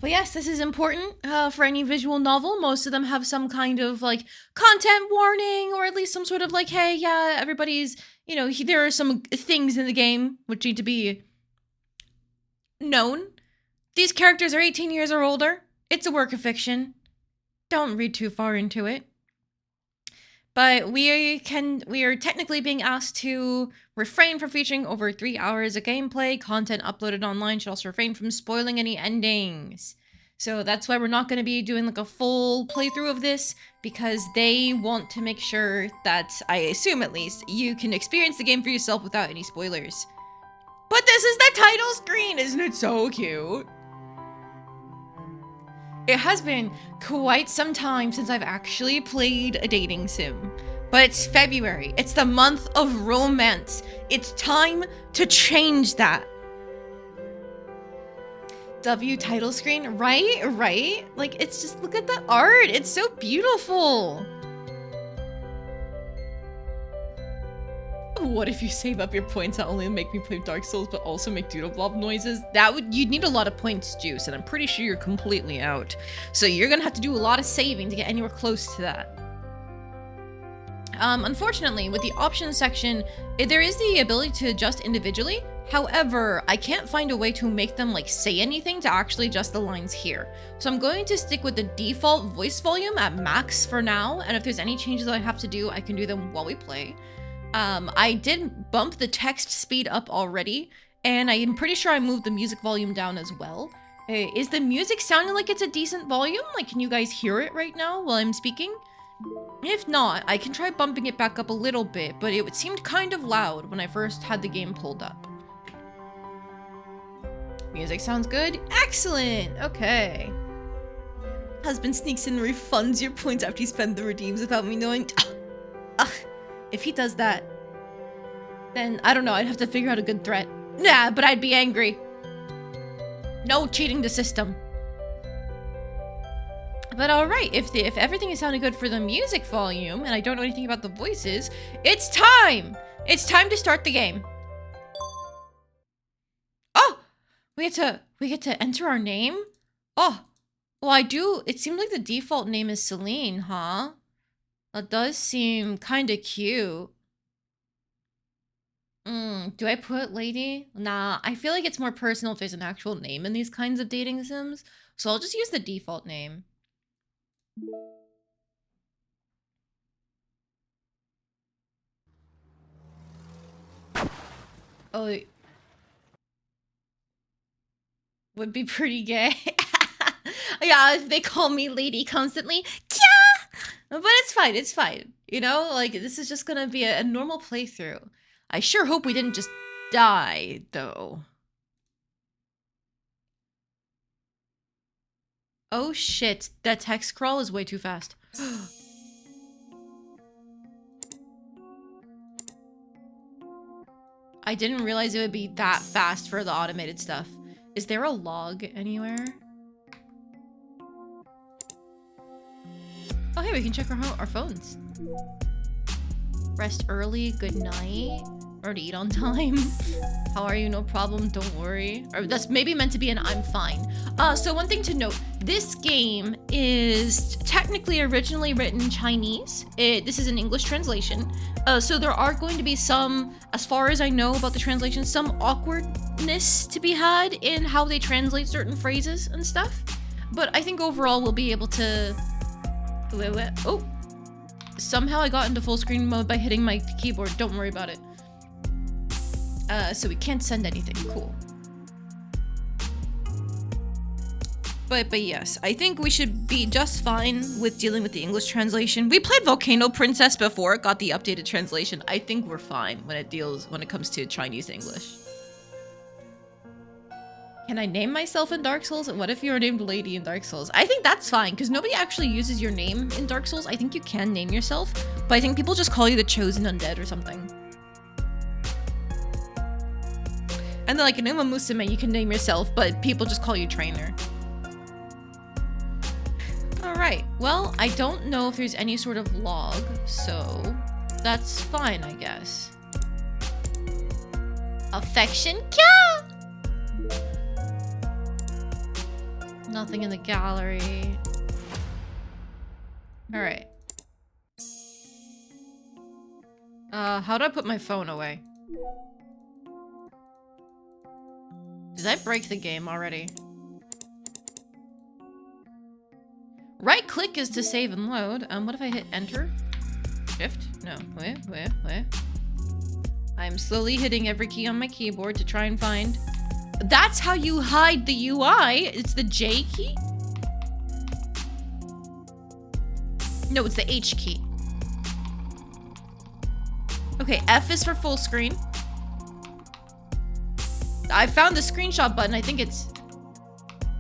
But yes, this is important for any visual novel. Most of them have some kind of like content warning, or at least some sort of like, hey, yeah, everybody's, there are some things in the game which need to be known. These characters are 18 years or older. It's a work of fiction. Don't read too far into it. But we are technically being asked to refrain from featuring over 3 hours of gameplay. Content uploaded online should also refrain from spoiling any endings. So that's why we're not going to be doing like a full playthrough of this, because they want to make sure that, I assume at least, you can experience the game for yourself without any spoilers. But this is the title screen! Isn't it so cute? It has been quite some time since I've actually played a dating sim. But it's February. It's the month of romance. It's time to change that. W title screen, right? Like, it's just, look at the art. It's so beautiful. What if you save up your points that only make me play Dark Souls but also make doodle blob noises? You'd need a lot of points juice, and I'm pretty sure you're completely out. So you're gonna have to do a lot of saving to get anywhere close to that. Unfortunately, with the options section, there is the ability to adjust individually. However, I can't find a way to make them like say anything to actually adjust the lines here. So I'm going to stick with the default voice volume at max for now, and if there's any changes that I have to do, I can do them while we play. I did bump the text speed up already, and I am pretty sure I moved the music volume down as well. Is the music sounding like it's a decent volume? Like, can you guys hear it right now while I'm speaking? If not, I can try bumping it back up a little bit, but it seemed kind of loud when I first had the game pulled up. Music sounds good. Excellent! Okay. Husband sneaks in and refunds your points after you spend the redeems without me knowing. If he does that, then I don't know, I'd have to figure out a good threat. Nah, but I'd be angry. No cheating the system. But alright, if everything is sounding good for the music volume, and I don't know anything about the voices, it's time! It's time to start the game. Oh! We get to enter our name? Oh! Well, it seems like the default name is Celine, huh? That does seem kinda cute. Do I put lady? Nah, I feel like it's more personal if there's an actual name in these kinds of dating sims. So I'll just use the default name. Oh, would be pretty gay. Yeah, if they call me lady constantly. Kya! But it's fine. You know, like, this is just gonna be a normal playthrough. I sure hope we didn't just die, though. Oh shit, that text scroll is way too fast. I didn't realize it would be that fast for the automated stuff. Is there a log anywhere? Oh, hey, we can check our phones. Rest early, good night. Or to eat on time. How are you? No problem, don't worry. Or that's maybe meant to be an I'm fine. So one thing to note, this game is technically originally written in Chinese. This is an English translation. So there are going to be some, as far as I know about the translation, some awkwardness to be had in how they translate certain phrases and stuff. But I think overall we'll be able to... Wait. Oh! Somehow I got into full screen mode by hitting my keyboard. Don't worry about it. So we can't send anything. Cool. But yes, I think we should be just fine with dealing with the English translation. We played Volcano Princess before it got the updated translation. I think we're fine when it comes to Chinese to English. Can I name myself in Dark Souls? What if you're named Lady in Dark Souls? I think that's fine, because nobody actually uses your name in Dark Souls. I think you can name yourself, but I think people just call you the Chosen Undead or something. And then like in Uma Musume, you can name yourself, but people just call you Trainer. Alright, well, I don't know if there's any sort of log, so that's fine, I guess. Affection? Kya! Nothing in the gallery. Alright. How do I put my phone away? Did I break the game already? Right click is to save and load. What if I hit enter? Shift? No. Wait. I'm slowly hitting every key on my keyboard to try and find... That's how you hide the UI! It's the J key? No, it's the H key. Okay, F is for full screen. I found the screenshot button. I think it's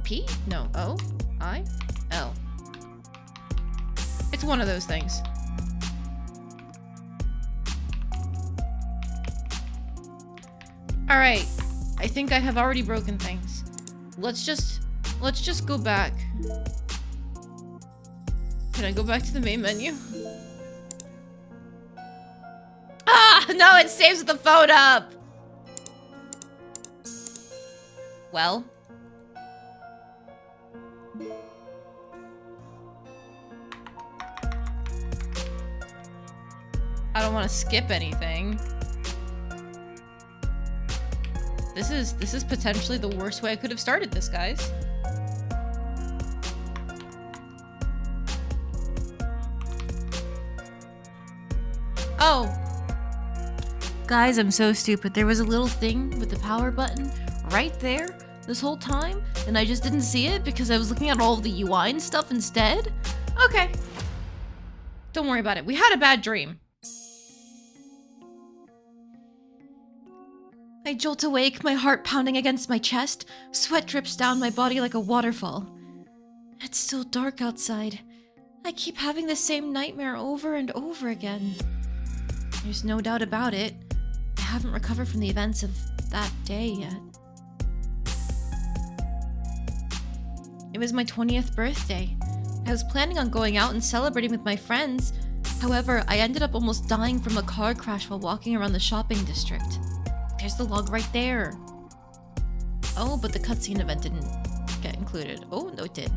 P? No, O, I, L. It's one of those things. All right, I think I have already broken things. Let's just go back. Can I go back to the main menu? Ah, no, it saves with the phone up. Well. I don't want to skip anything. This is potentially the worst way I could have started this, guys. Oh. Guys, I'm so stupid. There was a little thing with the power button right there this whole time, and I just didn't see it because I was looking at all of the UI and stuff instead. Okay. Don't worry about it. We had a bad dream. I jolt awake, my heart pounding against my chest. Sweat drips down my body like a waterfall. It's still dark outside. I keep having the same nightmare over and over again. There's no doubt about it. I haven't recovered from the events of that day yet. It was my 20th birthday. I was planning on going out and celebrating with my friends. However, I ended up almost dying from a car crash while walking around the shopping district. There's the log right there. Oh, but the cutscene event didn't get included. Oh, no, it did.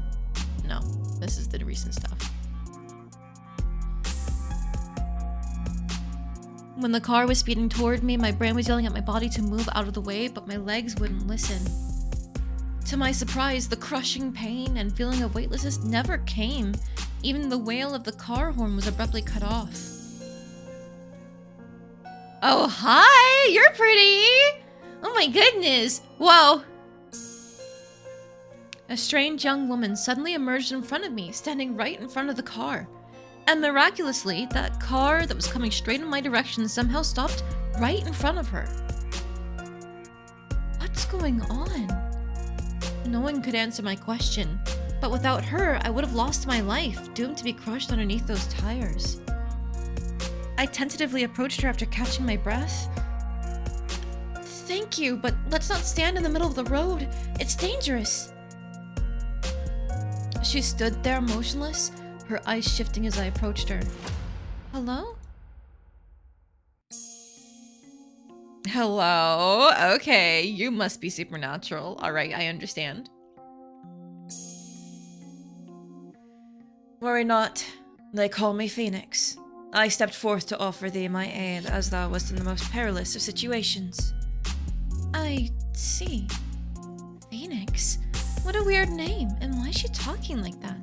No, this is the recent stuff. When the car was speeding toward me, my brain was yelling at my body to move out of the way, but my legs wouldn't listen. To my surprise, the crushing pain and feeling of weightlessness never came. Even the wail of the car horn was abruptly cut off. Oh, hi! You're pretty! Oh my goodness! Whoa! A strange young woman suddenly emerged in front of me, standing right in front of the car. And miraculously, that car that was coming straight in my direction somehow stopped right in front of her. What's going on? No one could answer my question, but without her, I would have lost my life, doomed to be crushed underneath those tires. I tentatively approached her after catching my breath. Thank you, but let's not stand in the middle of the road. It's dangerous. She stood there motionless, her eyes shifting as I approached her. Hello? Hello? Okay, you must be supernatural. Alright, I understand. Worry not. They call me Phoenix. I stepped forth to offer thee my aid, as thou wast in the most perilous of situations. I see. Phoenix? What a weird name, and why is she talking like that?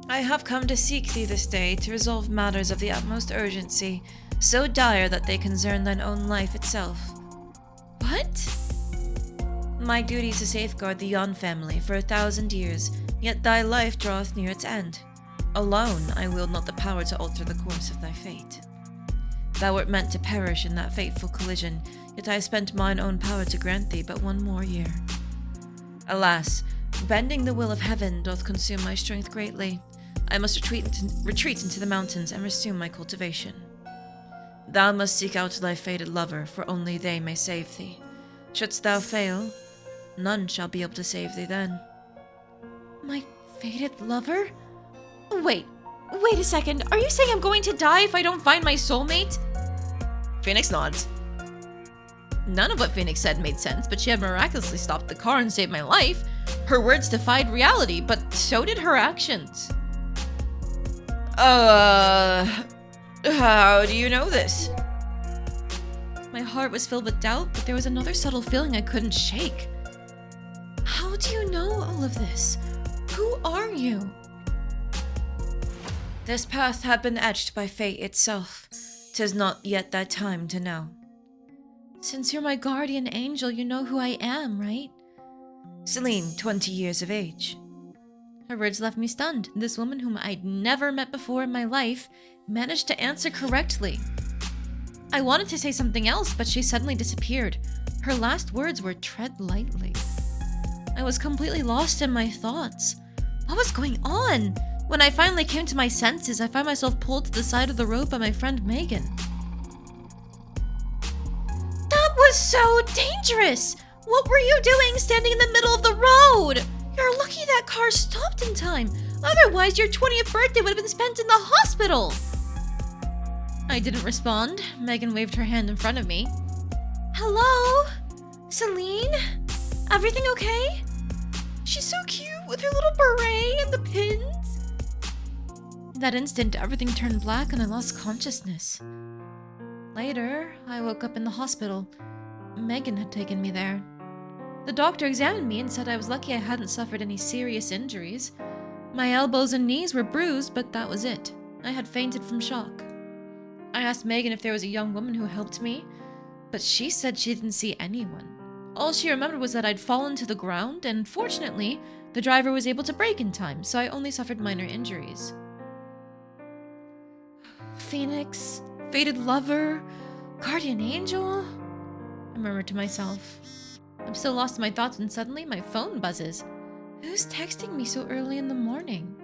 I have come to seek thee this day to resolve matters of the utmost urgency, so dire that they concern thine own life itself. What? My duty is to safeguard the Yon family for 1,000 years, yet thy life draweth near its end. Alone, I wield not the power to alter the course of thy fate. Thou wert meant to perish in that fateful collision, yet I spent mine own power to grant thee but 1 more year. Alas, bending the will of heaven doth consume my strength greatly. I must retreat into the mountains and resume my cultivation. Thou must seek out thy fated lover, for only they may save thee. Shouldst thou fail, none shall be able to save thee then. My fated lover? Wait a second. Are you saying I'm going to die if I don't find my soulmate? Phoenix nods. None of what Phoenix said made sense, but she had miraculously stopped the car and saved my life. Her words defied reality, but so did her actions. How do you know this? My heart was filled with doubt, but there was another subtle feeling I couldn't shake. How do you know all of this? Who are you? This path had been etched by fate itself. 'Tis not yet that time to know. Since you're my guardian angel, you know who I am, right? Celine, 20 years of age. Her words left me stunned. This woman whom I'd never met before in my life managed to answer correctly. I wanted to say something else, but she suddenly disappeared. Her last words were "tread lightly." I was completely lost in my thoughts. What was going on? When I finally came to my senses, I found myself pulled to the side of the road by my friend Megan. That was so dangerous! What were you doing standing in the middle of the road? You're lucky that car stopped in time. Otherwise, your 20th birthday would have been spent in the hospital. I didn't respond. Megan waved her hand in front of me. Hello? Celine? Everything okay? She's so cute with her little beret and the pins. In that instant, everything turned black and I lost consciousness. Later, I woke up in the hospital. Megan had taken me there. The doctor examined me and said I was lucky I hadn't suffered any serious injuries. My elbows and knees were bruised, but that was it. I had fainted from shock. I asked Megan if there was a young woman who helped me, but she said she didn't see anyone. All she remembered was that I'd fallen to the ground, and fortunately, the driver was able to brake in time, so I only suffered minor injuries. Phoenix, fated lover, guardian angel, I murmured to myself. I'm still lost in my thoughts when suddenly my phone buzzes. Who's texting me so early in the morning?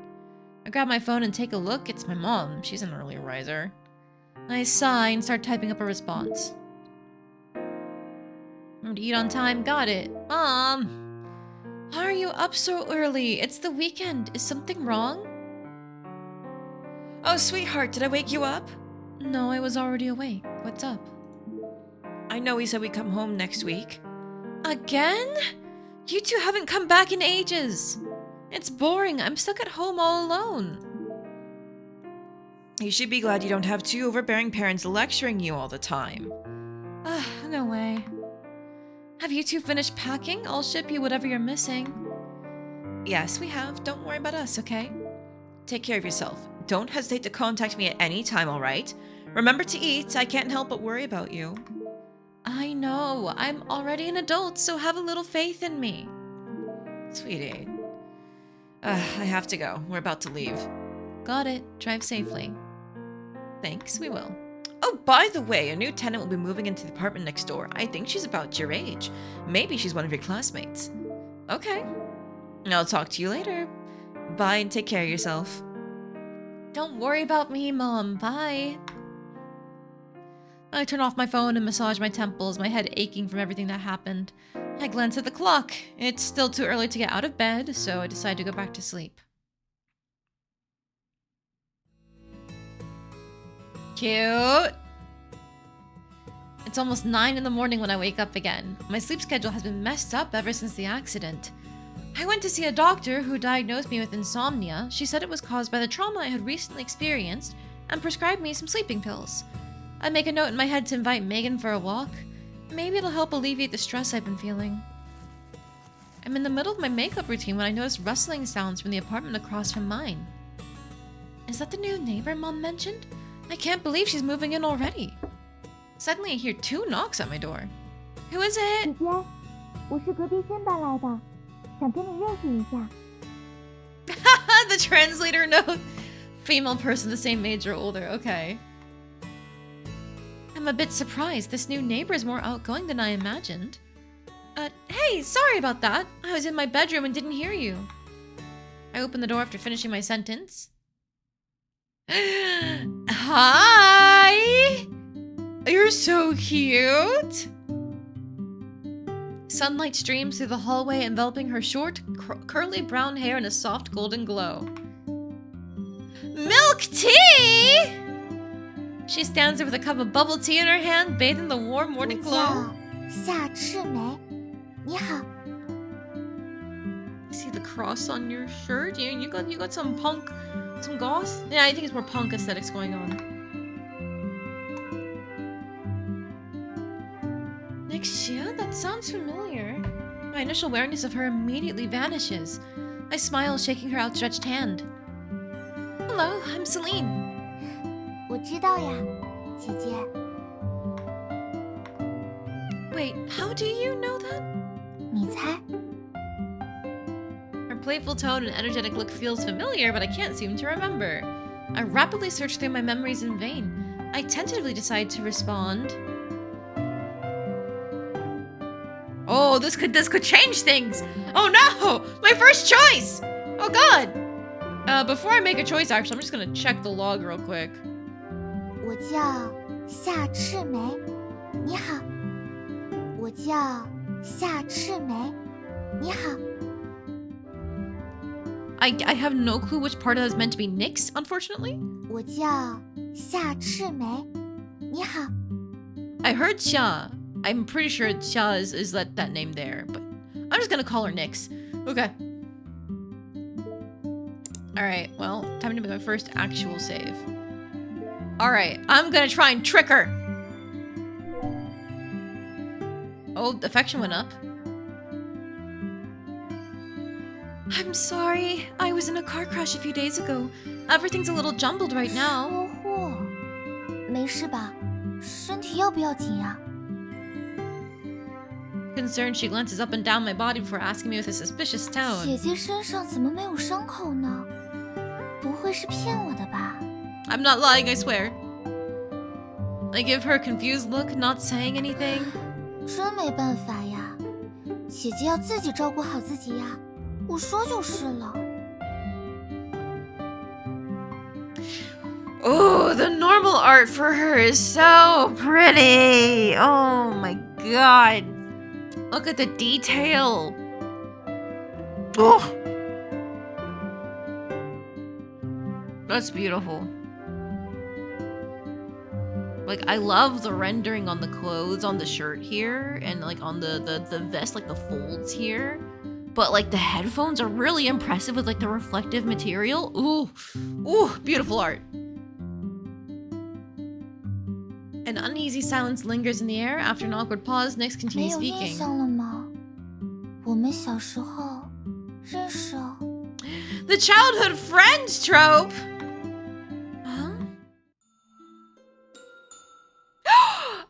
I grab my phone and take a look. It's my mom. She's an early riser. I sigh and start typing up a response. Remember to eat on time. Got it. Mom! Why are you up so early? It's the weekend. Is something wrong? Oh, sweetheart, did I wake you up? No, I was already awake. What's up? I know we said we'd come home next week. Again? You two haven't come back in ages. It's boring. I'm stuck at home all alone. You should be glad you don't have two overbearing parents lecturing you all the time. No way. Have you two finished packing? I'll ship you whatever you're missing. Yes, we have. Don't worry about us, okay? Take care of yourself. Don't hesitate to contact me at any time, alright? Remember to eat. I can't help but worry about you. I know. I'm already an adult, so have a little faith in me. Sweetie. I have to go. We're about to leave. Got it. Drive safely. Thanks, we will. Oh, by the way, a new tenant will be moving into the apartment next door. I think she's about your age. Maybe she's one of your classmates. Okay. I'll talk to you later. Bye and take care of yourself. Don't worry about me, Mom. Bye. I turn off my phone and massage my temples, my head aching from everything that happened. I glance at the clock. It's still too early to get out of bed, so I decide to go back to sleep. Cute. It's almost 9 in the morning when I wake up again. My sleep schedule has been messed up ever since the accident. I went to see a doctor who diagnosed me with insomnia. She said it was caused by the trauma I had recently experienced and prescribed me some sleeping pills. I make a note in my head to invite Megan for a walk. Maybe it'll help alleviate the stress I've been feeling. I'm in the middle of my makeup routine when I notice rustling sounds from the apartment across from mine. Is that the new neighbor Mom mentioned? I can't believe she's moving in already. Suddenly I hear 2 knocks at my door. Who is it? 姐姐，我是隔壁县搬来的，想跟你认识一下。The translator note. Female person the same age or older. Okay. I'm a bit surprised. This new neighbor is more outgoing than I imagined. Hey, sorry about that. I was in my bedroom and didn't hear you. I opened the door after finishing my sentence. Hi! You're so cute! Sunlight streams through the hallway, enveloping her short, curly brown hair in a soft golden glow. Milk tea! She stands there with a cup of bubble tea in her hand, bathed in the warm morning glow. 夏赤梅，你好。 See the cross on your shirt? You got some punk, some goth? Yeah, I think it's more punk aesthetics going on. Nixia? That sounds familiar. My initial awareness of her immediately vanishes. I smile, shaking her outstretched hand. Hello, I'm Celine. 我知道呀，姐姐。 Wait, how do you know that? 你猜？ Her playful tone and energetic look feels familiar, but I can't seem to remember. I rapidly search through my memories in vain. I tentatively decide to respond. Oh, this could change things. Oh no! My first choice! Oh god! Before I make a choice, actually, I'm just gonna check the log real quick. 我叫夏赤梅，你好。我叫夏赤梅，你好。 I have no clue which part of that is meant to be Nyx, unfortunately. 我叫夏赤梅，你好。 I heard Xia. I'm pretty sure Xia is that name there, but I'm just gonna call her Nyx. Okay. Alright, well, time to make my first actual save. Alright, I'm gonna try and trick her. Oh, affection went up. I'm sorry. I was in a car crash a few days ago. Everything's a little jumbled right now. 说货，没事吧？身体要不要紧呀？ Concerned, she glances up and down my body before asking me with a suspicious 姐 tone. 姐身上怎么没有伤口呢？不会是骗我的吧？ I'm not lying, I swear. I give her a confused look, not saying anything. 真没办法呀，姐姐要自己照顾好自己呀。我说就是了。 Oh, the normal art for her is so pretty. Oh my god. Look at the detail. Oh. That's beautiful. Like, I love the rendering on the clothes on the shirt here and like on the vest, like the folds here. But like the headphones are really impressive with like the reflective material. Ooh, ooh, beautiful art. An uneasy silence lingers in the air. After an awkward pause, Nyx 没 continues 有印 speaking. 象了吗？我们小时候认识哦。 The childhood friends trope! Huh?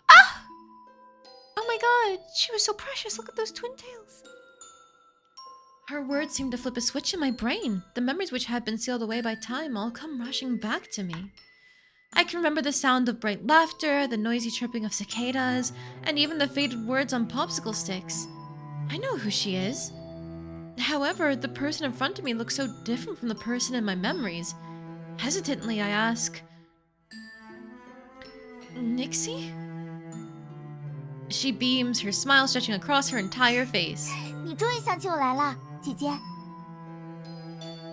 Ah! Oh my god, she was so precious. Look at those twin tails. Her words seemed to flip a switch in my brain. The memories which had been sealed away by time all come rushing back to me. I can remember the sound of bright laughter, the noisy chirping of cicadas, and even the faded words on popsicle sticks. I know who she is. However, the person in front of me looks so different from the person in my memories. Hesitantly, I ask, Nixie? She beams, her smile stretching across her entire face. 你终于想起我来了，姐姐。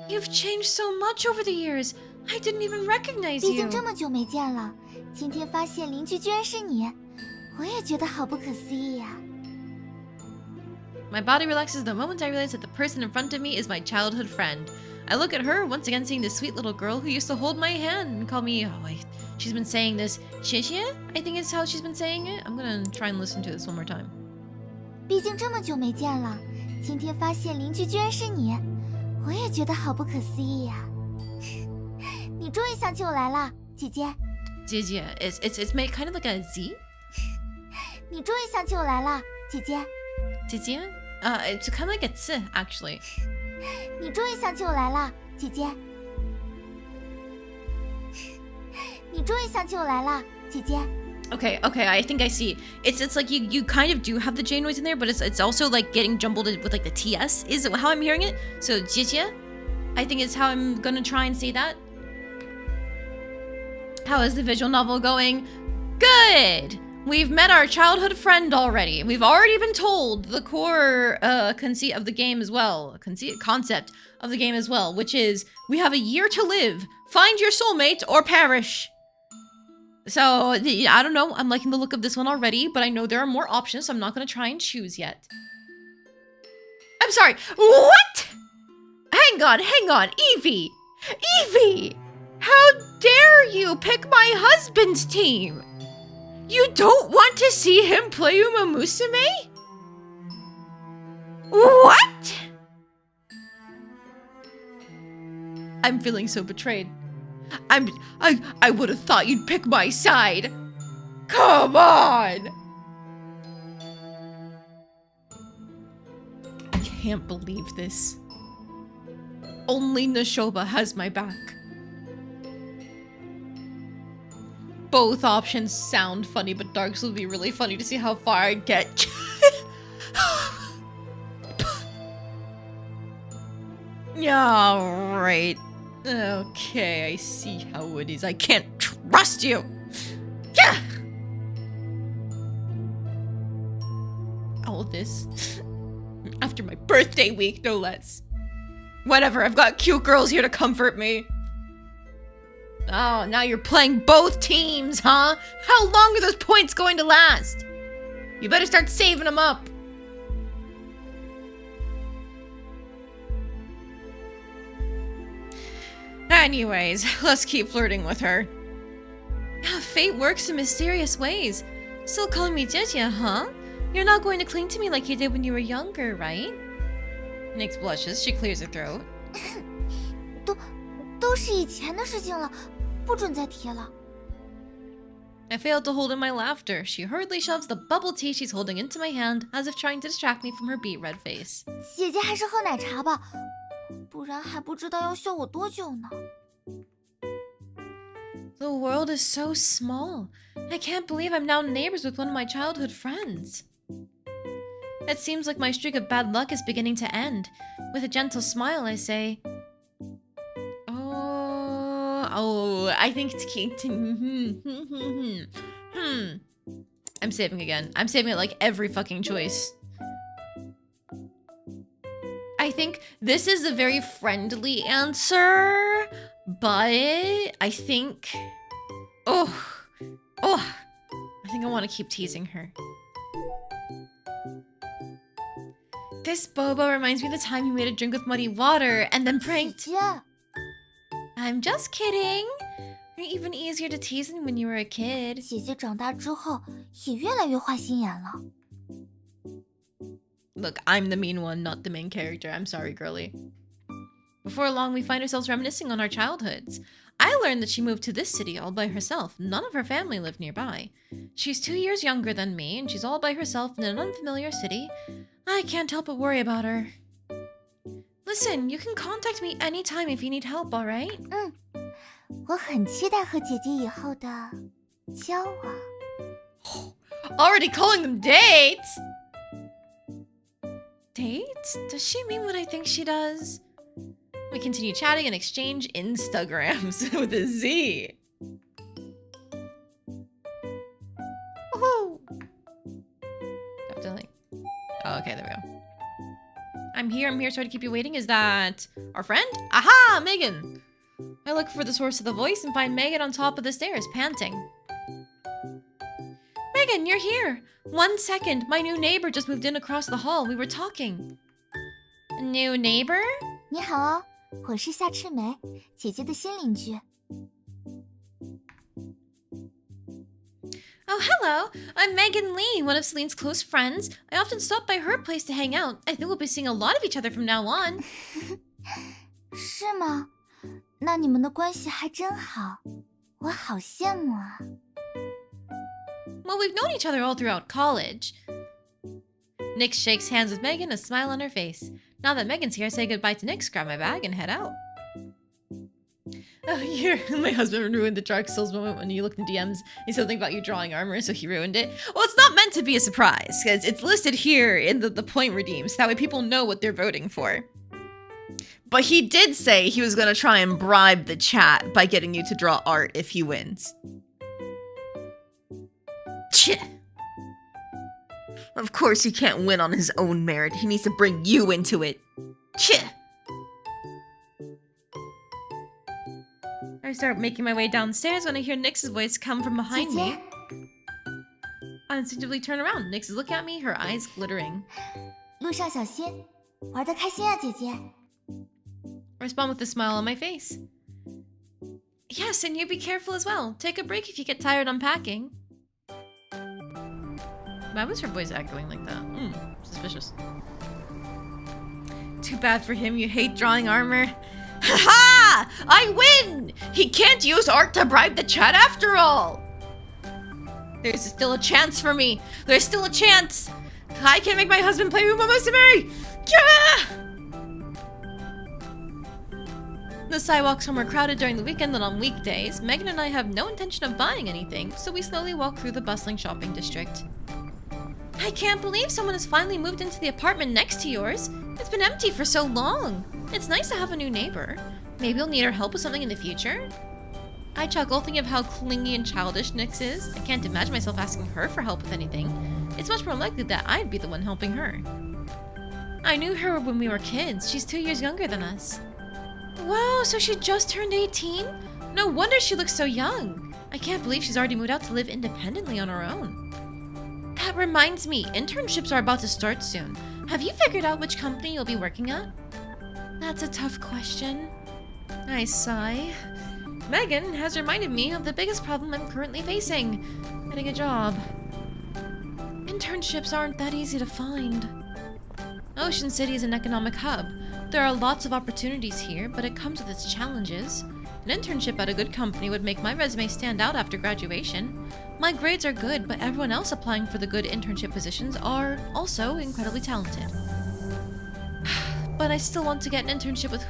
You've changed so much over the years. I didn't even recognize 毕 you. 竟这么久没见了，今天发现邻居居然是你，我也觉得好不可思议呀。 My body relaxes the moment I realize that the person in front of me is my childhood friend. I look at her, once again seeing this sweet little girl who used to hold my hand and call me, she's been saying this, 谢谢, I think is how she's been saying it. I'm gonna try and listen to this one more time. 毕竟这么久没见了，今天发现邻居居然是你，我也觉得好不可思议呀。你终于想起我来了，姐姐。姐姐, it's made kind of like a Z. 你终于想起我来了，姐姐。姐姐? It's kind of like a Z, actually. 你终于想起我来了，姐姐。你终于想起我来了，姐姐。 Okay, I think I see. It's like you kind of do have the J noise in there, but it's also like getting jumbled with like the TS. Is it how I'm hearing it? So Jijia, I think is how I'm gonna try and say that. How is the visual novel going? Good! We've met our childhood friend already. We've already been told the core conceit of the game as well. Concept of the game as well, which is we have a year to live. Find your soulmate or perish. So, yeah, I don't know. I'm liking the look of this one already, but I know there are more options, so I'm not going to try and choose yet. I'm sorry. What? Hang on. Evie! Evie! How dare you pick my husband's team? You don't want to see him play Uma Musume? What? I'm feeling so betrayed. I would have thought you'd pick my side. Come on! I can't believe this. Only Nashoba has my back. Both options sound funny, but Darks would be really funny to see how far I'd get. Yeah, right. Okay, I see how it is. I can't trust you! Yeah! All this after my birthday week, no less. Whatever, I've got cute girls here to comfort me. Oh, now you're playing both teams, huh? How long are those points going to last? You better start saving them up. Anyways, let's keep flirting with her. Fate works in mysterious ways. Still calling me Jia, huh? You're not going to cling to me like you did when you were younger, right? Nyx blushes. She clears her throat. 都是以前的事情了，不准再提了。 I failed to hold in my laughter. She hurriedly shoves the bubble tea she's holding into my hand, as if trying to distract me from her beet red face. 姐姐还是喝奶茶吧，不然还不知道要笑我多久呢。 The world is so small. I can't believe I'm now neighbors with one of my childhood friends. It seems like my streak of bad luck is beginning to end. With a gentle smile, I say, I think it's key to... I'm saving again. I'm saving it like every fucking choice. I think this is a very friendly answer, but I think... I think I want to keep teasing her. This boba reminds me of the time you made a drink with muddy water and then pranked... 姐姐， I'm just kidding. You're even easier to tease than when you were a kid. 姐姐长大之后也越来越坏心眼了。 Look, I'm the mean one, not the main character. I'm sorry, girly. Before long, we find ourselves reminiscing on our childhoods. I learned that she moved to this city all by herself. None of her family lived nearby. She's 2 years younger than me, and she's all by herself in an unfamiliar city. I can't help but worry about her. Listen, you can contact me anytime if you need help, alright? 我很期待和姐姐以后的交往。 Already calling them dates? Dates? Does she mean what I think she does? We continue chatting and exchange Instagrams with a Z. Woohoo! Definitely. Oh, okay, there we go. I'm here, sorry to keep you waiting. Is that our friend? Aha, Megan! I look for the source of the voice and find Megan on top of the stairs, panting. Megan, you're here! 1 second, my new neighbor just moved in across the hall. We were talking. A new neighbor? 你好哦，我是夏赤梅，姐姐的新邻居。 Oh, hello! I'm Megan Lee, one of Celine's close friends. I often stop by her place to hang out. I think we'll be seeing a lot of each other from now on. 是吗？那你们的关系还真好，我好羡慕啊。 Well, we've known each other all throughout college. Nyx shakes hands with Megan, a smile on her face. Now that Megan's here, I say goodbye to Nyx, grab my bag, and head out. Oh, here, my husband ruined the Dark Souls moment when you looked in DMs. He said something about you drawing armor, so he ruined it. Well, it's not meant to be a surprise, because it's listed here in the point redeem, so that way people know what they're voting for. But he did say he was gonna try and bribe the chat by getting you to draw art if he wins. Chit. Of course he can't win on his own merit. He needs to bring you into it. Chit. Our I start making my way downstairs when I hear Nyx's voice come from 姐 behind 姐 me. I instinctively turn around. Nyx is looking at me, her eyes glittering. 路上小心，玩得开心啊，姐姐。 I respond with a smile on my face. Yes, and you be careful as well. Take a break if you get tired unpacking. Why was her voice echoing like that? Suspicious. Too bad for him, you hate drawing armor. Ha! I win! He can't use art to bribe the chat after all! There's still a chance for me. There's still a chance. I can make my husband play Uma Musume! Yeah! The sidewalks are more crowded during the weekend than on weekdays. Megan and I have no intention of buying anything, so we slowly walk through the bustling shopping district. I can't believe someone has finally moved into the apartment next to yours. It's been empty for so long. It's nice to have a new neighbor. Maybe you'll need our help with something in the future? I chuckle, thinking of how clingy and childish Nyx is. I can't imagine myself asking her for help with anything. It's much more likely that I'd be the one helping her. I knew her when we were kids. She's 2 years younger than us. Wow, so she just turned 18? No wonder she looks so young. I can't believe she's already moved out to live independently on her own. That reminds me, internships are about to start soon. Have you figured out which company you'll be working at? That's a tough question. I sigh. Megan has reminded me of the biggest problem I'm currently facing: getting a job. Internships aren't that easy to find. Ocean City is an economic hub. There are lots of opportunities here, but it comes with its challenges. An internship at a good company would make my resume stand out after graduation. My grades are good, but everyone else applying for the good internship positions are also incredibly talented. But I still want to get an internship with...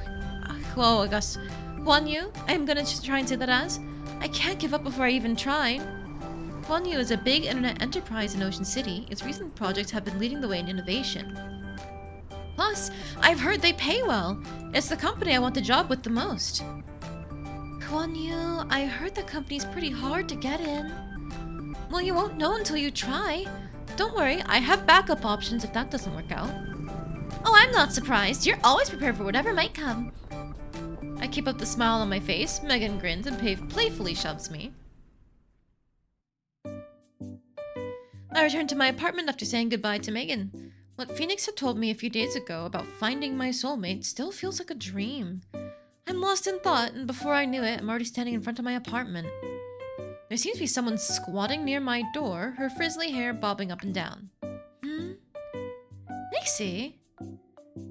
I guess... Wanyu? I'm gonna try and say that as. I can't give up before I even try. Wanyu is a big internet enterprise in Ocean City. Its recent projects have been leading the way in innovation. Plus, I've heard they pay well. It's the company I want the job with the most. Wanyu, I heard the company's pretty hard to get in. Well, you won't know until you try. Don't worry, I have backup options if that doesn't work out. Oh, I'm not surprised. You're always prepared for whatever might come. I keep up the smile on my face. Megan grins and playfully shoves me. I return to my apartment after saying goodbye to Megan. What Phoenix had told me a few days ago about finding my soulmate still feels like a dream. I'm lost in thought, and before I knew it, I'm already standing in front of my apartment. There seems to be someone squatting near my door, her frizzly hair bobbing up and down. Nixie?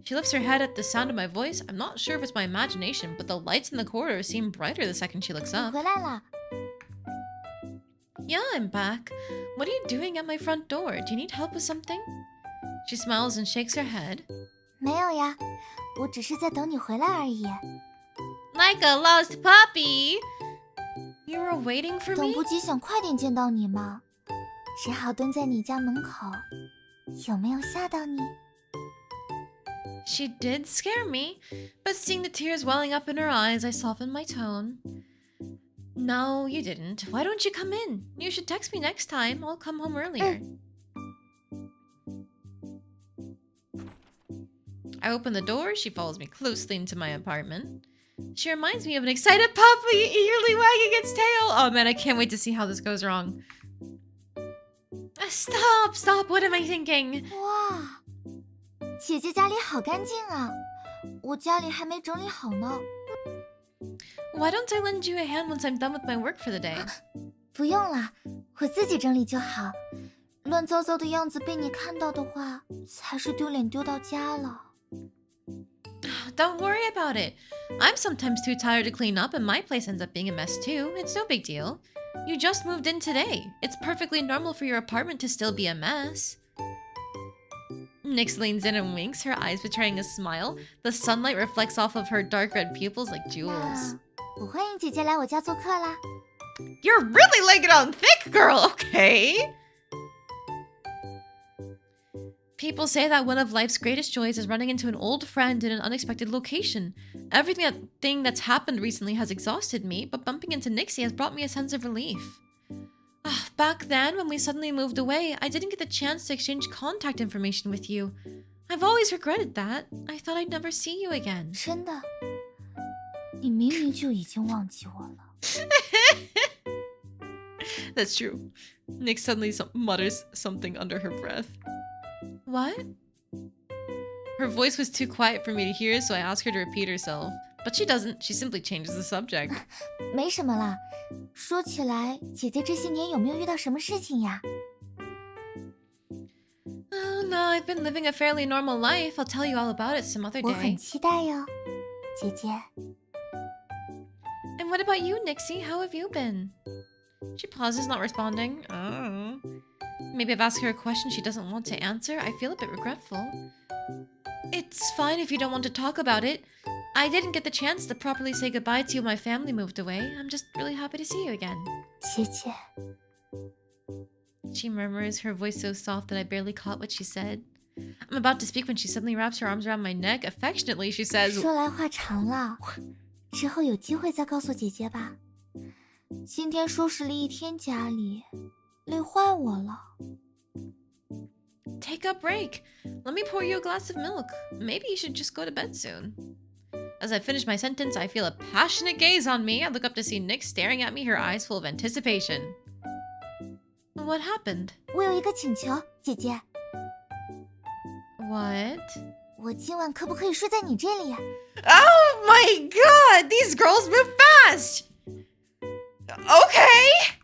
She lifts her head at the sound of my voice. I'm not sure if it's my imagination, but the lights in the corridor seem brighter the second she looks 你 up. 回来了。 Yeah, I'm back. What are you doing at my front door? Do you need help with something? She smiles and shakes her head. 没有呀，我只是在等你回来而已。 Like a lost puppy! You were waiting for 等 me? 不及想快点见到你吗？只好蹲在你家门口。有没有吓到你？ She did scare me, but seeing the tears welling up in her eyes, I softened my tone. No, you didn't. Why don't you come in? You should text me next time. I'll come home earlier. I open the door. She follows me closely into my apartment. She reminds me of an excited puppy eagerly wagging its tail. Oh man, I can't wait to see how this goes wrong. Stop! What am I thinking? 哇，姐姐家里好干净啊，我家里还没整理好呢。 Why don't I lend you a hand once I'm done with my work for the day? 不用了，我自己整理就好。乱糟糟的样子被你看到的话，才是丢脸丢到家了。 Don't worry about it. I'm sometimes too tired to clean up and my place ends up being a mess too. It's no big deal. You just moved in today. It's perfectly normal for your apartment to still be a mess. Nyx leans in and winks, her eyes betraying a smile. The sunlight reflects off of her dark red pupils like 那 jewels. 我欢迎姐姐来我家做客啦。 You're really laying it on thick, girl, okay? People say that one of life's greatest joys is running into an old friend in an unexpected location. Everything that's happened recently has exhausted me, but bumping into Nixie has brought me a sense of relief. Back then, when we suddenly moved away, I didn't get the chance to exchange contact information with you. I've always regretted that. I thought I'd never see you again. 真的，你明明就已经忘记我了。That's true. Nick suddenly mutters something under her breath. What? Her voice was too quiet for me to hear, so I asked her to repeat herself. But she doesn't. She simply changes the subject. 没什么啦。说起来，姐姐这些年有没有遇到什么事情呀？ Oh no, I've been living a fairly normal life. I'll tell you all about it some other 我很 day. 期待哟，姐姐。 And what about you, Nixie? How have you been? She pauses, not responding. Oh. Maybe I've asked her a question she doesn't want to answer. I feel a bit regretful. It's fine if you don't want to talk about it. I didn't get the chance to properly say goodbye to you when my family moved away. I'm just really happy to see you again. 姐姐， She murmurs, her voice so soft that I barely caught what she said. I'm about to speak when she suddenly wraps her arms around my neck. Affectionately, she says, 说来话长了，之后有机会再告诉姐姐吧。今天收拾了一天家里，累坏我了。 Take a break. Let me pour you a glass of milk. Maybe you should just go to bed soon. As I finish my sentence, I feel a passionate gaze on me. I look up to see Nick staring at me, her eyes full of anticipation. What happened? 我有一个请求，姐姐， What? 我今晚可不可以睡在你这里呀？ Oh my god! These girls move fast! Okay!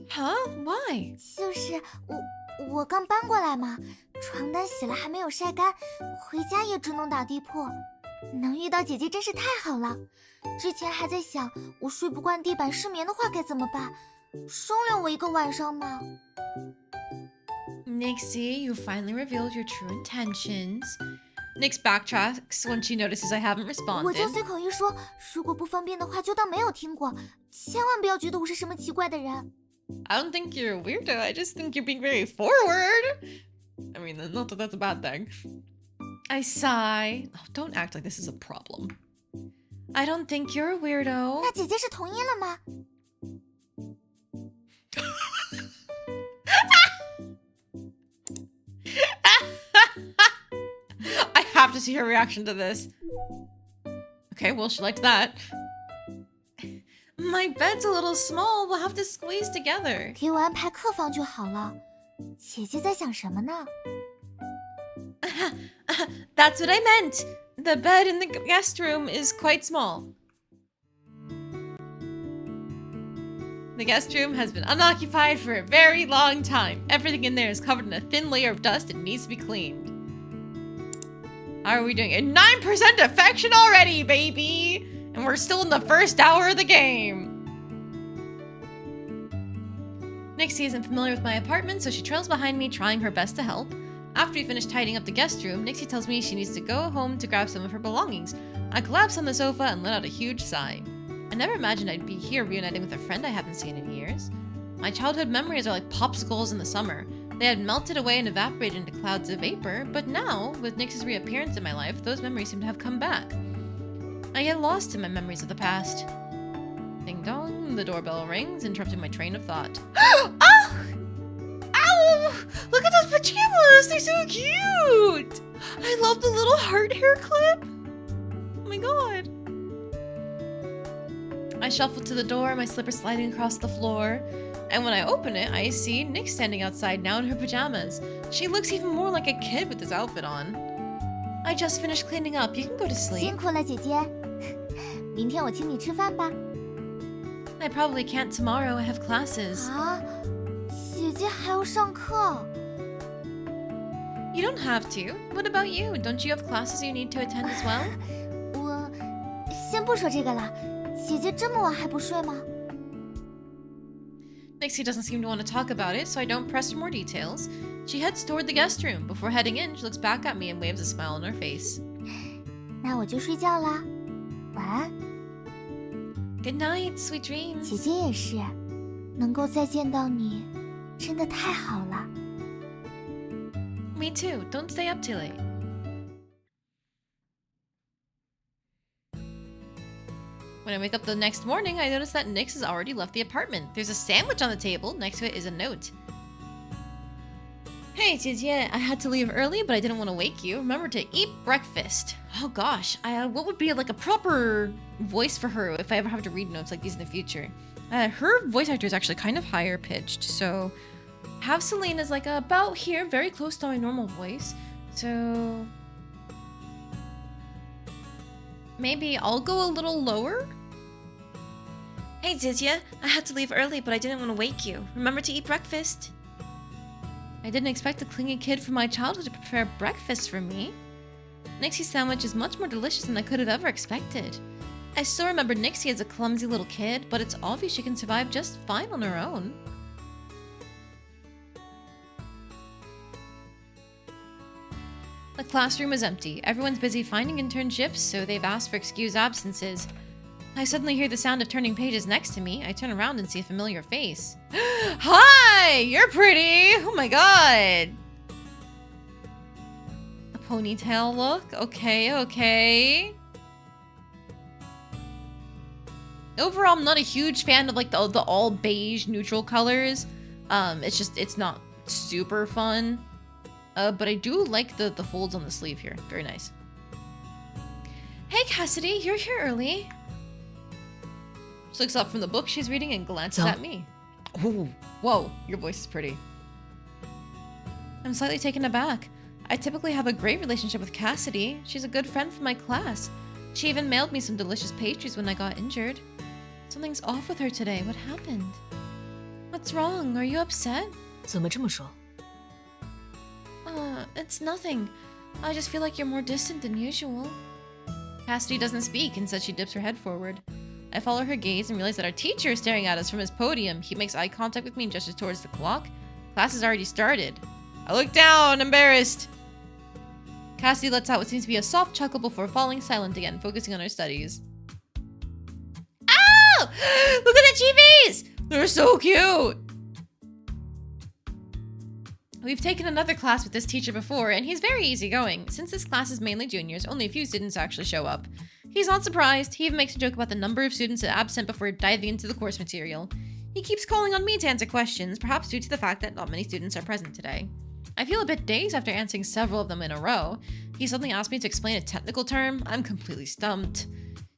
Huh? Why? 就是我刚搬过来嘛，床单洗了还没有晒干，回家也只能打地铺。能遇到姐姐真是太好了。之前还在想，我睡不惯地板失眠的话该怎么办？收留我一个晚上嘛。 Nixie, you finally revealed your true intentions. Nix backtracks when she notices I haven't 我就 responded. 随口一说，如果不方便的话，就当没有听过，千万不要觉得我是什么奇怪的人。 I don't think you're a weirdo, I just think you're being very forward. I mean, not that that's a bad thing. I sigh. Oh, don't act like this is a problem. I don't think you're a weirdo. 那姐姐是同意了吗？ I have to see her reaction to this. Okay, well, she liked that. My bed's a little small. We'll have to squeeze together. 给我安排客房就好了。姐姐在想什么呢？ That's what I meant. The bed in the guest room is quite small. The guest room has been unoccupied for a very long time. Everything in there is covered in a thin layer of dust and needs to be cleaned. How are we doing? A 9% affection already, baby! And we're still in the first hour of the game. Nixie isn't familiar with my apartment, so she trails behind me, trying her best to help. After we finish tidying up the guest room, Nixie tells me she needs to go home to grab some of her belongings. I collapse on the sofa and let out a huge sigh. I never imagined I'd be here reuniting with a friend I haven't seen in years. My childhood memories are like popsicles in the summer. They had melted away and evaporated into clouds of vapor, but now, with Nix's reappearance in my life, those memories seem to have come back. I get lost in my memories of the past. Ding dong, the doorbell rings, interrupting my train of thought. Oh! Ow! Look at those pajamas! They're so cute! I love the little heart hair clip. Oh my god. I shuffle to the door, my slipper sliding across the floor. And when I open it, I see Nick standing outside now in her pajamas. She looks even more like a kid with this outfit on. I just finished cleaning up. You can go to 辛 sleep. 苦了，姐姐。明天我请你吃饭吧。 I probably can't tomorrow. I have classes. 啊，姐姐还要上课。 You don't have to. What about you? Don't you have classes you need to attend as well? 我先不说这个了，姐姐这么晚还不睡吗？ Nixie doesn't seem to want to talk about it, so I don't press for more details. She heads toward the guest room. Before heading in, she looks back at me and waves a smile on her face. 那我就睡觉啦，晚安。 Good night, sweet dreams. 姐姐也是，能够再见到你，真的太好了。 Me too. Don't stay up too late. When I wake up the next morning, I notice that Nix has already left the apartment. There's a sandwich on the table. Next to it is a note. Hey, 姐姐, I had to leave early, but I didn't want to wake you. Remember to eat breakfast. Oh gosh, what would be like a proper voice for her if I ever have to read notes like these in the future? Her voice actor is actually kind of higher pitched, so have Selena's like about here, very close to my normal voice. So maybe I'll go a little lower? Hey, Zizia, I had to leave early, but I didn't want to wake you. Remember to eat breakfast. I didn't expect a clingy kid from my childhood to prepare breakfast for me. Nixie's sandwich is much more delicious than I could have ever expected. I still remember Nixie as a clumsy little kid, but it's obvious she can survive just fine on her own. The classroom is empty. Everyone's busy finding internships, so they've asked for excused absences. I suddenly hear the sound of turning pages next to me. I turn around and see a familiar face. Hi! You're pretty! Oh my god! A ponytail look? Okay. Overall, I'm not a huge fan of like the all beige neutral colors. It's not super fun. But I do like the folds on the sleeve here. Very nice. Hey Cassidy, you're here early. She looks up from the book she's reading and glances at me. Ooh, whoa, your voice is pretty. I'm slightly taken aback. I typically have a great relationship with Cassidy. She's a good friend from my class. She even mailed me some delicious pastries when I got injured. Something's off with her today. What happened? What's wrong? Are you upset? 怎么这么说? It's nothing. I just feel like you're more distant than usual. Cassidy doesn't speak, instead she dips her head forward. I follow her gaze and realize that our teacher is staring at us from his podium. He makes eye contact with me and gestures towards the clock. Class has already started. I look down, embarrassed. Cassidy lets out what seems to be a soft chuckle before falling silent again, focusing on her studies. Ow! Look at the TVs! They're so cute! We've taken another class with this teacher before, and he's very easygoing. Since this class is mainly juniors, only a few students actually show up. He's not surprised. He even makes a joke about the number of students absent before diving into the course material. He keeps calling on me to answer questions, perhaps due to the fact that not many students are present today. I feel a bit dazed after answering several of them in a row. He suddenly asked me to explain a technical term. I'm completely stumped.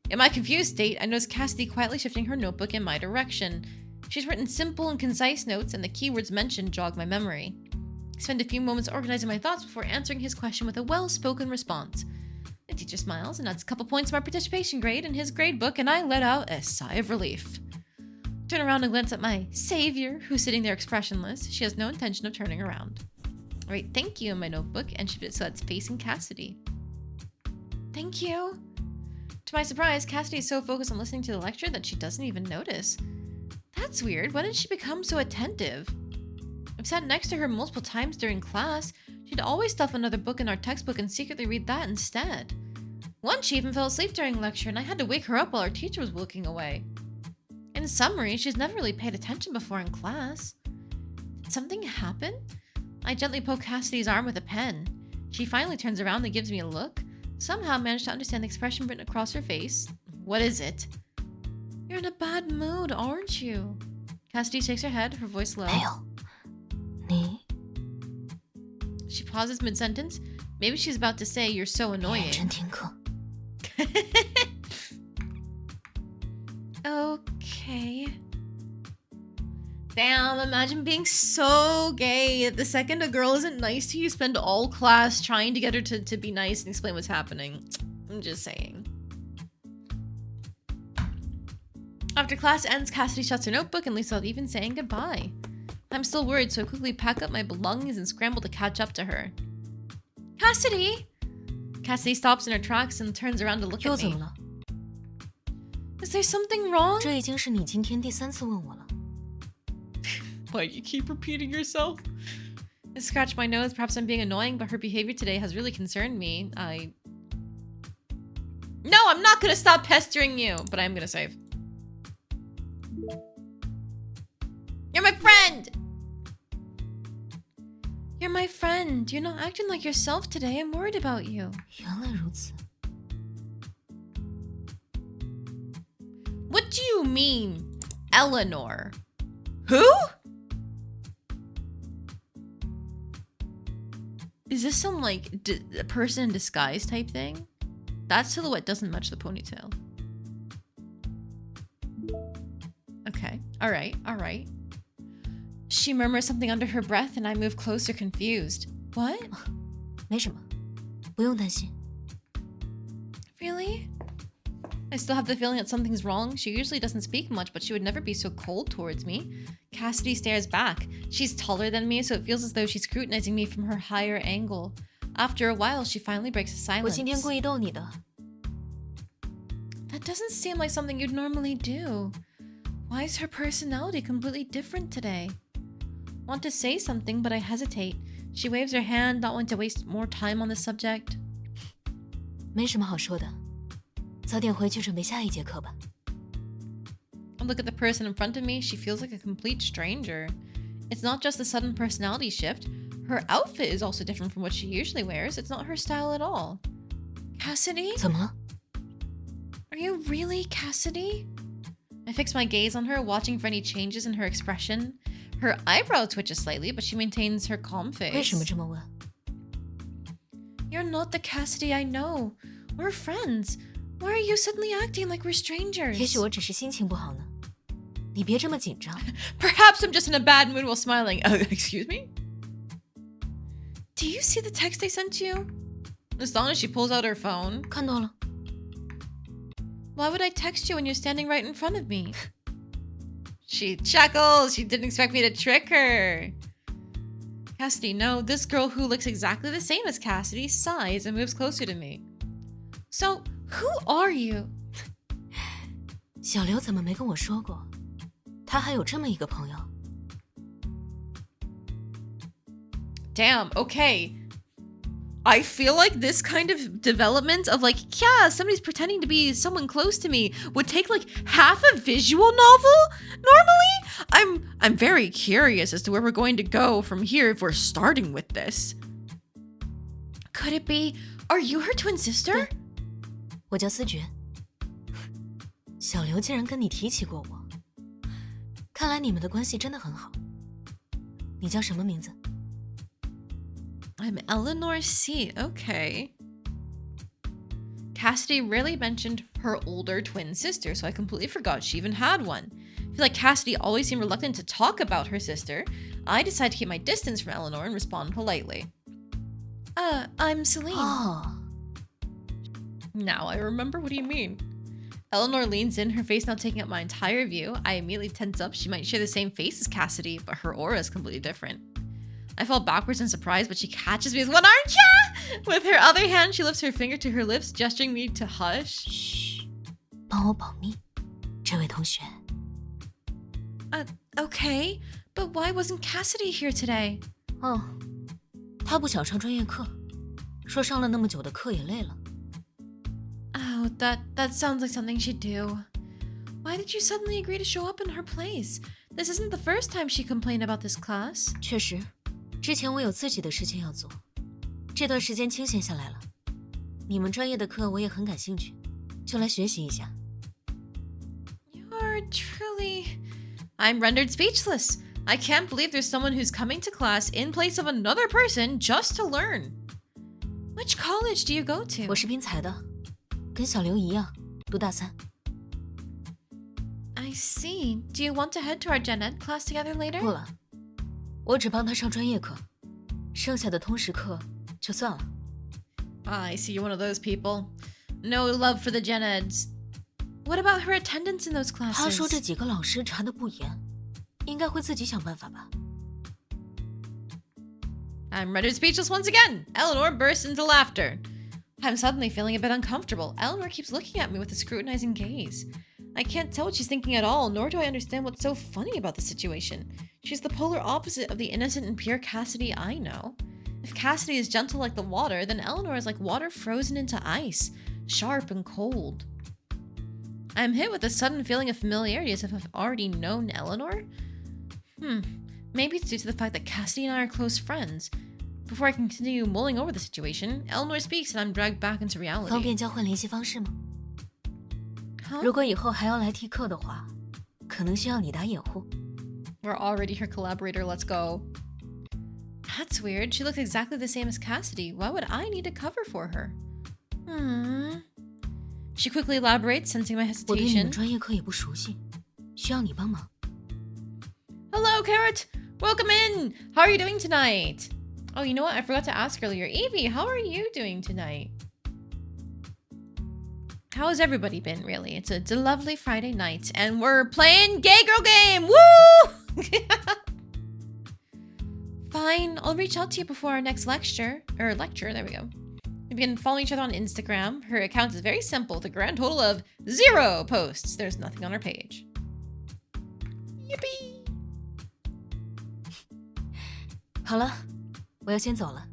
In my confused state, I notice Cassidy quietly shifting her notebook in my direction. She's written simple and concise notes, and the keywords mentioned jog my memory. I spend a few moments organizing my thoughts before answering his question with a well-spoken response. The teacher smiles and adds a couple points to my participation grade in his grade book, and I let out a sigh of relief. Turn around and glance at my savior, who's sitting there expressionless. She has no intention of turning around. Alright, thank you in my notebook, and shift it so that's facing Cassidy. Thank you. To my surprise, Cassidy is so focused on listening to the lecture that she doesn't even notice. That's weird. When did she become so attentive? I've sat next to her multiple times during class. She'd always stuff another book in our textbook and secretly read that instead. Once she even fell asleep during lecture, and I had to wake her up while our teacher was looking away. In summary, she's never really paid attention before in class. Did something happen? I gently poke Cassidy's arm with a pen. She finally turns around and gives me a look. Somehow managed to understand the expression written across her face. What is it? You're in a bad mood, aren't you? Cassidy shakes her head, her voice low. 没有，你 She pauses mid-sentence. Maybe she's about to say, you're so 认 annoying. 真听课。 Okay. Damn, imagine being so gay that the second a girl isn't nice to you, spend all class trying to get her to be nice and explain what's happening. I'm just saying. After class ends, Cassidy shuts her notebook and leaves without even saying goodbye. I'm still worried, so I quickly pack up my belongings and scramble to catch up to her. Cassidy! Cassidy stops in her tracks and turns around to look 又 at 怎 me. 么了？ Is there something wrong? 这已经是你今天第3次问我了。 Why do you keep repeating yourself? I scratch my nose. Perhaps I'm being annoying, but her behavior today has really concerned me. No, I'm not gonna stop pestering you, but I'm gonna save. You're my friend! You're my friend. You're not acting like yourself today. I'm worried about you. 原来如此， What do you mean, Eleanor? Who? Is this some like a person in disguise type thing? That silhouette doesn't match the ponytail. Okay, all right. She murmurs something under her breath and I move closer confused. What? 没什么，不用担心。 Really? I still have the feeling that something's wrong. She usually doesn't speak much, but she would never be so cold towards me. Cassidy stares back. She's taller than me, so it feels as though she's scrutinizing me from her higher angle. After a while, she finally breaks the 我 silence. 今天故意逗你的。 That doesn't seem like something you'd normally do. Why is her personality completely different today? Want to say something, but I hesitate. She waves her hand, not wanting to waste more time on the subject. 没什么好说的，早点回去准备下一节课吧。 I look at the person in front of me. She feels like a complete stranger. It's not just the sudden personality shift. Her outfit is also different from what she usually wears. It's not her style at all. Cassidy? 怎么了？ Are you really Cassidy? I fix my gaze on her, watching for any changes in her expression. Her eyebrow twitches slightly, but she maintains her calm 为什么 face. 这么问？ You're not the Cassidy I know. We're friends. Why are you suddenly acting like we're 也 strangers? 许我只是心情不好呢。你别这么紧张。 Perhaps I'm just in a bad mood while smiling. Excuse me? Do you see the text I sent you? As long as she pulls out her phone. 看到了， Why would I text you when you're standing right in front of me? She chuckles. She didn't expect me to trick her. Cassidy, no, this girl who looks exactly the same as Cassidy sighs and moves closer to me. So, who are you? 小刘怎么没跟我说过？他还有这么一个朋友。 Damn, okay. I feel like this kind of development of like, yeah, somebody's pretending to be someone close to me would take like half a visual novel normally. I'm very curious as to where we're going to go from here if we're starting with this. Could it be, are you her twin sister? 我叫思觉。小刘竟然跟你提起过我，看来你们的关系真的很好。你叫什么名字？ I'm Eleanor C. Okay. Cassidy rarely mentioned her older twin sister, so I completely forgot she even had one. I feel like Cassidy always seemed reluctant to talk about her sister. I decided to keep my distance from Eleanor and respond politely. I'm Celine. 哦， Now I remember. What do you mean? Eleanor leans in, her face now taking up my entire view. I immediately tense up. She might share the same face as Cassidy, but her aura is completely different. I fall backwards in surprise, but she catches me with one arm. Yeah! With her other hand, she lifts her finger to her lips, gesturing me to hush. 嘘，帮我保密，这位同学。 Okay, but why wasn't Cassidy here today? 哦，他不想上专业课，说上了那么久的课也累了。 Oh, that sounds like something she'd do. Why did you suddenly agree to show up in her place? This isn't the first time she complained about this class. 确实，之前我有自己的事情要做，这段时间清闲下来了。你们专业的课我也很感兴趣，就来学习一下。 You're truly... I'm rendered speechless. I can't believe there's someone who's coming to class in place of another person just to learn. Which college do you go to? 我是滨财的，跟小刘一样，读大三。 I see. Do you want to head to our gen ed class together later? 不了，我只帮他上专业课，剩下的通识课就算了。 I see you're one of those people. No love for the gen eds. What about her attendance in those 他说 classes? 这几个老师查得不严，应该会自己想办法吧。 I'm rendered speechless once again. Eleanor bursts into laughter. I'm suddenly feeling a bit uncomfortable. Eleanor keeps looking at me with a scrutinizing gaze. I can't tell what she's thinking at all, nor do I understand what's so funny about the situation. She's the polar opposite of the innocent and pure Cassidy I know. If Cassidy is gentle like the water, then Eleanor is like water frozen into ice, sharp and cold. I'm hit with a sudden feeling of familiarity as if I've already known Eleanor. Maybe it's due to the fact that Cassidy and I are close friends. Before I continue mulling over the situation, Eleanor speaks and I'm dragged back into 方 reality. 便交换联系方式吗？ Huh? 如果以后还要来替课的话，可能需要你打掩护。 We're already her collaborator, let's go. That's weird. She looks exactly the same as Cassidy. Why would I need to cover for her? She quickly elaborates, sensing my 我对你们 hesitation. 专业课也不熟悉，需要你帮忙。 Hello, Carrot! Welcome in! How are you doing tonight? Oh, you know what? I forgot to ask earlier. Evie, how are you doing tonight? How has everybody been, really? It's a lovely Friday night, and we're playing Gay Girl Game! Woo! Fine, I'll reach out to you before our next lecture. There we go. We can follow each other on Instagram. Her account is very simple, with a grand total of 0 posts. There's nothing on her page. Yippee! 好了，我要先走了。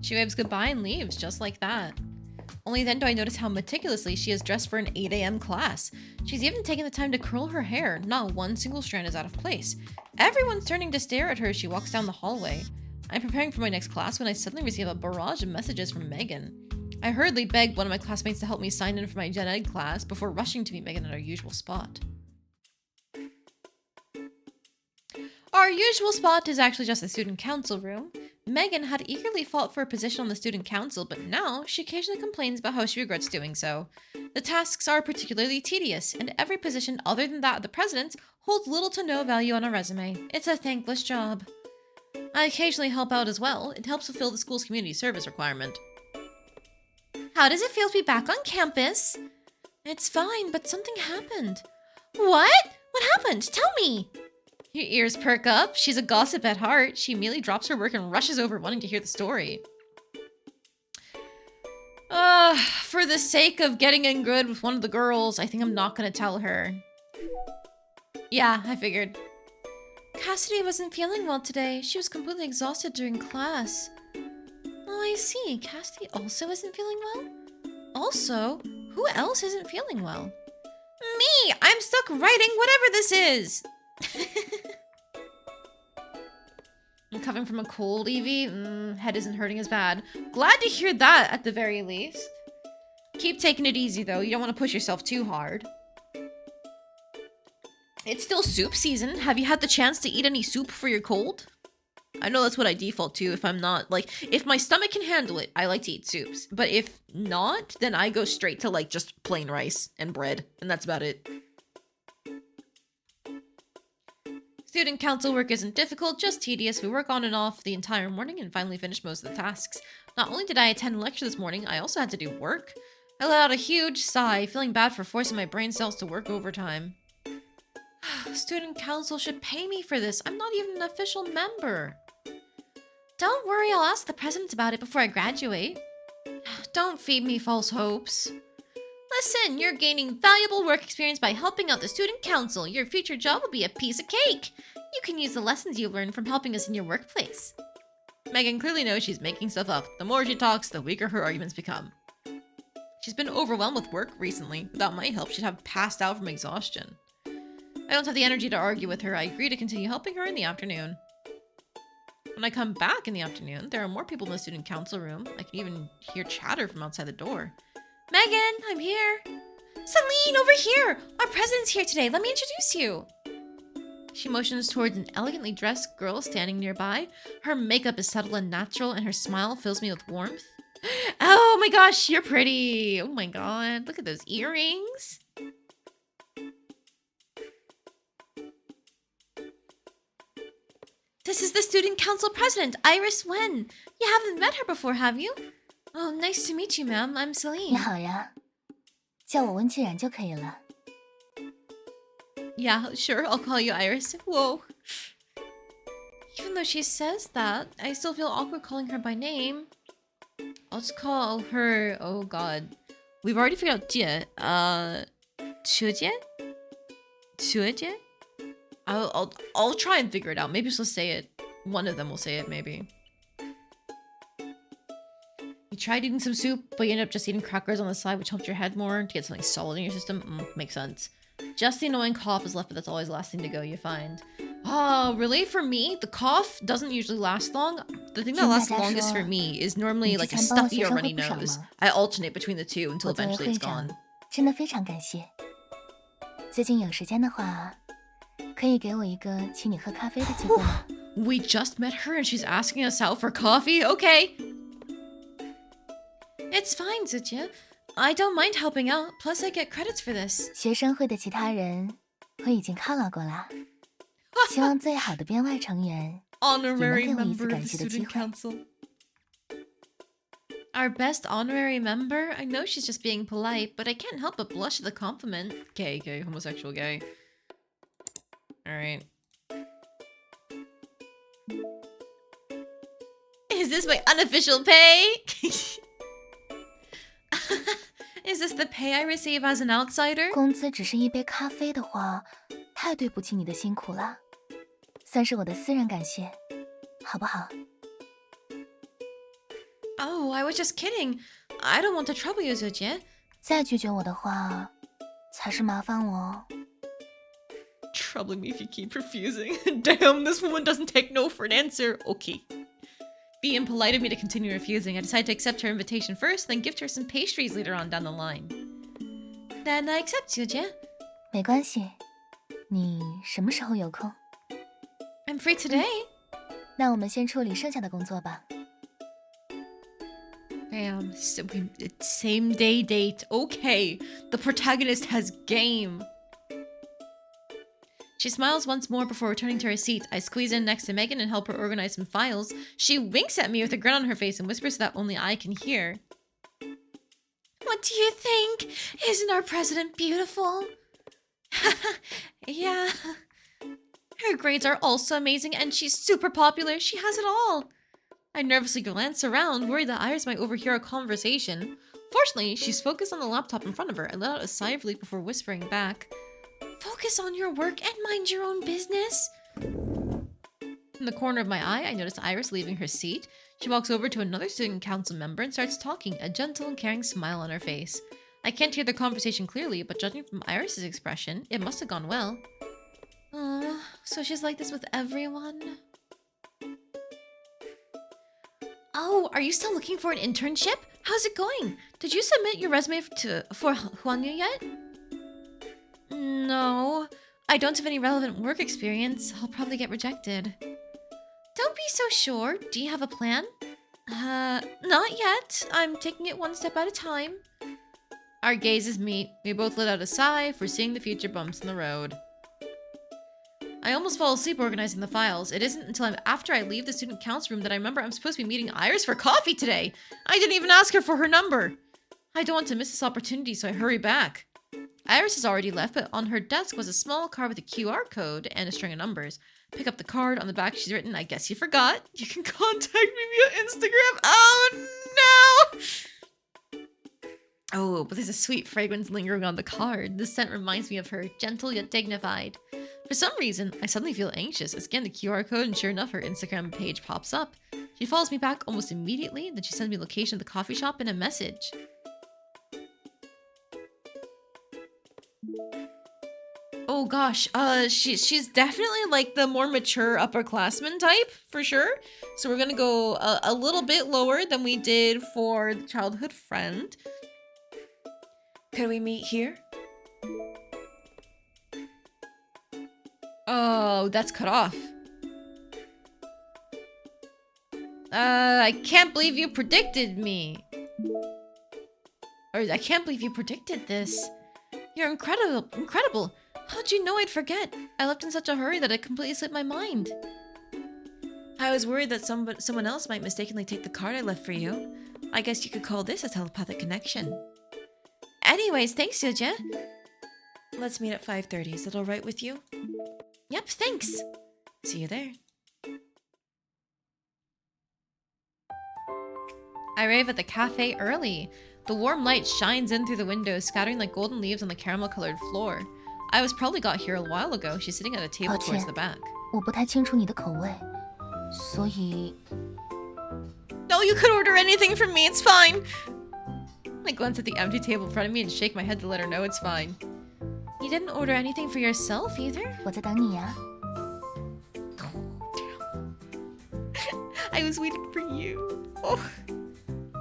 She waves goodbye and leaves, just like that. Only then do I notice how meticulously she is dressed for an 8 a.m. class. She's even taken the time to curl her hair. Not one single strand is out of place. Everyone's turning to stare at her as she walks down the hallway. I'm preparing for my next class when I suddenly receive a barrage of messages from Megan. I hurriedly begged one of my classmates to help me sign in for my gen ed class before rushing to meet Megan at our usual spot. Our usual spot is actually just the student council room. Megan had eagerly fought for a position on the student council, but now she occasionally complains about how she regrets doing so. The tasks are particularly tedious, and every position other than that of the president holds little to no value on a resume. It's a thankless job. I occasionally help out as well. It helps fulfill the school's community service requirement. How does it feel to be back on campus? It's fine, but something happened. What? What happened? Tell me! Your ears perk up. She's a gossip at heart. She immediately drops her work and rushes over, wanting to hear the story. For the sake of getting in good with one of the girls, I think I'm not gonna tell her. Yeah, I figured. Cassidy wasn't feeling well today. She was completely exhausted during class. Oh, I see. Cassidy also isn't feeling well? Also, who else isn't feeling well? Me! I'm stuck writing whatever this is! I'm recovering from a cold, Evie. Head isn't hurting as bad. Glad to hear that, at the very least. Keep taking it easy, though. You don't want to push yourself too hard. It's still soup season. Have you had the chance to eat any soup for your cold? I know that's what I default to if I'm not, like, if my stomach can handle it, I like to eat soups. But if not, then I go straight to, like, just plain rice and bread. And that's about it. Student council work isn't difficult, just tedious. We work on and off the entire morning and finally finish most of the tasks. Not only did I attend a lecture this morning, I also had to do work. I let out a huge sigh, feeling bad for forcing my brain cells to work overtime. Student council should pay me for this. I'm not even an official member. Don't worry, I'll ask the president about it before I graduate. Don't feed me false hopes. Listen, you're gaining valuable work experience by helping out the student council. Your future job will be a piece of cake. You can use the lessons you learned from helping us in your workplace. Megan clearly knows she's making stuff up. The more she talks, the weaker her arguments become. She's been overwhelmed with work recently. Without my help, she'd have passed out from exhaustion. I don't have the energy to argue with her. I agree to continue helping her in the afternoon. When I come back in the afternoon, there are more people in the student council room. I can even hear chatter from outside the door. Megan, I'm here. Celine, over here. Our president's here today. Let me introduce you. She motions towards an elegantly dressed girl standing nearby. Her makeup is subtle and natural, and her smile fills me with warmth. Oh my gosh, you're pretty. Oh my god, look at those earrings. This is the student council president, Iris Wen. You haven't met her before, have you? Oh, nice to meet you, ma'am. I'm Celine. 你好呀，叫我温戚然就可以了。 Yeah, sure. I'll call you Iris. Whoa. Even though she says that, I still feel awkward calling her by name. I'll just call her... Oh, God. We've already figured out Jie. Chujie? Chujie? I'll try and figure it out. Maybe she'll say it. One of them will say it, maybe. You tried eating some soup, but you ended up just eating crackers on the side, which helped your head more to get something solid in your system. Makes sense. Just the annoying cough is left, but that's always the last thing to go, you find. Oh, really? For me, the cough doesn't usually last long. The thing that lasts longest for me is normally like a stuffy or runny nose. I alternate between the two until eventually it's gone. 真的非常感谢。最近有时间的话，可以给我一个请你喝咖啡的机会吗？ We just met her and she's asking us out for coffee? Okay. It's fine, Zutya. I don't mind helping out, plus I get credits for this. 学生会的其他人我已经犒劳过了，希望最好的编外成员 Honorary 也能给我一 member 次 of 感 the 谢的机 student 会。 council. Our best honorary member? I know she's just being polite, but I can't help but blush at the compliment. Gay, homosexual, gay. Alright. Is this my unofficial pay? Is this the pay I receive as an outsider? 工资只是一杯咖啡的话，太对不起你的辛苦了，算是我的私人感谢，好不好？ Oh, I was just kidding. I don't want to trouble you, Zutya. 再拒绝我的话，才是麻烦我哦。 Troubling me if you keep refusing. Damn, this woman doesn't take no for an answer. Okay. Being polite of me to continue refusing, I decide to accept her invitation first, then gift her some pastries later on down the line. Then I accept, Zutya. 没关系，你什么时候有空？ I'm free today. 那我们先处理剩下的工作吧。 Damn, same day date. Okay, the protagonist has game. She smiles once more before returning to her seat. I squeeze in next to Megan and help her organize some files. She winks at me with a grin on her face and whispers so that only I can hear. What do you think? Isn't our president beautiful? Yeah. Her grades are also amazing and she's super popular. She has it all. I nervously glance around, worried that Iris might overhear our conversation. Fortunately, she's focused on the laptop in front of her. I let out a sigh of relief before whispering back, "Focus on your work and mind your own business." In the corner of my eye, I notice Iris leaving her seat. She walks over to another student council member and starts talking, a gentle and caring smile on her face. I can't hear the conversation clearly, but judging from Iris's expression, it must have gone well. So she's like this with everyone? Oh, are you still looking for an internship? How's it going? Did you submit your resume for Huanyu yet? No, I don't have any relevant work experience. I'll probably get rejected. Don't be so sure. Do you have a plan? Not yet. I'm taking it one step at a time. Our gazes meet. We both let out a sigh, foreseeing the future bumps in the road. I almost fall asleep organizing the files. It isn't until after I leave the student council room that I remember I'm supposed to be meeting Iris for coffee today. I didn't even ask her for her number. I don't want to miss this opportunity, so I hurry back. Iris has already left, but on her desk was a small card with a QR code and a string of numbers. Pick up the card. On the back, she's written, "I guess you forgot. You can contact me via Instagram." Oh, no! Oh, but there's a sweet fragrance lingering on the card. The scent reminds me of her, gentle yet dignified. For some reason, I suddenly feel anxious. I scan the QR code and sure enough, her Instagram page pops up. She follows me back almost immediately, then she sends me the location of the coffee shop and a message. Oh gosh, she's definitely like the more mature upperclassman type, for sure. So we're gonna go a little bit lower than we did for the childhood friend. Could we meet here? Oh, that's cut off. I can't believe you predicted me. Or I can't believe you predicted this. You're incredible. How'd you know I'd forget? I left in such a hurry that it completely slipped my mind. I was worried that someone else might mistakenly take the card I left for you. I guess you could call this a telepathic connection. Anyways, thanks, Yuja. Let's meet at 5:30. Is that all right with you? Yep, thanks. See you there. I arrive at the cafe early. The warm light shines in through the windows, scattering like golden leaves on the caramel-colored floor. I was probably got here a while ago. She's sitting at a table towards the back. 我不太清楚你的口味，所以 No, you could order anything from me. It's fine. I glance at the empty table in front of me and shake my head to let her know it's fine. You didn't order anything for yourself either? 我在等你呀。 I was waiting for you. Oh.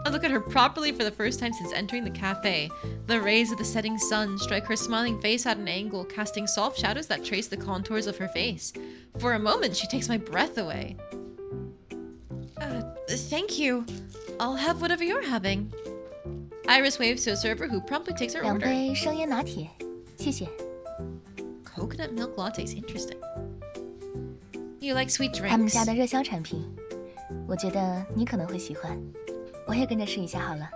I look at her properly for the first time since entering the cafe. The rays of the setting sun strike her smiling face at an angle, casting soft shadows that trace the contours of her face. For a moment, she takes my breath away. Thank you. I'll have whatever you're having. Iris waves to a server who promptly takes her 2 order. 杯生椰拿铁，谢谢。 Coconut milk lattes, interesting. You like sweet 他们 drinks? 家的热销产品，我觉得你可能会喜欢，我也跟着试一下好了。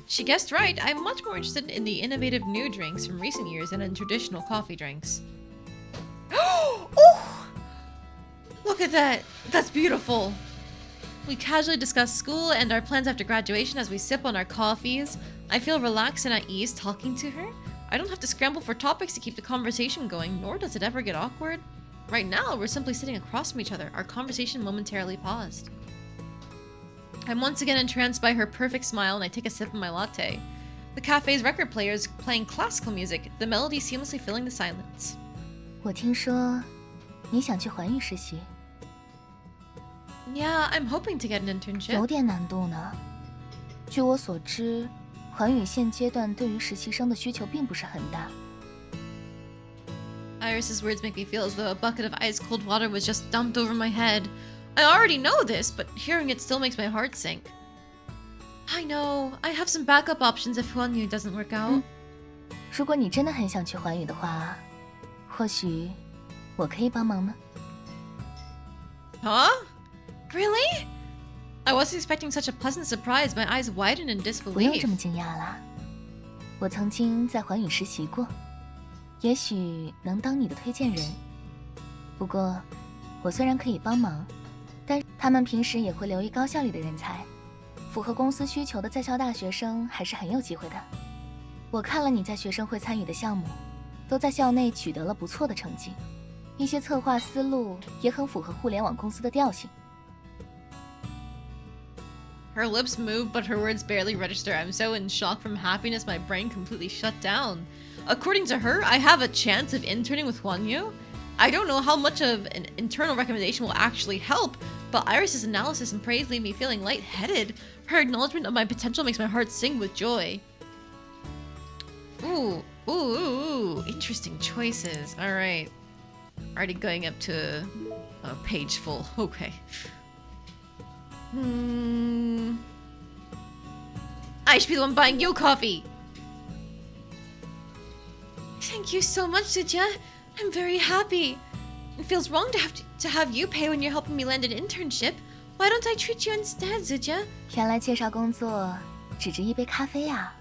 She guessed right. I'm much more interested in the innovative new drinks from recent years than in traditional coffee drinks. Oh! Look at that. That's beautiful. We casually discuss school and our plans after graduation as we sip on our coffees. I feel relaxed and at ease talking to her. I don't have to scramble for topics to keep the conversation going, nor does it ever get awkward. Right now, we're simply sitting across from each other, our conversation momentarily paused. I'm once again entranced by her perfect smile and I take a sip of my latte. The cafe's record player is playing classical music, the melody seamlessly filling the silence. 我听说你想去环宇实习， Yeah, I'm hoping to get an internship. 有点难度呢。据我所知，环宇现阶段对于实习生的需求并不是很大。 Iris's words make me feel as though a bucket of ice-cold water was just dumped over my head. I already know this, but hearing it still makes my heart sink. I know. I have some backup options if Huanyu doesn't work out. 如果你真的很想去环宇的话，或许我可以帮忙呢。 Huh? Really? I wasn't expecting such a pleasant surprise. My eyes widen in 不用 disbelief. 这么惊讶啦，我曾经在环宇实习过，也许能当你的推荐人。不过，我虽然可以帮忙，但他们平时也会留意高校里的人才，符合公司需求的在校大学生还是很有机会的。我看了你在学生会参与的项目，都在校内取得了不错的成绩，一些策划思路也很符合互联网公司的调性。 Her lips move, but her words barely register. I'm so in shock from happiness, my brain completely shut down. According to her, I have a chance of interning with Huanyu. I don't know how much of an internal recommendation will actually help, but Iris's analysis and praise leave me feeling lightheaded. Her acknowledgement of my potential makes my heart sing with joy. Ooh, ooh, ooh, ooh. Interesting choices. All right. Already going up to a page full. Okay. I should be the one buying you coffee. Thank you so much, Zidja. I'm very happy. It feels wrong to have you pay when you're helping me land an internship. Why don't I treat you instead, Zidja? 原来介绍工作只值一杯咖啡啊！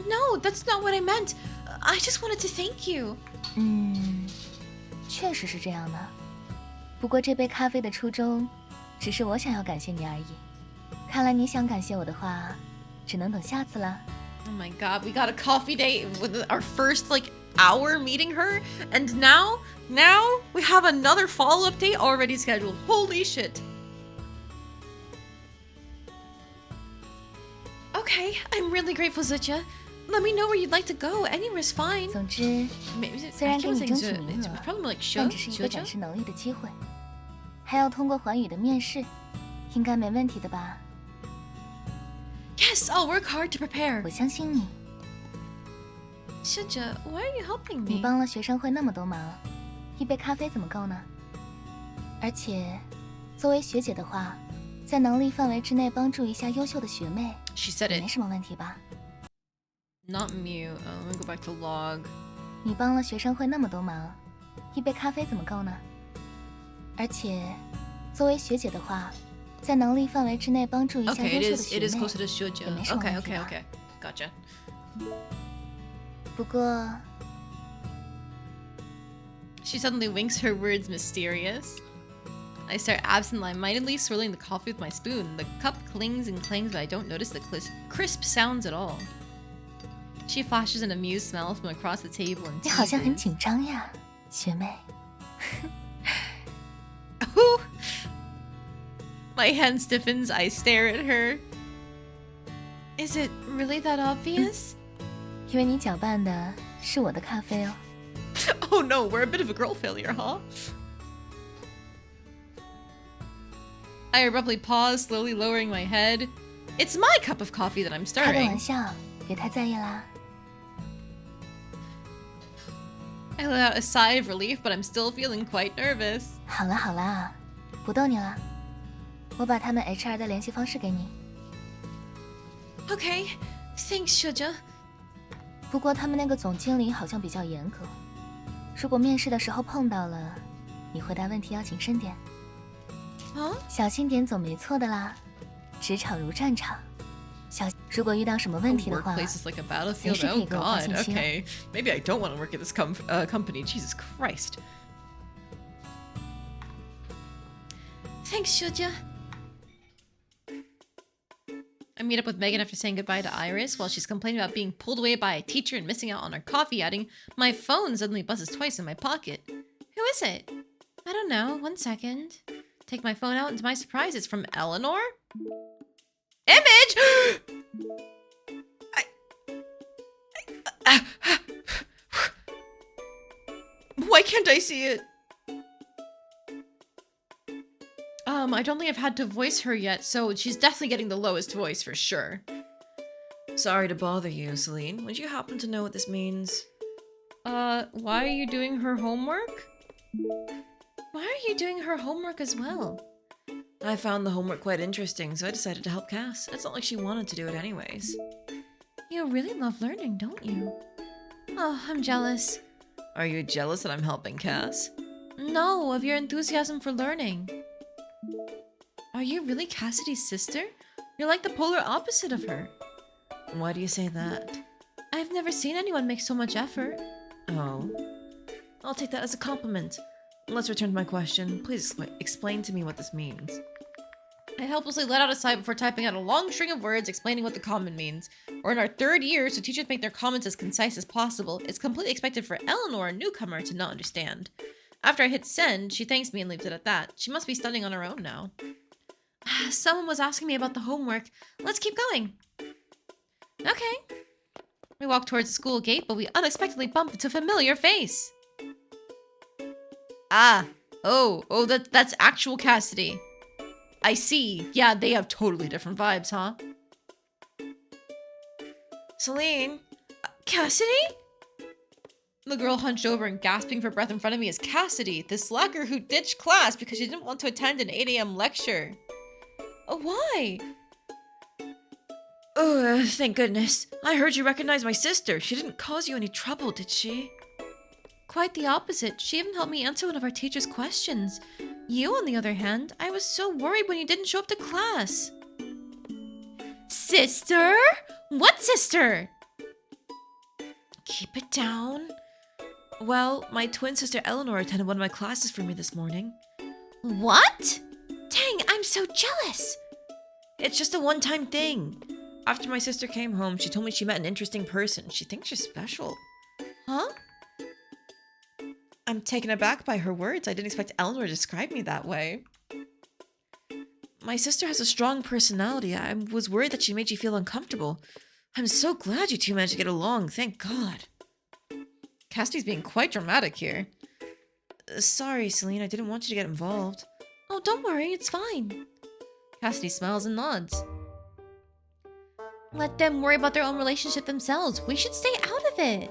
No, that's not what I meant. I just wanted to thank you. 确实是这样的。不过这杯咖啡的初衷，只是我想要感谢你而已。看来你想感谢我的话，只能等下次了。 Oh my god, we got a coffee date with our first hour meeting her, and now we have another follow-up date already scheduled. Holy shit. Okay, I'm really grateful, Zidja. Let me know where you'd like to go. Anywhere's fine. 总之，虽然给你争取名额， probably 但只是一个展示能力的机会，还要通过环宇的面试，应该没问题的吧？ Yes, I'll work hard to prepare. 我相信你。 Zidja, why are you helping 你 me? 帮了学生会那么多忙，一杯咖啡怎么够呢？而且，作为学姐的话，在能力范围之内帮助一下优秀的学妹， She said 也 it. 没什么问题吧？ Not mute. Let me go back to log. 你帮了学生会那么多忙，一杯咖啡怎么够呢？而且，作为学姐的话，在能力范围之内帮助一下 Okay, 优 it 秀 is 的学 closer 妹， to Zidja. 也没什么 Okay, 问题 okay, 吧 okay. Gotcha. 不过， She suddenly winks, her words mysterious. I start absent-mindedly swirling the coffee with my spoon. The cup clings and clangs, but I don't notice the crisp sounds at all. She flashes an amused smile from across the table and 你好像很 teases. 紧张呀，学妹。 My hand stiffens. I stare at her. Is it really that obvious? 因为你搅拌的是我的咖啡哦。 Oh no, we're a bit of a girl failure, huh? I abruptly pause, slowly lowering my head. It's my cup of coffee that I'm 开个 stirring. 玩笑，别太在意啦。I let out a sigh of relief, but I'm still feeling quite nervous. 好了好了，不逗你了，我把他们 HR 的联系方式给你。Okay, thanks, Shuja. 不过他们那个总经理好像比较严格，如果面试的时候碰到了，你回答问题要谨慎点。Huh? 小心点总没错的啦。职场如战场，如果遇到什么问题的话， Workplace is like a 随 battlefield. 时可 Oh 以给我发 god, 信息哦。 okay. Maybe I don't want to work at this company. Jesus Christ. Thanks, Shuja. I meet up with Megan after saying goodbye to Iris while she's complaining about being pulled away by a teacher and missing out on her coffee, adding, my phone suddenly buzzes twice in my pocket. Who is it? I don't know. 1 second. Take my phone out, and to my surprise, it's from Eleanor? Image! Why can't I see it? I don't think I've had to voice her yet, so she's definitely getting the lowest voice for sure. Sorry to bother you, Celine. Would you happen to know what this means? Why are you doing her homework? Why are you doing her homework as well? I found the homework quite interesting, so I decided to help Cass. It's not like she wanted to do it anyways. You really love learning, don't you? Oh, I'm jealous. Are you jealous that I'm helping Cass? No, of your enthusiasm for learning. Are you really Cassidy's sister? You're like the polar opposite of her. Why do you say that? I've never seen anyone make so much effort. Oh. I'll take that as a compliment. Let's return to my question. Please explain to me what this means. I helplessly let out a sigh before typing out a long string of words explaining what the comment means. We're in our 3rd year, so teachers make their comments as concise as possible. It's completely expected for Eleanor, a newcomer, to not understand. After I hit send, she thanks me and leaves it at that. She must be studying on her own now. Someone was asking me about the homework. Let's keep going. Okay. We walk towards the school gate, but we unexpectedly bump into a familiar face. Ah. Oh, that's actual Cassidy. I see. Yeah, they have totally different vibes, huh? Celine? Cassidy? The girl hunched over and gasping for breath in front of me is Cassidy, the slacker who ditched class because she didn't want to attend an 8 a.m. lecture. Why? Oh, thank goodness. I heard you recognize my sister. She didn't cause you any trouble, did she? Quite the opposite. She even helped me answer one of our teacher's questions. You, on the other hand, I was so worried when you didn't show up to class. Sister? What sister? Keep it down. Well, my twin sister Eleanor attended one of my classes for me this morning. What? Dang, I'm so jealous. It's just a one-time thing. After my sister came home, she told me she met an interesting person. She thinks you're special. Huh? I'm taken aback by her words. I didn't expect Eleanor to describe me that way. My sister has a strong personality. I was worried that she made you feel uncomfortable. I'm so glad you two managed to get along. Thank God. Cassidy's being quite dramatic here. Sorry, Celine. I didn't want you to get involved. Oh, don't worry. It's fine. Cassidy smiles and nods. Let them worry about their own relationship themselves. We should stay out of it.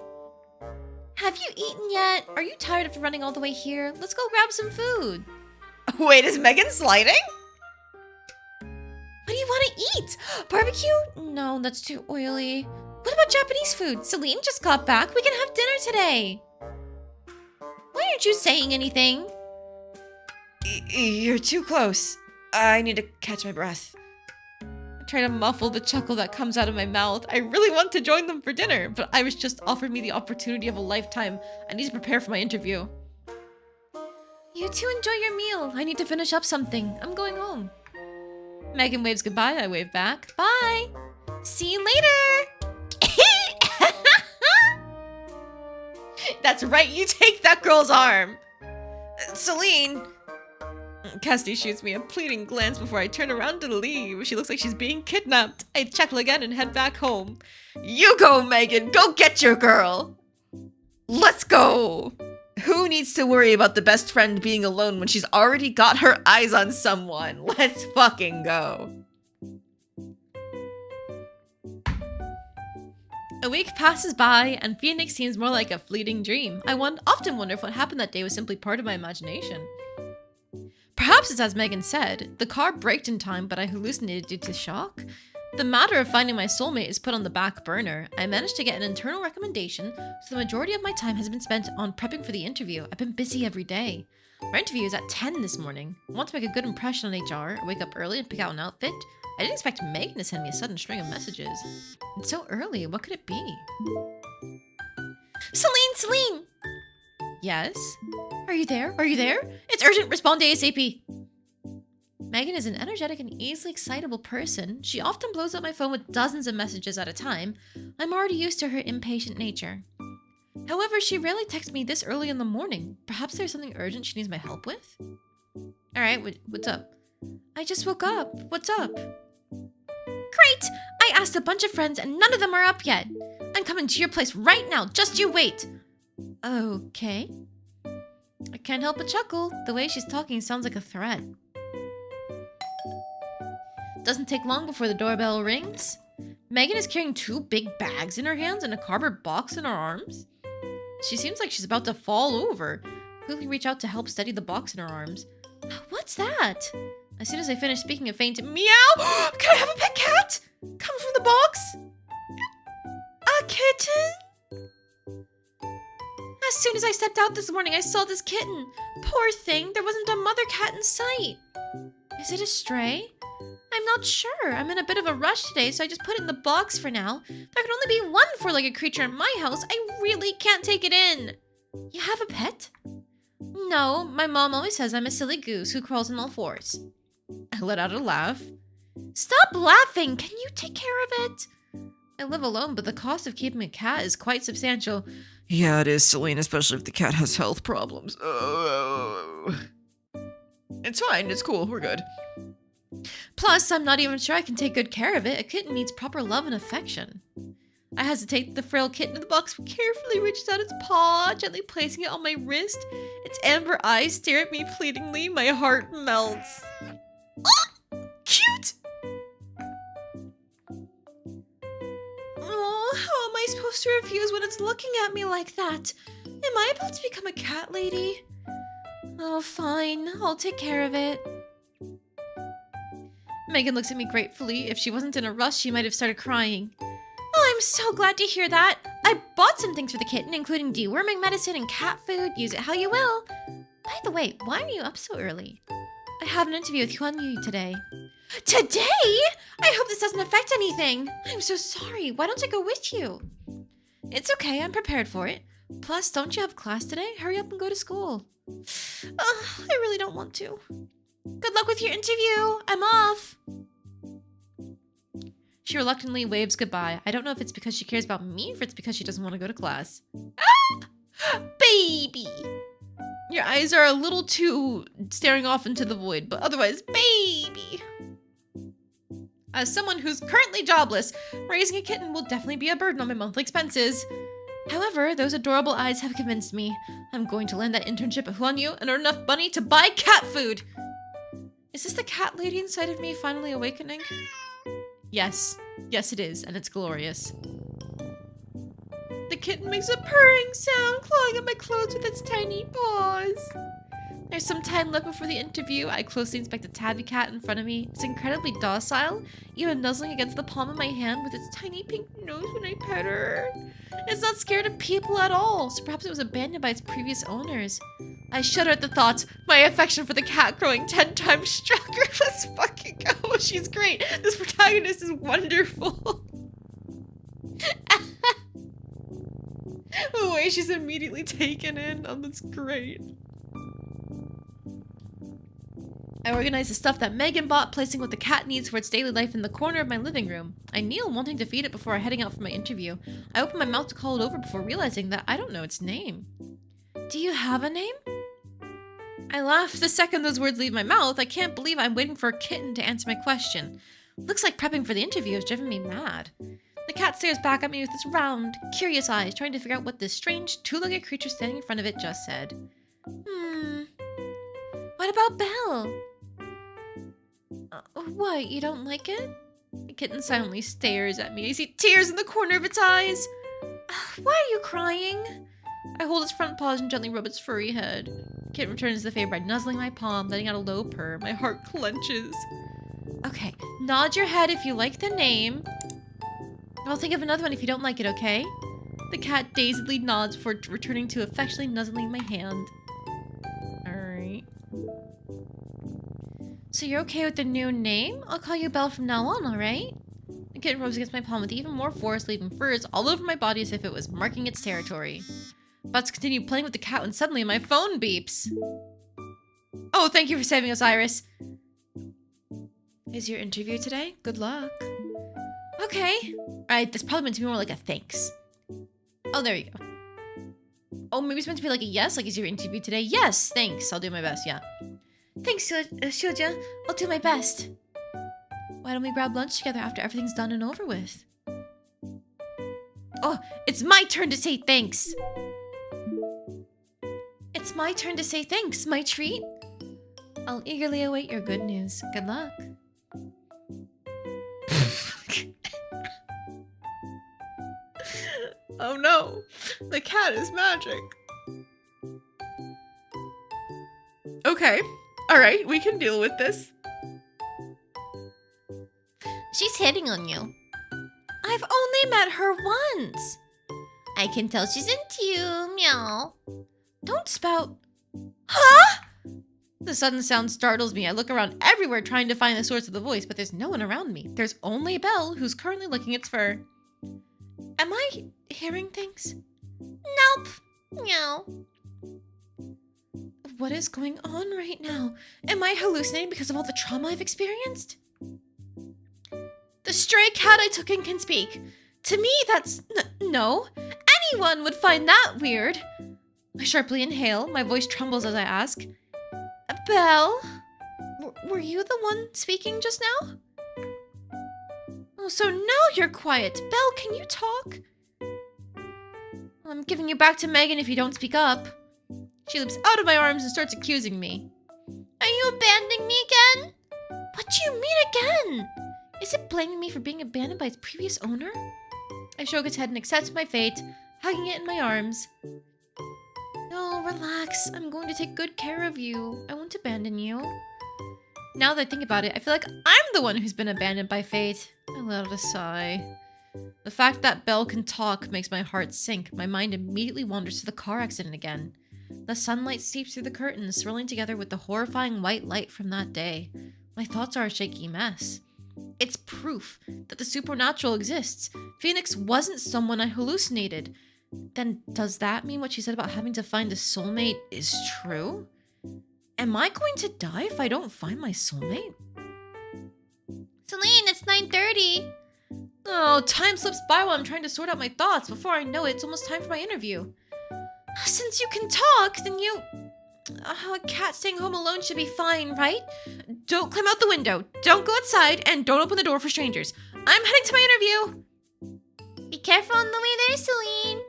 Have you eaten yet? Are you tired after running all the way here? Let's go grab some food. Wait, is Megan sliding? What do you want to eat? Barbecue? No, that's too oily. What about Japanese food? Celine just got back. We can have dinner today. Why aren't you saying anything? You're too close. I need to catch my breath. I try to muffle the chuckle that comes out of my mouth. I really want to join them for dinner, but Iris just offered me the opportunity of a lifetime. I need to prepare for my interview. You two enjoy your meal. I need to finish up something. I'm going home. Megan waves goodbye. I wave back. Bye. See you later. That's right. You take that girl's arm. Celine! Cassidy shoots me a pleading glance before I turn around to leave. She looks like she's being kidnapped. I chuckle again and head back home. You go, Megan! Go get your girl! Let's go! Who needs to worry about the best friend being alone when she's already got her eyes on someone? Let's fucking go. A week passes by, and Phoenix seems more like a fleeting dream. I often wonder if what happened that day was simply part of my imagination. Perhaps it's as Megan said, the car braked in time, but I hallucinated due to shock. The matter of finding my soulmate is put on the back burner. I managed to get an internal recommendation, so the majority of my time has been spent on prepping for the interview. I've been busy every day. My interview is at 10 this morning. I want to make a good impression on HR, wake up early and pick out an outfit. I didn't expect Megan to send me a sudden string of messages. It's so early, what could it be? Celine! Yes? Are you there? It's urgent, respond ASAP! Megan is an energetic and easily excitable person. She often blows up my phone with dozens of messages at a time. I'm already used to her impatient nature. However, she rarely texts me this early in the morning. Perhaps there's something urgent she needs my help with? Alright, what's up? I just woke up. What's up? Great! I asked a bunch of friends and none of them are up yet. I'm coming to your place right now. Just you wait. Okay. I can't help but chuckle. The way she's talking sounds like a threat. Doesn't take long before the doorbell rings. Megan is carrying 2 big bags in her hands and a cardboard box in her arms. She seems like she's about to fall over. I quickly reach out to help steady the box in her arms. What's that? As soon as I finish speaking, a faint meow. Can I have a pet cat? Comes from the box. A kitten? As soon as I stepped out this morning, I saw this kitten. Poor thing, there wasn't a mother cat in sight. Is it a stray? I'm not sure. I'm in a bit of a rush today, so I just put it in the box for now. There can only be one four-legged creature in my house. I really can't take it in. You have a pet? No, my mom always says I'm a silly goose who crawls on all fours. I let out a laugh. Stop laughing! Can you take care of it? I live alone, but the cost of keeping a cat is quite substantial. Yeah, it is, Celine, especially if the cat has health problems. It's fine, it's cool, we're good. Plus, I'm not even sure I can take good care of it. A kitten needs proper love and affection. I hesitate. The frail kitten in the box carefully reaches out its paw, gently placing it on my wrist. Its amber eyes stare at me pleadingly. My heart melts. Oh, cute! Oh, how am I supposed to refuse when it's looking at me like that? Am I about to become a cat lady? Oh, fine. I'll take care of it. Megan looks at me gratefully. If she wasn't in a rush, she might have started crying. Oh, I'm so glad to hear that. I bought some things for the kitten, including deworming medicine and cat food. Use it how you will. By the way, why are you up so early? I have an interview with Yuri today. Today? I hope this doesn't affect anything. I'm so sorry. Why don't I go with you? It's okay. I'm prepared for it. Plus, don't you have class today? Hurry up and go to school. I really don't want to. Good luck with your interview. I'm off. She reluctantly waves goodbye. I don't know if it's because she cares about me or if it's because she doesn't want to go to class. Ah! Baby! Your eyes are a little too staring off into the void, but otherwise, baby! As someone who's currently jobless, raising a kitten will definitely be a burden on my monthly expenses. However, those adorable eyes have convinced me. I'm going to land that internship at Huanyu and earn enough money to buy cat food. Is this the cat lady inside of me finally awakening? Yes. Yes, it is, and it's glorious. The kitten makes a purring sound, clawing at my clothes with its tiny paws. There's some time left before the interview. I closely inspect the tabby cat in front of me. It's incredibly docile, even nuzzling against the palm of my hand with its tiny pink nose when I pet her. It's not scared of people at all, so perhaps it was abandoned by its previous owners. I shudder at the thought, my affection for the cat growing 10 times stronger. Let's fucking go. She's great. This protagonist is wonderful. The way she's immediately taken in. Oh, that's great. I organize the stuff that Megan bought, placing what the cat needs for its daily life in the corner of my living room. I kneel, wanting to feed it before heading out for my interview. I open my mouth to call it over before realizing that I don't know its name. Do you have a name? I laugh the second those words leave my mouth. I can't believe I'm waiting for a kitten to answer my question. Looks like prepping for the interview has driven me mad. The cat stares back at me with its round, curious eyes, trying to figure out what this strange, two-legged creature standing in front of it just said. What about Belle? What, you don't like it? kitten silently stares at me. I see tears in the corner of its eyes. Why are you crying? I hold its front paws and gently rub its furry head. Kitten returns the favor by nuzzling my palm, letting out a low purr. My heart clenches. Okay, nod your head if you like the name. I'll think of another one if you don't like it, okay? The cat dazedly nods before returning to affectionately nuzzling my hand. Alright. So you're okay with the new name? I'll call you Belle from now on, alright? The kitten rubs against my palm with even more force, leaving furs all over my body as if it was marking its territory. About to continue playing with the cat when suddenly my phone beeps. Oh, thank you for saving us, Iris. Is your interview today? Good luck. Okay. Alright, this probably meant to be more like a thanks. Oh, there you go. Oh, maybe it's meant to be like a yes, like is your interview today? Yes, thanks. I'll do my best, yeah. Thanks, Shuja. I'll do my best. Why don't we grab lunch together after everything's done and over with? Oh, it's my turn to say thanks. It's my turn to say thanks, my treat. I'll eagerly await your good news. Good luck. Oh no, the cat is magic. Okay, alright, we can deal with this. She's hitting on you. I've only met her once. I can tell she's into you, meow. Don't spout. Huh? The sudden sound startles me. I look around everywhere trying to find the source of the voice, but there's no one around me. There's only Belle, who's currently licking its fur. Am I hearing things? Nope. Meow. What is going on right now? Am I hallucinating because of all the trauma I've experienced? The stray cat I took in can speak. To me, that's... no. Anyone would find that weird. I sharply inhale. My voice trembles as I ask. Belle? Were you the one speaking just now? Oh, so now you're quiet. Belle, can you talk? I'm giving you back to Megan if you don't speak up. She leaps out of my arms and starts accusing me. Are you abandoning me again? What do you mean again? Is it blaming me for being abandoned by its previous owner? I shake its head and accept my fate, hugging it in my arms. No, relax. I'm going to take good care of you. I won't abandon you. Now that I think about it, I feel like I'm the one who's been abandoned by fate. I let out a sigh. The fact that Belle can talk makes my heart sink. My mind immediately wanders to the car accident again. The sunlight seeps through the curtains, swirling together with the horrifying white light from that day. My thoughts are a shaky mess. It's proof that the supernatural exists. Phoenix wasn't someone I hallucinated. Then does that mean what she said about having to find a soulmate is true? Am I going to die if I don't find my soulmate? Celine, it's 9:30. Oh, time slips by while I'm trying to sort out my thoughts. Before I know it, it's almost time for my interview. Since you can talk, then you... a cat staying home alone should be fine, right? Don't climb out the window, don't go outside, and don't open the door for strangers. I'm heading to my interview. Be careful on the way there, Celine.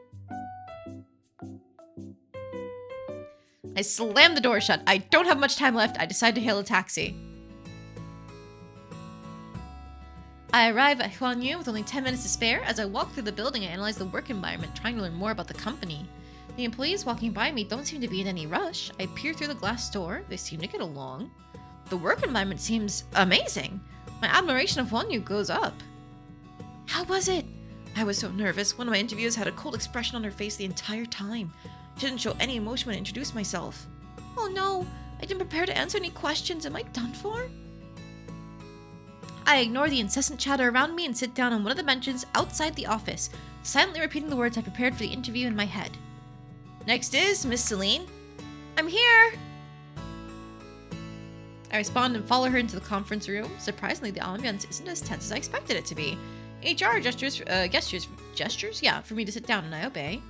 I slam the door shut. I don't have much time left. I decide to hail a taxi. I arrive at Huanyu with only 10 minutes to spare. As I walk through the building, I analyze the work environment, trying to learn more about the company. The employees walking by me don't seem to be in any rush. I peer through the glass door. They seem to get along. The work environment seems amazing. My admiration of Huanyu goes up. How was it? I was so nervous. One of my interviewers had a cold expression on her face the entire time. She didn't show any emotion when I introduced myself. Oh no, I didn't prepare to answer any questions. Am I done for? I ignore the incessant chatter around me and sit down on one of the benches outside the office, silently repeating the words I prepared for the interview in my head. Next is Miss Celine. I'm here. I respond and follow her into the conference room. Surprisingly, the ambiance isn't as tense as I expected it to be. HR gestures, yeah, for me to sit down, and I obey.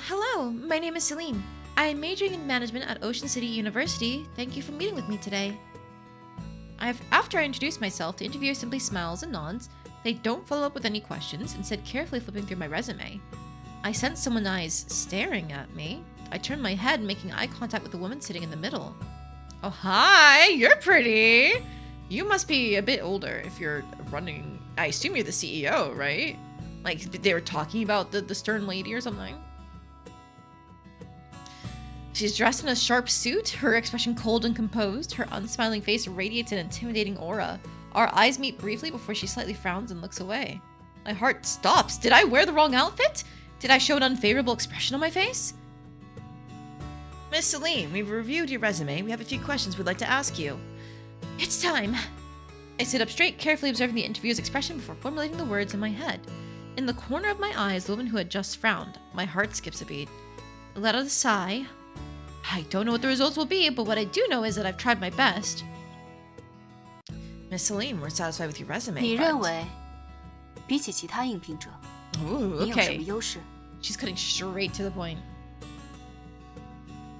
Hello, my name is Celine. I am majoring in management at Ocean City University. Thank you for meeting with me today. After I introduce myself, the interviewer simply smiles and nods. They don't follow up with any questions, instead carefully flipping through my resume. I sense someone's eyes staring at me. I turn my head, making eye contact with the woman sitting in the middle. Oh, hi, you're pretty. You must be a bit older if you're running. I assume you're the CEO, right? Like they were talking about the stern lady or something. She's dressed in a sharp suit, her expression cold and composed. Her unsmiling face radiates an intimidating aura. Our eyes meet briefly before she slightly frowns and looks away. My heart stops. Did I wear the wrong outfit? Did I show an unfavorable expression on my face? Miss Celine, we've reviewed your resume. We have a few questions we'd like to ask you. It's time. I sit up straight, carefully observing the interviewer's expression before formulating the words in my head. In the corner of my eyes, the woman who had just frowned. My heart skips a beat. I let out a sigh. I don't know what the results will be, but what I do know is that I've tried my best. Miss Celine, we're satisfied with your resume. 你认为比起其他应聘者， Ooh, 你有什么 okay. 优势？ She's cutting straight to the point.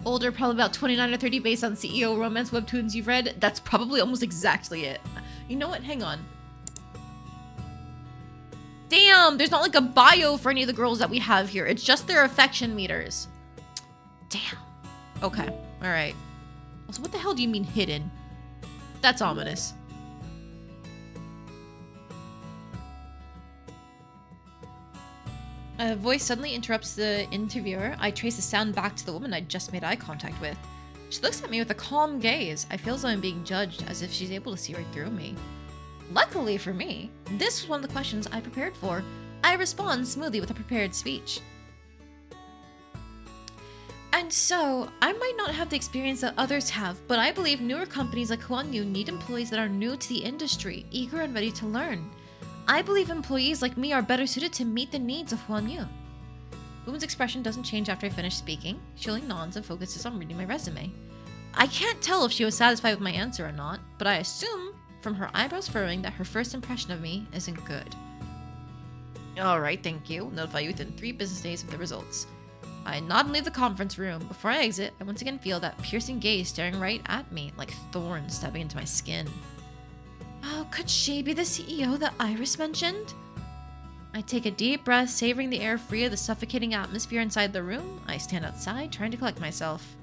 Older, probably about 29 or 30 based on CEO romance webtoons you've read. That's probably almost exactly it. You know what? Hang on. Damn, there's not like a bio for any of the girls that we have here. It's just their affection meters. Damn. Okay. All right. So what the hell do you mean hidden? That's ominous. A voice suddenly interrupts the interviewer. I trace the sound back to the woman I just made eye contact with. She looks at me with a calm gaze. I feel as though I'm being judged, as if she's able to see right through me. Luckily for me, this was one of the questions I prepared for. I respond smoothly with a prepared speech. And so, I might not have the experience that others have, but I believe newer companies like Huan Yu need employees that are new to the industry, eager and ready to learn. I believe employees like me are better suited to meet the needs of Huan Yu. The woman's expression doesn't change after I finish speaking. She only nods and focuses on reading my resume. I can't tell if she was satisfied with my answer or not, but I assume from her eyebrows furrowing that her first impression of me isn't good. Alright, thank you. I'll notify you within 3 business days of the results. I nod and leave the conference room. Before I exit, I once again feel that piercing gaze staring right at me, like thorns stabbing into my skin. Oh, could she be the CEO that Iris mentioned? I take a deep breath, savoring the air free of the suffocating atmosphere inside the room. I stand outside, trying to collect myself.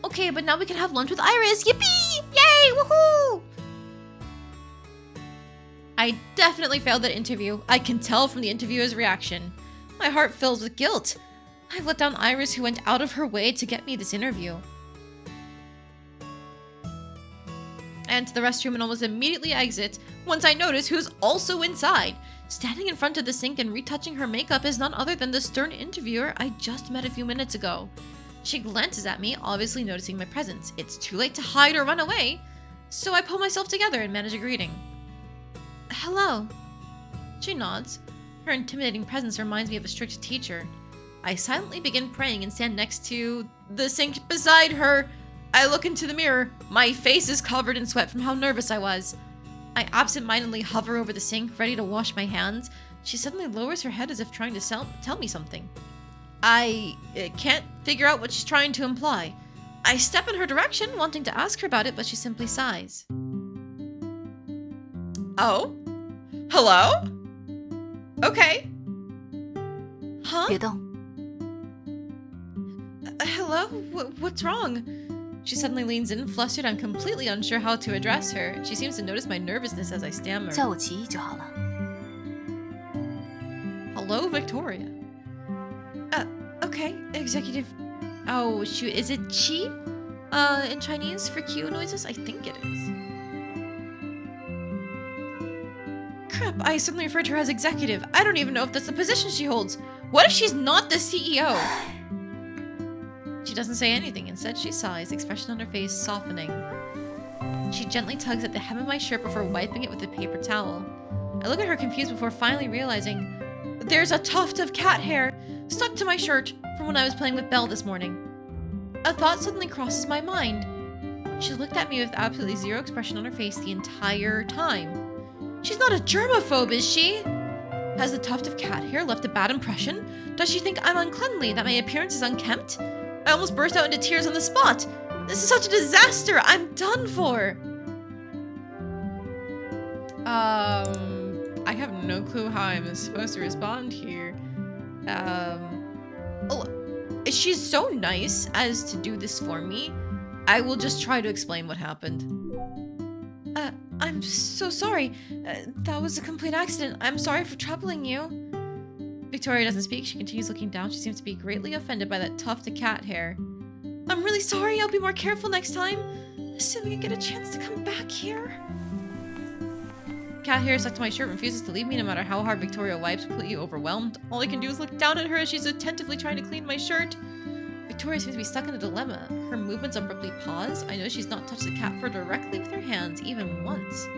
Okay, but now we can have lunch with Iris! Yippee! Yay! Woohoo! I definitely failed that interview. I can tell from the interviewer's reaction. My heart fills with guilt. I've let down Iris, who went out of her way to get me this interview. I enter the restroom and almost immediately exit once I notice who's also inside. Standing in front of the sink and retouching her makeup is none other than the stern interviewer I just met a few minutes ago. She glances at me, obviously noticing my presence. It's too late to hide or run away, so I pull myself together and manage a greeting. Hello. She nods. Her intimidating presence reminds me of a strict teacher. I silently begin praying and stand next to the sink beside her. I look into the mirror. My face is covered in sweat from how nervous I was. I absentmindedly hover over the sink, ready to wash my hands. She suddenly lowers her head as if trying to tell me something. I can't figure out what she's trying to imply. I step in her direction, wanting to ask her about it, but she simply sighs. Oh? Hello? Okay. Huh? 别动， Hello? What's wrong? She suddenly leans in, flustered. I'm completely unsure how to address her. She seems to notice my nervousness as I stammer. 叫我奇异就好了。 Hello, Victoria. Okay, executive. Oh, shoot. Is it Chi? In Chinese for Q noises? I think it is. Crap, I suddenly referred to her as executive. I don't even know if that's the position she holds. What if she's not the CEO? She doesn't say anything. Instead, she sighs, expression on her face softening. She gently tugs at the hem of my shirt before wiping it with a paper towel. I look at her confused before finally realizing there's a tuft of cat hair stuck to my shirt from when I was playing with Belle this morning. A thought suddenly crosses my mind. She looked at me with absolutely zero expression on her face the entire time. She's not a germaphobe, is she? Has the tuft of cat hair left a bad impression? Does she think I'm uncleanly, that my appearance is unkempt? I almost burst out into tears on the spot. This is such a disaster. I'm done for. I have no clue how I'm supposed to respond here. She's so nice as to do this for me. I will just try to explain what happened. I'm so sorry. That was a complete accident. I'm sorry for troubling you. Victoria doesn't speak. She continues looking down. She seems to be greatly offended by that tuft of cat hair. I'm really sorry. I'll be more careful next time. Assuming I get a chance to come back here. Cat hair stuck to my shirt refuses to leave me no matter how hard Victoria wipes, completely overwhelmed. All I can do is look down at her as she's attentively trying to clean my shirt. Victoria seems to be stuck in a dilemma. Her movements abruptly pause. I know she's not touched the cat fur directly with her hands, even once.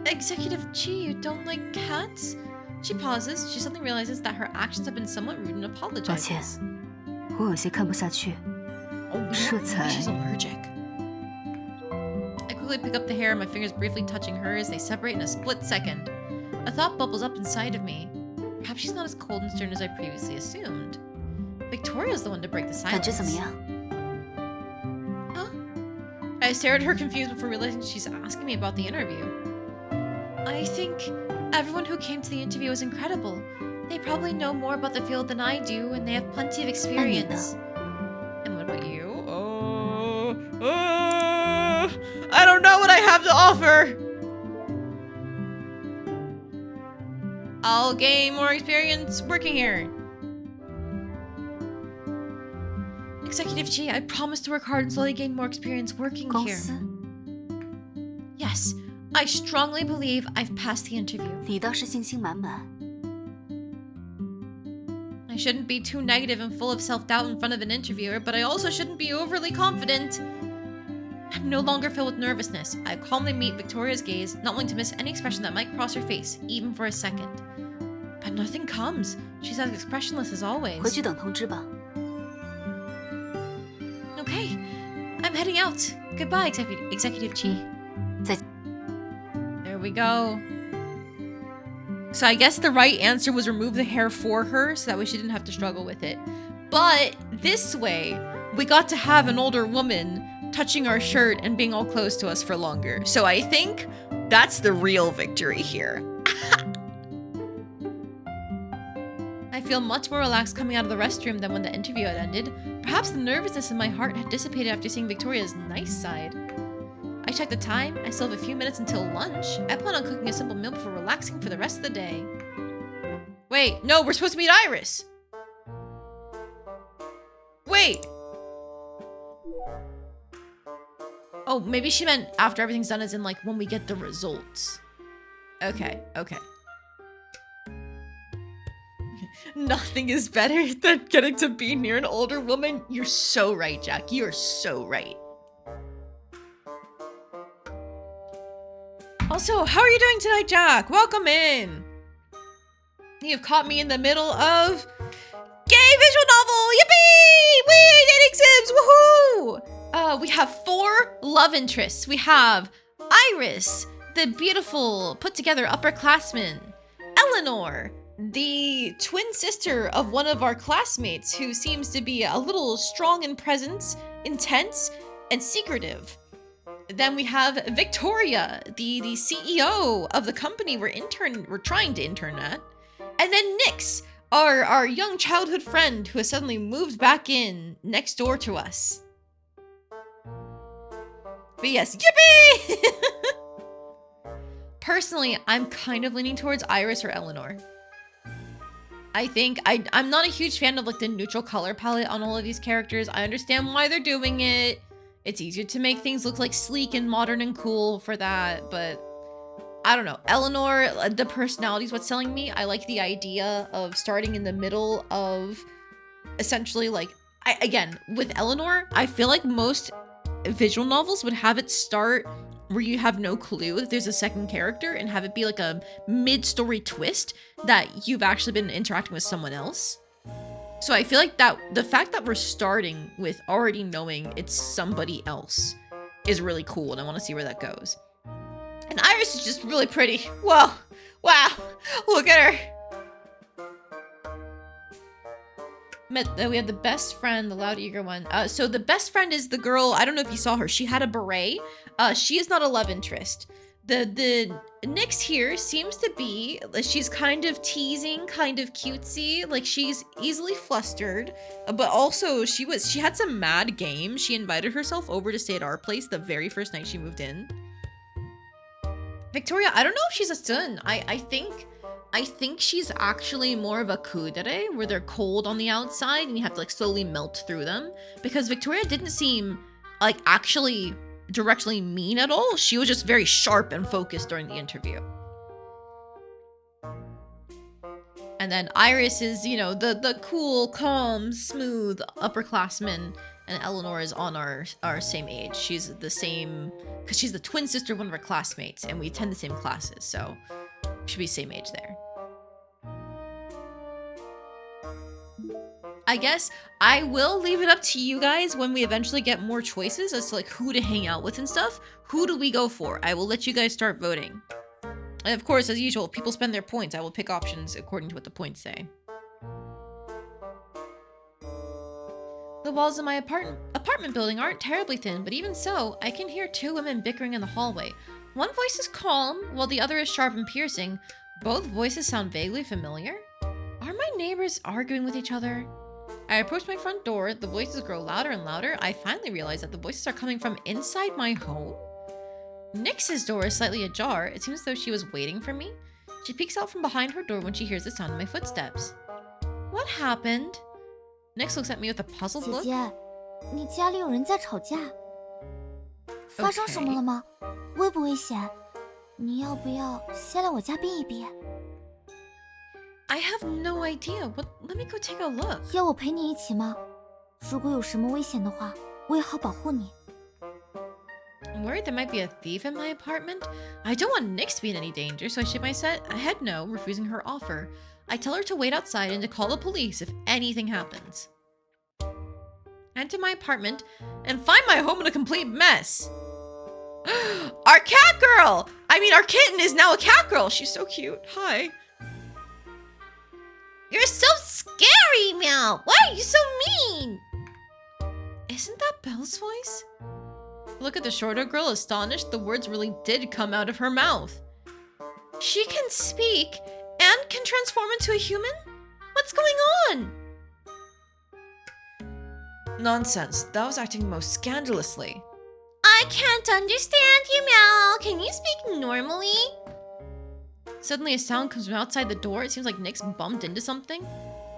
Executive Chi, you don't like cats? She pauses. She suddenly realizes that her actions have been somewhat rude and apologizes. 我有些看不下去。 这才 She's allergic. I quickly pick up the hair, my fingers briefly touching hers. They separate in a split second. A thought bubbles up inside of me. Perhaps she's not as cold and stern as I previously assumed. Victoria's the one to break the 感觉 silence. 怎么样？ Huh? I stare at her confused before realizing she's asking me about the interview. I think everyone who came to the interview was incredible. They probably know more about the field than I do, and they have plenty of experience. And what about you? I don't know what I have to offer. I'll gain more experience working here. Executive Chi, I promise to work hard and slowly gain more experience working 公 here. 司， Yes, I strongly believe I've passed the interview. 你倒是信心满满。 I shouldn't be too negative and full of self-doubt in front of an interviewer, but I also shouldn't be overly confident. I'm no longer filled with nervousness. I calmly meet Victoria's gaze, not willing to miss any expression that might cross her face, even for a second. But nothing comes. She's as expressionless as 回 always. 去等通知吧。 Okay, I'm heading out. Goodbye, Executive Chi. 再 There we go. So I guess the right answer was remove the hair for her, so that way she didn't have to struggle with it. But this way, we got to have an older woman touching our shirt and being all close to us for longer. So I think that's the real victory here. I feel much more relaxed coming out of the restroom than when the interview had ended. Perhaps the nervousness in my heart had dissipated after seeing Victoria's nice side. I check the time. I still have a few minutes until lunch. I plan on cooking a simple meal before relaxing for the rest of the day. Wait, no, we're supposed to meet Iris. Wait. Oh, maybe she meant after everything's done as in like when we get the results. Okay. Nothing is better than getting to be near an older woman. You're so right, Jack. You're so right. Also, how are you doing tonight, Jack? Welcome in. You've caught me in the middle of gay visual novel. Yippee! Whee! Dating sims! Woohoo! We have 4 love interests. We have Iris, the beautiful, put-together upperclassman. Eleanor, the twin sister of one of our classmates who seems to be a little strong in presence, intense, and secretive. Then we have Victoria, the CEO of the company we're trying to intern at. And then Nyx, our young childhood friend who has suddenly moved back in next door to us. But yes, yippee! Personally, I'm kind of leaning towards Iris or Eleanor. I think I'm not a huge fan of like the neutral color palette on all of these characters. I understand why they're doing it. It's easier to make things look like sleek and modern and cool for that, but I don't know. Eleanor, the personality is what's selling me. I like the idea of starting in the middle of essentially like, again, with Eleanor, I feel like most visual novels would have it start where you have no clue that there's a second character and have it be like a mid-story twist that you've actually been interacting with someone else. So I feel like that the fact that we're starting with already knowing it's somebody else is really cool, and I want to see where that goes. And Iris is just really pretty. Whoa, wow, look at her. We have the best friend, the loud, eager one. So the best friend is the girl, I don't know if you saw her. She had a beret. She is not a love interest. The Nyx here seems to be, she's kind of teasing, kind of cutesy, like she's easily flustered, but also she had some mad game. She invited herself over to stay at our place the very first night she moved in. Victoria, I don't know if she's a Sun. I think she's actually more of a kudere, where they're cold on the outside and you have to like slowly melt through them. Because Victoria didn't seem like actually directly mean at all. She was just very sharp and focused during the interview. And then Iris is, you know, the cool, calm, smooth upperclassman, and Eleanor is on our same age. She's the same, because she's the twin sister of one of our classmates, and we attend the same classes, so should be same age there. I guess I will leave it up to you guys when we eventually get more choices as to like who to hang out with and stuff. Who do we go for? I will let you guys start voting. And of course, as usual, people spend their points. I will pick options according to what the points say. The walls of my apartment building aren't terribly thin, but even so, I can hear two women bickering in the hallway. One voice is calm, while the other is sharp and piercing. Both voices sound vaguely familiar. Are my neighbors arguing with each other? I approach my front door, the voices grow louder and louder. I finally realize that the voices are coming from inside my home. Nyx's door is slightly ajar. It seems as though she was waiting for me. She peeks out from behind her door when she hears the sound of my footsteps. What happened? Nyx looks at me with a puzzled 姐 look. 姐，你家里有人在吵架，发生什么了吗？危不危险？你要不要先来我家避一避？ I have no idea. Let me go take a look. 要我陪你一起吗？如果有什么危险的话，我也好保护你。 I'm worried there might be a thief in my apartment. I don't want Nyx to be in any danger, so I shake my head no, refusing her offer. I tell her to wait outside and to call the police if anything happens. Enter my apartment and find my home in a complete mess. Our cat girl! I mean, our kitten is now a cat girl. She's so cute. Hi. You're so scary, Meow. Why are you so mean? Isn't that Belle's voice? Look at the shorter girl, astonished. The words really did come out of her mouth. She can speak and can transform into a human? What's going on? Nonsense. That was acting most scandalously. I can't understand you, Meow. Can you speak normally? Suddenly a sound comes from outside the door. It seems like Nyx bumped into something.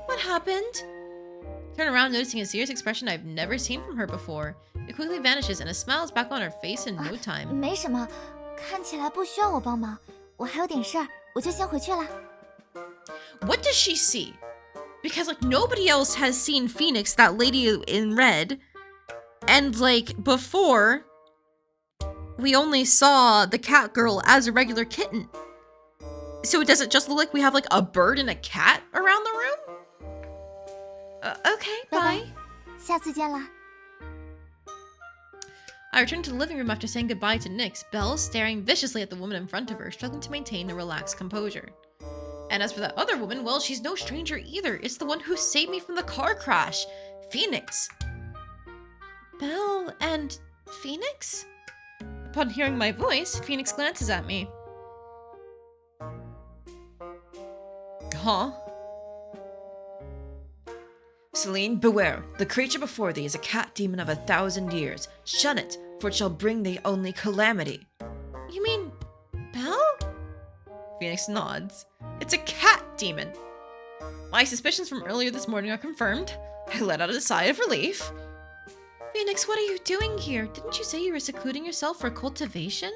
What happened? Turn around, noticing a serious expression I've never seen from her before. It quickly vanishes and a smile is back on her face in no time. 没什么，看起来不需要我帮忙，我还有点事儿，我就先回去了。 What does she see? Because like nobody else has seen Phoenix, that lady in red. And like before, we only saw the cat girl as a regular kitten. So does it just look like we have like a bird and a cat around the room? Okay, bye. 下次见啦。 I return to the living room after saying goodbye to Nyx, Belle staring viciously at the woman in front of her, struggling to maintain a relaxed composure. And as for that other woman, well, she's no stranger either. It's the one who saved me from the car crash, Phoenix. Belle and Phoenix? Upon hearing my voice, Phoenix glances at me. Huh? Celine, beware. The creature before thee is a cat demon of 1,000 years. Shun it, for it shall bring thee only calamity. You mean Belle? Phoenix nods. It's a cat demon. My suspicions from earlier this morning are confirmed. I let out a sigh of relief. Phoenix, what are you doing here? Didn't you say you were secluding yourself for cultivation?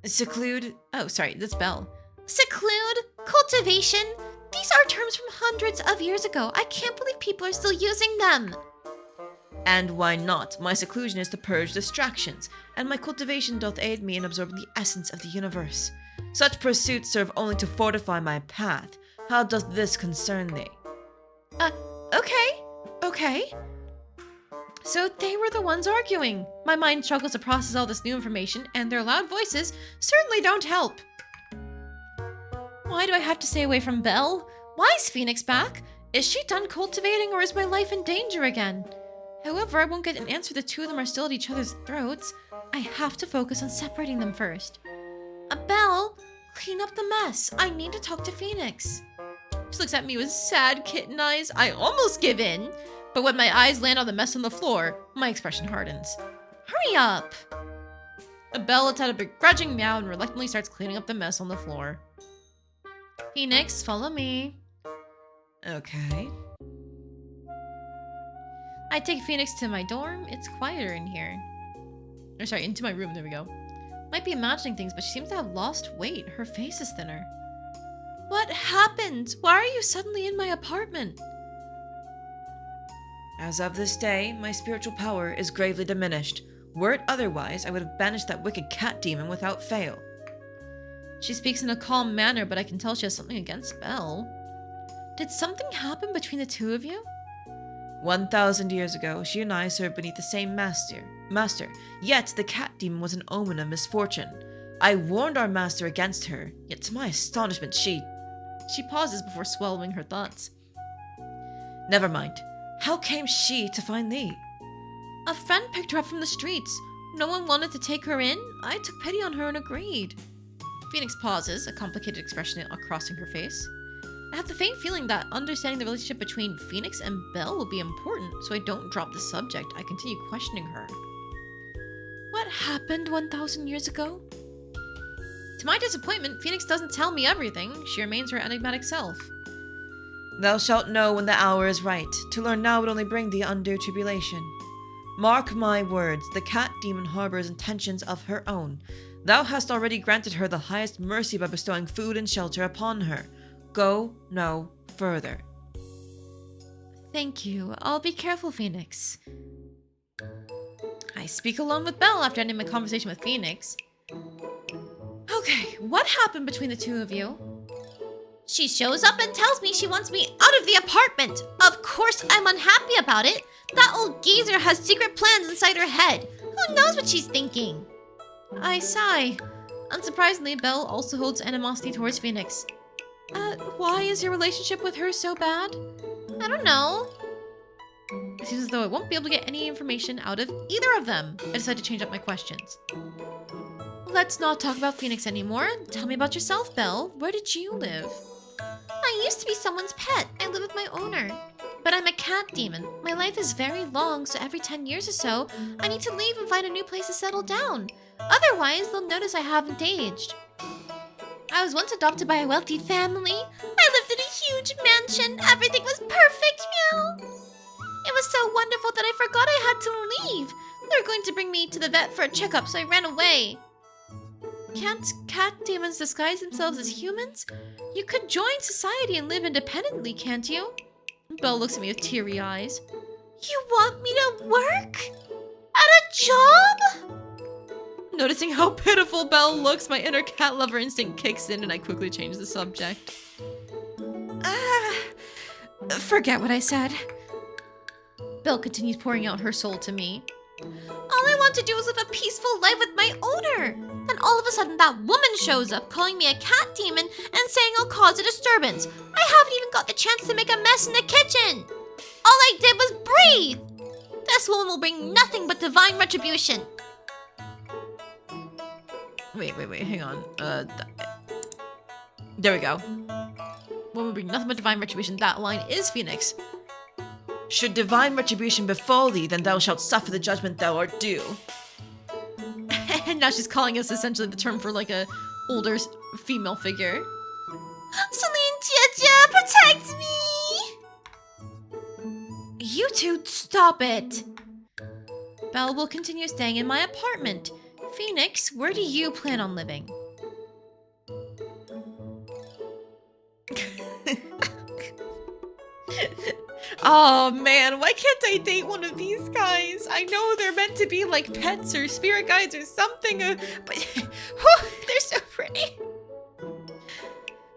Seclude? Oh, sorry, that's Belle. Seclude? Cultivation? These are terms from hundreds of years ago. I can't believe people are still using them. And why not? My seclusion is to purge distractions, and my cultivation doth aid me in absorbing the essence of the universe. Such pursuits serve only to fortify my path. How doth this concern thee? Okay. So they were the ones arguing. My mind struggles to process all this new information, and their loud voices certainly don't help. Why do I have to stay away from Belle? Why is Phoenix back? Is she done cultivating, or is my life in danger again? However, I won't get an answer. The two of them are still at each other's throats. I have to focus on separating them first. Belle, clean up the mess. I need to talk to Phoenix. She looks at me with sad kitten eyes. I almost give in, but when my eyes land on the mess on the floor, my expression hardens. Hurry up! Belle lets out a begrudging meow and reluctantly starts cleaning up the mess on the floor. Phoenix, follow me. Okay. I take Phoenix to my dorm. It's quieter in here. Or sorry, into my room. There we go. Might be imagining things, but she seems to have lost weight. Her face is thinner. What happened? Why are you suddenly in my apartment? As of this day, my spiritual power is gravely diminished. Were it otherwise, I would have banished that wicked cat demon without fail. She speaks in a calm manner, but I can tell she has something against Belle. Did something happen between the two of you? 1,000 years ago, she and I served beneath the same master. Yet the cat demon was an omen of misfortune. I warned our master against her, yet to my astonishment She pauses before swallowing her thoughts. Never mind. How came she to find thee? A friend picked her up from the streets. No one wanted to take her in. I took pity on her and agreed. Phoenix pauses, a complicated expression crossing her face. I have the faint feeling that understanding the relationship between Phoenix and Belle will be important, so I don't drop the subject. I continue questioning her. What happened 1,000 years ago? To my disappointment, Phoenix doesn't tell me everything. She remains her enigmatic self. Thou shalt know when the hour is right. To learn now would only bring thee undue tribulation. Mark my words, the cat demon harbors intentions of her own. Thou hast already granted her the highest mercy by bestowing food and shelter upon her. Go no further. Thank you. I'll be careful, Phoenix. I speak alone with Belle after ending my conversation with Phoenix. Okay, what happened between the two of you? She shows up and tells me she wants me out of the apartment. Of course I'm unhappy about it. That old geezer has secret plans inside her head. Who knows what she's thinking? I sigh. Unsurprisingly, Belle also holds animosity towards Phoenix. Why is your relationship with her so bad? I don't know. It seems as though I won't be able to get any information out of either of them. I decide to change up my questions. Let's not talk about Phoenix anymore. Tell me about yourself, Belle. Where did you live? I used to be someone's pet. I live with my owner. But I'm a cat demon. My life is very long, so every 10 years or so, I need to leave and find a new place to settle down. Otherwise, they'll notice I haven't aged. I was once adopted by a wealthy family. I lived in a huge mansion. Everything was perfect, meow. It was so wonderful that I forgot I had to leave. They were going to bring me to the vet for a checkup, so I ran away. Can't cat demons disguise themselves as humans? You could join society and live independently, can't you? Belle looks at me with teary eyes. You want me to work? At a job? Noticing how pitiful Belle looks, my inner cat lover instinct kicks in and I quickly change the subject. Forget what I said. Belle continues pouring out her soul to me. All I want to do is live a peaceful life with my owner. Then all of a sudden that woman shows up calling me a cat demon and saying I'll cause a disturbance. I haven't even got the chance to make a mess in the kitchen. All I did was breathe. This woman will bring nothing but divine retribution. Wait, hang on. There we go. Woman will bring nothing but divine retribution. That line is Phoenix. Should divine retribution befall thee, then thou shalt suffer the judgment thou art due. And now she's calling us essentially the term for like a older female figure. Celine Jia, protect me! You two, stop it! Belle will continue staying in my apartment. Phoenix, where do you plan on living? Oh man, why can't I date one of these guys? I know they're meant to be like pets or spirit guides or something, but they're so pretty.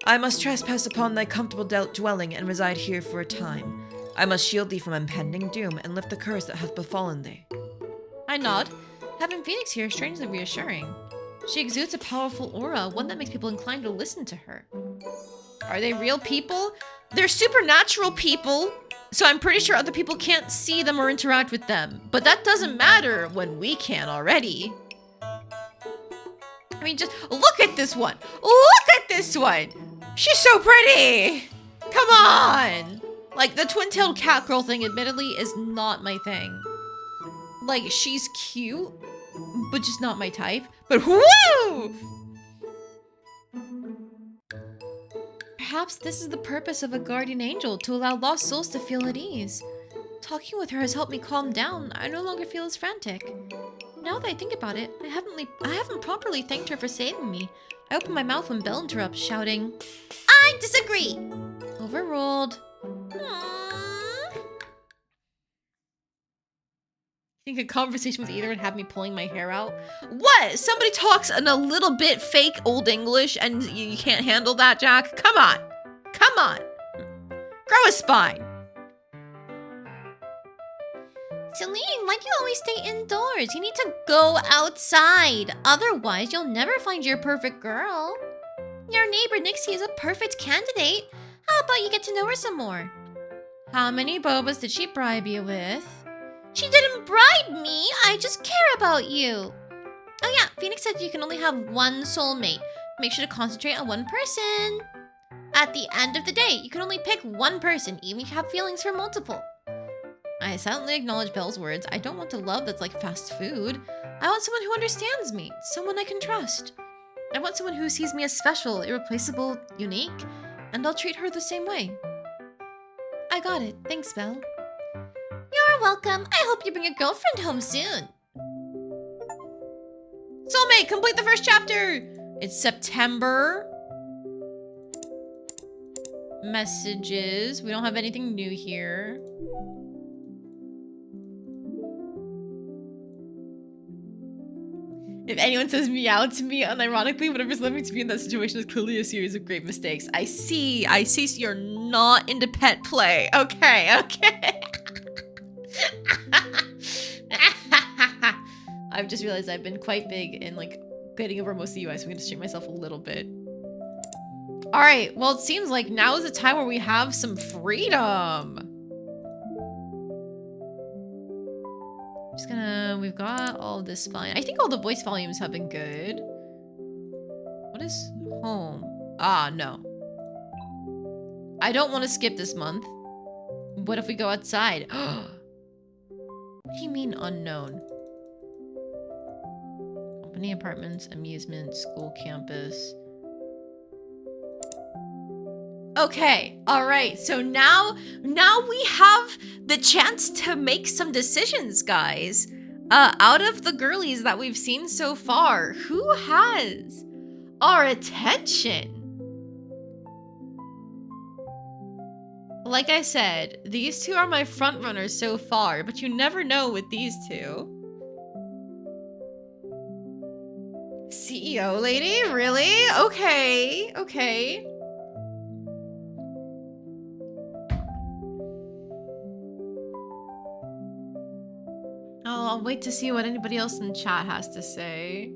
I must trespass upon thy comfortable dwelling and reside here for a time. I must shield thee from impending doom and lift the curse that hath befallen thee. I nod. Having Phoenix here is strangely reassuring. She exudes a powerful aura, one that makes people inclined to listen to her. Are they real people? They're supernatural people, so I'm pretty sure other people can't see them or interact with them. But that doesn't matter when we can already. mean, just look at this one. Look at this one. She's so pretty. Come on. Like, the twin-tailed cat girl thing, admittedly, is not my thing. Like, she's cute, but just not my type. But woo! Perhaps this is the purpose of a guardian angel, to allow lost souls to feel at ease. Talking with her has helped me calm down. I no longer feel as frantic. Now that I think about it, I haven't properly thanked her for saving me. I open my mouth when Belle interrupts, shouting, I disagree. "Overruled." Think a conversation with either would have me pulling my hair out? What? Somebody talks in a little bit fake Old English and you can't handle that, Jack? Come on. Come on. Grow a spine. Celine, why do you always stay indoors? You need to go outside. Otherwise, you'll never find your perfect girl. Your neighbor Nixie is a perfect candidate. How about you get to know her some more? How many bobas did she bribe you with? She didn't bribe me. I just care about you. Oh yeah, Phoenix said you can only have one soulmate. Make sure to concentrate on one person. At the end of the day, you can only pick one person, even if you have feelings for multiple. I silently acknowledge Belle's words. I don't want a love that's like fast food. I want someone who understands me, someone I can trust. I want someone who sees me as special, irreplaceable, unique, and I'll treat her the same way. I got it. Thanks, Belle. You're welcome. I hope you bring a girlfriend home soon. Soulmate, complete the first chapter. It's September. Messages. We don't have anything new here. If anyone says meow to me, unironically, whatever's led me to be in that situation is clearly a series of great mistakes. I see. So you're not into pet play. Okay. I've just realized I've been quite big in like getting over most of the UI, so I'm gonna straighten myself a little bit. All right, well, it seems like now is the time where we have some freedom. Just gonna, we've got all this fine. I think all the voice volumes have been good. What is home? Ah, no. I don't want to skip this month. What if we go outside? What do you mean unknown? Company, apartments, amusement, school, campus. Okay, all right. So now we have the chance to make some decisions, guys. Out of the girlies that we've seen so far, who has our attention? Like I said, these two are my front runners so far, but you never know with these two. CEO lady? Really? Okay. Oh, I'll wait to see what anybody else in chat has to say.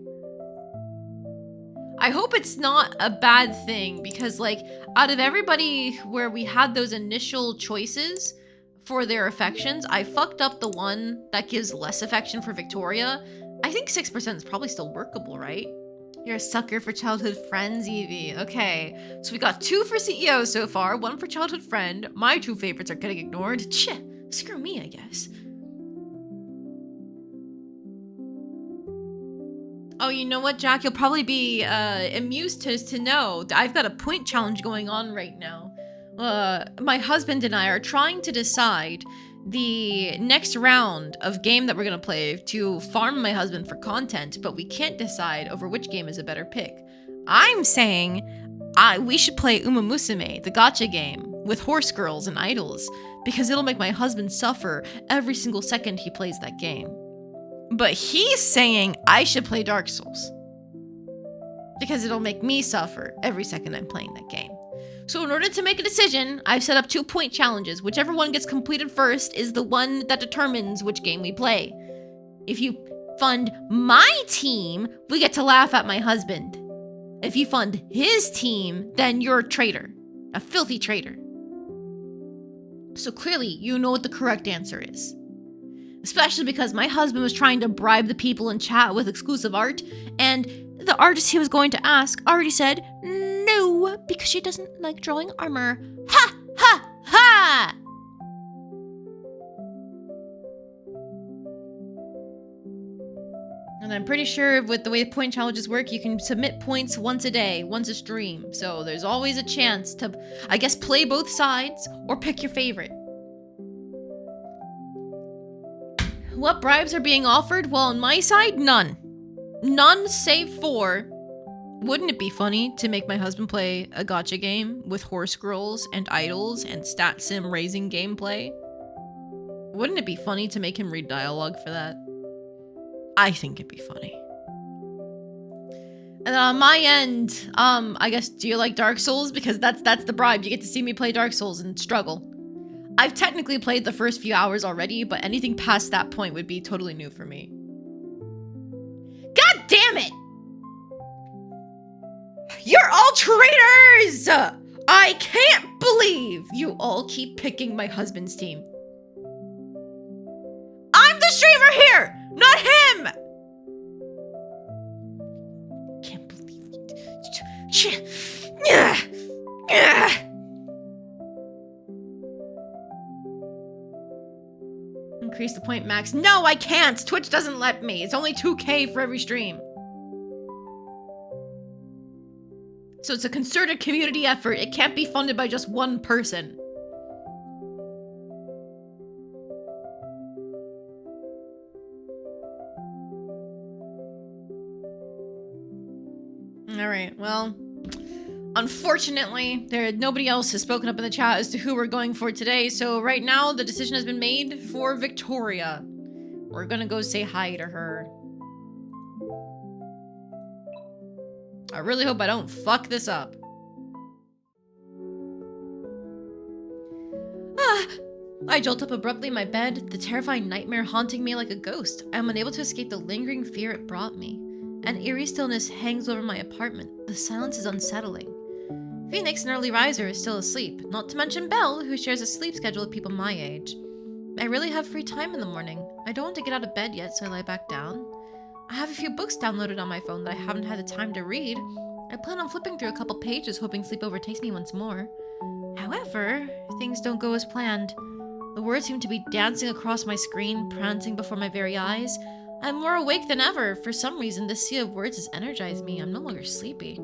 I hope it's not a bad thing because, like, out of everybody where we had those initial choices for their affections, I fucked up the one that gives less affection for Victoria. I think 6% is probably still workable, right? You're a sucker for childhood friends, Evie. Okay, so we got 2 for CEO so far, 1 for childhood friend. My 2 favorites are getting ignored. Screw me, I guess. Oh, you know what, Jack? You'll probably be amused to know that I've got a point challenge going on right now. My husband and I are trying to decide the next round of game that we're gonna play to farm my husband for content, but we can't decide over which game is a better pick. I'm saying we should play Uma Musume, the gacha game, with horse girls and idols, because it'll make my husband suffer every single second he plays that game. But he's saying I should play Dark Souls because it'll make me suffer every second I'm playing that game. So in order to make a decision, I've set up 2 point challenges. Whichever one gets completed first is the one that determines which game we play. If you fund my team, we get to laugh at my husband. If you fund his team, then you're a traitor. A filthy traitor. So clearly, you know what the correct answer is. Especially because my husband was trying to bribe the people in chat with exclusive art, and the artist he was going to ask already said no because she doesn't like drawing armor. Ha! Ha! Ha! And I'm pretty sure with the way point challenges work, you can submit points once a day, once a stream. So there's always a chance to, I guess, play both sides or pick your favorite. What bribes are being offered? Well, on my side, none. None save for... Wouldn't it be funny to make my husband play a gacha game with horse girls and idols and stat sim raising gameplay? Wouldn't it be funny to make him read dialogue for that? I think it'd be funny. And on my end, I guess, do you like Dark Souls? Because that's the bribe. You get to see me play Dark Souls and struggle. I've technically played the first few hours already, but anything past that point would be totally new for me. God damn it! You're all traitors! I can't believe you all keep picking my husband's team. I'm the streamer here, not him! Can't believe it. Increase the point max. No, I can't. Twitch doesn't let me. It's only 2K for every stream. So it's a concerted community effort. It can't be funded by just one person. Alright, well, unfortunately, nobody else has spoken up in the chat as to who we're going for today, so right now the decision has been made for Victoria. We're gonna go say hi to her. I really hope I don't fuck this up. I jolt up abruptly in my bed, the terrifying nightmare haunting me like a ghost. I am unable to escape the lingering fear it brought me. An eerie stillness hangs over my apartment. The silence is unsettling. Phoenix, an early riser, is still asleep, not to mention Belle, who shares a sleep schedule with people my age. I really have free time in the morning. I don't want to get out of bed yet, so I lie back down. I have a few books downloaded on my phone that I haven't had the time to read. I plan on flipping through a couple pages, hoping sleep overtakes me once more. However, things don't go as planned. The words seem to be dancing across my screen, prancing before my very eyes. I'm more awake than ever. For some reason, this sea of words has energized me. I'm no longer sleepy.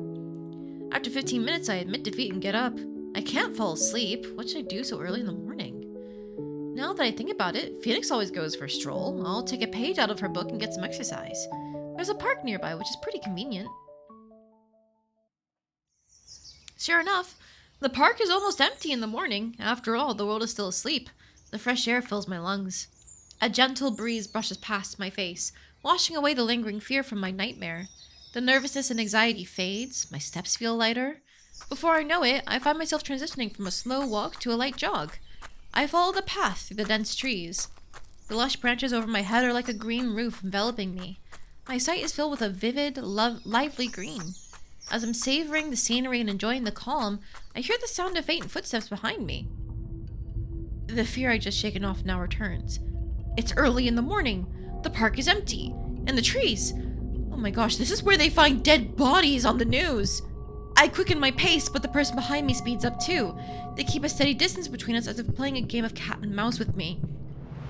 After 15 minutes, I admit defeat and get up. I can't fall asleep. What should I do so early in the morning? Now that I think about it, Phoenix always goes for a stroll. I'll take a page out of her book and get some exercise. There's a park nearby, which is pretty convenient. Sure enough, the park is almost empty in the morning. After all, the world is still asleep. The fresh air fills my lungs. A gentle breeze brushes past my face, washing away the lingering fear from my nightmare. The nervousness and anxiety fades, my steps feel lighter. Before I know it, I find myself transitioning from a slow walk to a light jog. I follow the path through the dense trees. The lush branches over my head are like a green roof enveloping me. My sight is filled with a vivid, lively green. As I'm savoring the scenery and enjoying the calm, I hear the sound of faint footsteps behind me. The fear I'd just shaken off now returns. It's early in the morning. The park is empty. And the trees. Oh my gosh, this is where they find dead bodies on the news. I quicken my pace, but the person behind me speeds up too. They keep a steady distance between us as if playing a game of cat and mouse with me.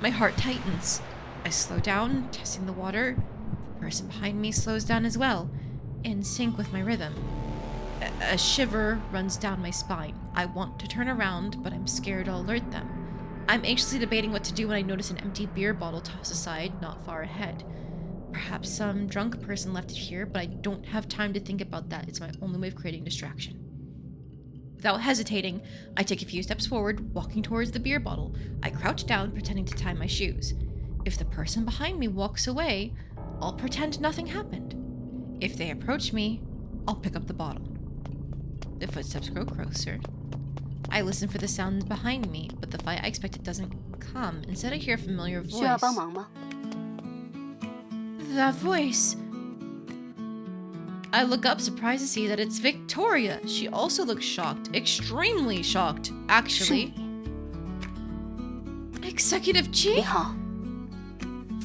My heart tightens. I slow down, testing the water. The person behind me slows down as well, in sync with my rhythm. A shiver runs down my spine. I want to turn around, but I'm scared I'll alert them. I'm anxiously debating what to do when I notice an empty beer bottle tossed aside not far ahead. Perhaps some drunk person left it here, but I don't have time to think about that. It's my only way of creating distraction. Without hesitating, I take a few steps forward, walking towards the beer bottle. I crouch down, pretending to tie my shoes. If the person behind me walks away, I'll pretend nothing happened. If they approach me, I'll pick up the bottle. The footsteps grow closer. I listen for the sounds behind me, but the fight I expected doesn't come. Instead, I hear a familiar voice. 需要帮忙吗？ That voice. I look up, surprised to see that it's Victoria. She also looks shocked. Extremely shocked, 是 actually. 你。 Executive 你 G? 好，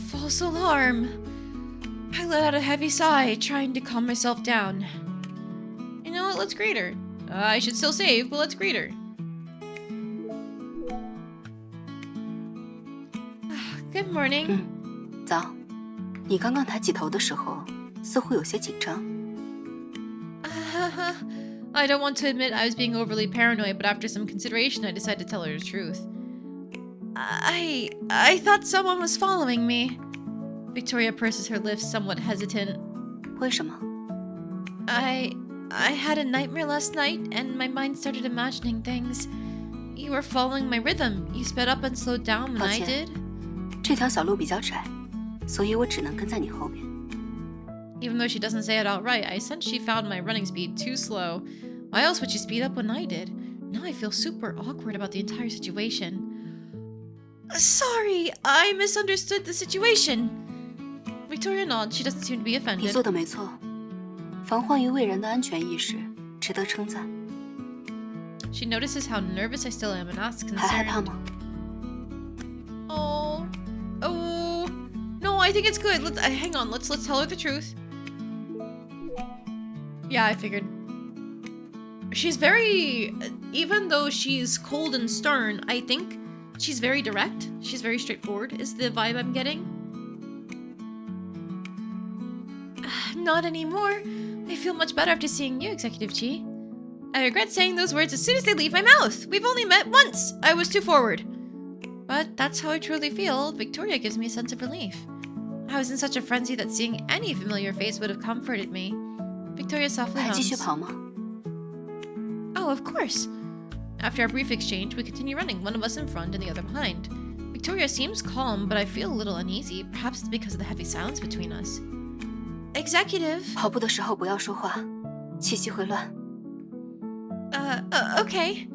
False alarm. I let out a heavy sigh, trying to calm myself down. You know what? Let's greet her. I should still save, but let's greet her. Good morning. 早。你刚刚抬起头的时候，似乎有些紧张。I don't want to admit I was being overly paranoid, but after some consideration, I decided to tell her the truth. I thought someone was following me. Victoria purses her lips, somewhat hesitant. 为什么？ I had a nightmare last night, and my mind started imagining things. You were following my rhythm. You sped up and slowed down when I 抱歉。 did. 这条小路比较窄，所以我只能跟在你后边。 Even though she doesn't say it outright, I sense she found my running speed too slow. Why else would she speed up when I did? Now I feel super awkward about the entire situation. Sorry, I misunderstood the situation. Victoria nods. She doesn't seem to be 你 offended. 做的没错，防患于未然的安全意识值得称赞。 She notices how nervous I still am and asks 还害怕 concerned. 吗？ Oh, no, I think it's good. Hang on. Let's tell her the truth. Yeah, I figured. She's very, even though she's cold and stern, I think she's very direct. She's very straightforward, is the vibe I'm getting. Not anymore. I feel much better after seeing you, Executive Chi. I regret saying those words as soon as they leave my mouth. We've only met once. I was too forward. But that's how I truly feel. Victoria gives me a sense of relief. I was in such a frenzy that seeing any familiar face would have comforted me. Victoria softly 还继续 hums. 跑吗？ Oh, of course. After our brief exchange, we continue running, one of us in front and the other behind. Victoria seems calm, but I feel a little uneasy. Perhaps it's because of the heavy silence between us. Executive. 跑步的时候不要说话，气息会乱。 Okay.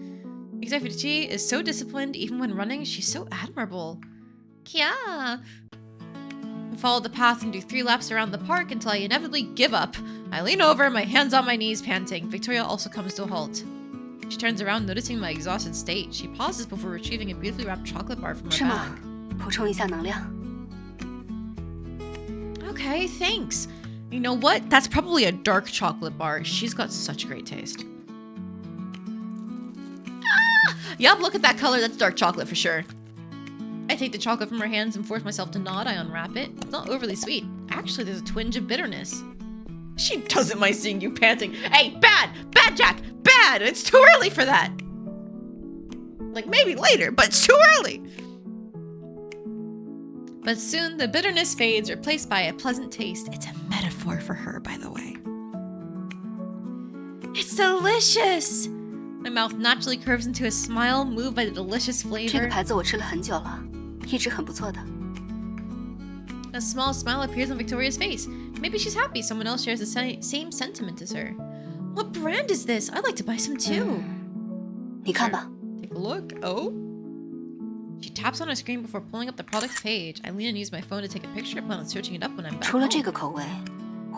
Executive Chi is so disciplined, even when running, she's so admirable. Yeah. I follow the path and do 3 laps around the park until I inevitably give up. I lean over, my hands on my knees, panting. Victoria also comes to a halt. She turns around, noticing my exhausted state. She pauses before retrieving a beautifully wrapped chocolate bar from her 是吗 bag.？补充一下能量。 Okay, thanks. You know what? That's probably a dark chocolate bar. She's got such great taste. Yup, look at that color. That's dark chocolate for sure. I take the chocolate from her hands and force myself to nod. I unwrap it. It's not overly sweet. Actually, there's a twinge of bitterness. She doesn't mind seeing you panting. Hey, bad! Bad, Jack! Bad! It's too early for that! Like, maybe later, but it's too early! But soon, the bitterness fades, replaced by a pleasant taste. It's a metaphor for her, by the way. It's delicious! My mouth naturally curves into a smile, moved by the delicious 这个 flavor. 牌子我吃了很久了，一直很不错的。 A small smile appears on Victoria's face. Maybe she's happy someone else shares the same sentiment as her. What brand is this? I'd like to buy some too. 你看吧， Take a look. Oh. She taps on her screen before pulling up the products page. I lean and use my phone to take a picture, plan on searching it up when I'm back 除了 home. 这个口味，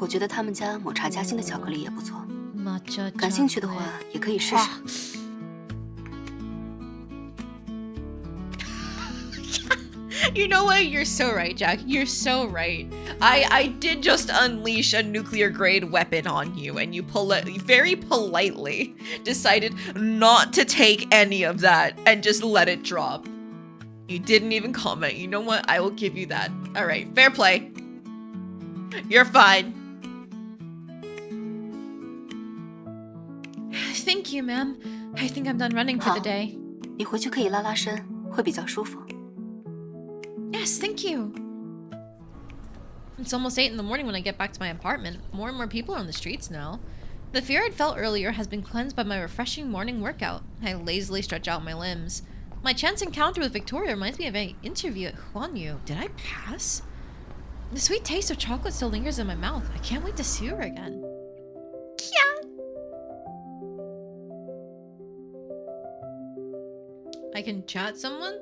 我觉得他们家抹茶夹心的巧克力也不错。 Matcha 感兴趣的话 chocolate. 也可以试试。 You know what? You're so right, Jack. You're so right. I did just unleash a nuclear grade weapon on you, and you very politely decided not to take any of that and just let it drop. You didn't even comment. You know what? I will give you that. All right, fair play. You're fine. Thank you, ma'am. I think I'm done running for the 好 day. 你回去可以拉拉伸，会比较舒服。 Yes, thank you. It's almost 8 in the morning when I get back to my apartment. More and more people are on the streets now. The fear I'd felt earlier has been cleansed by my refreshing morning workout. I lazily stretch out my limbs. My chance encounter with Victoria reminds me of an interview at Huanyu. Did I pass? The sweet taste of chocolate still lingers in my mouth. I can't wait to see her again. Yeah. I can chat someone?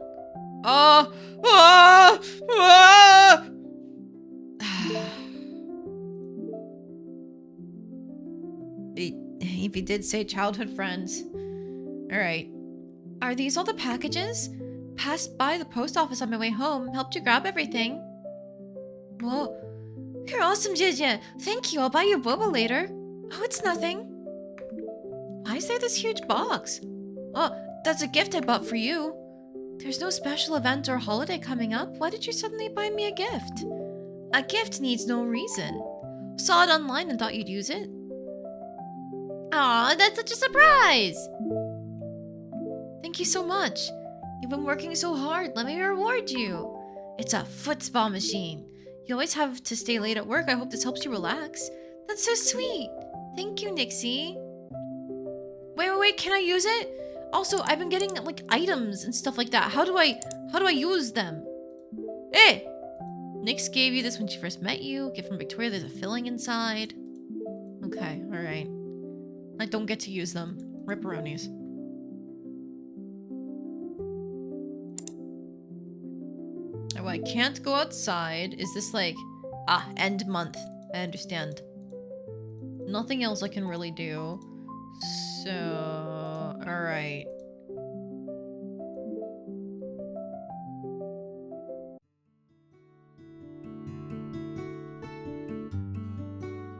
If you did say childhood friends. Alright. Are these all the packages? Passed by the post office on my way home. Helped you grab everything. Whoa. You're awesome, Jijia. Thank you. I'll buy you boba later. Oh, it's nothing. Why is there this huge box? Oh, that's a gift I bought for you. There's no special event or holiday coming up. Why did you suddenly buy me a gift? A gift needs no reason. Saw it online and thought you'd use it. Aw, that's such a surprise! Thank you so much. You've been working so hard. Let me reward you. It's a foot spa machine. You always have to stay late at work. I hope this helps you relax. That's so sweet. Thank you, Nixie. Wait. Can I use it? Also, I've been getting like items and stuff like that. How do I use them? Hey! Nix gave you this when she first met you. Gift from Victoria. There's a filling inside. Okay, alright. I don't get to use them. Ripperonis. Oh, I can't go outside. Is this like... Ah, end month. I understand. Nothing else I can really do. So... Alright.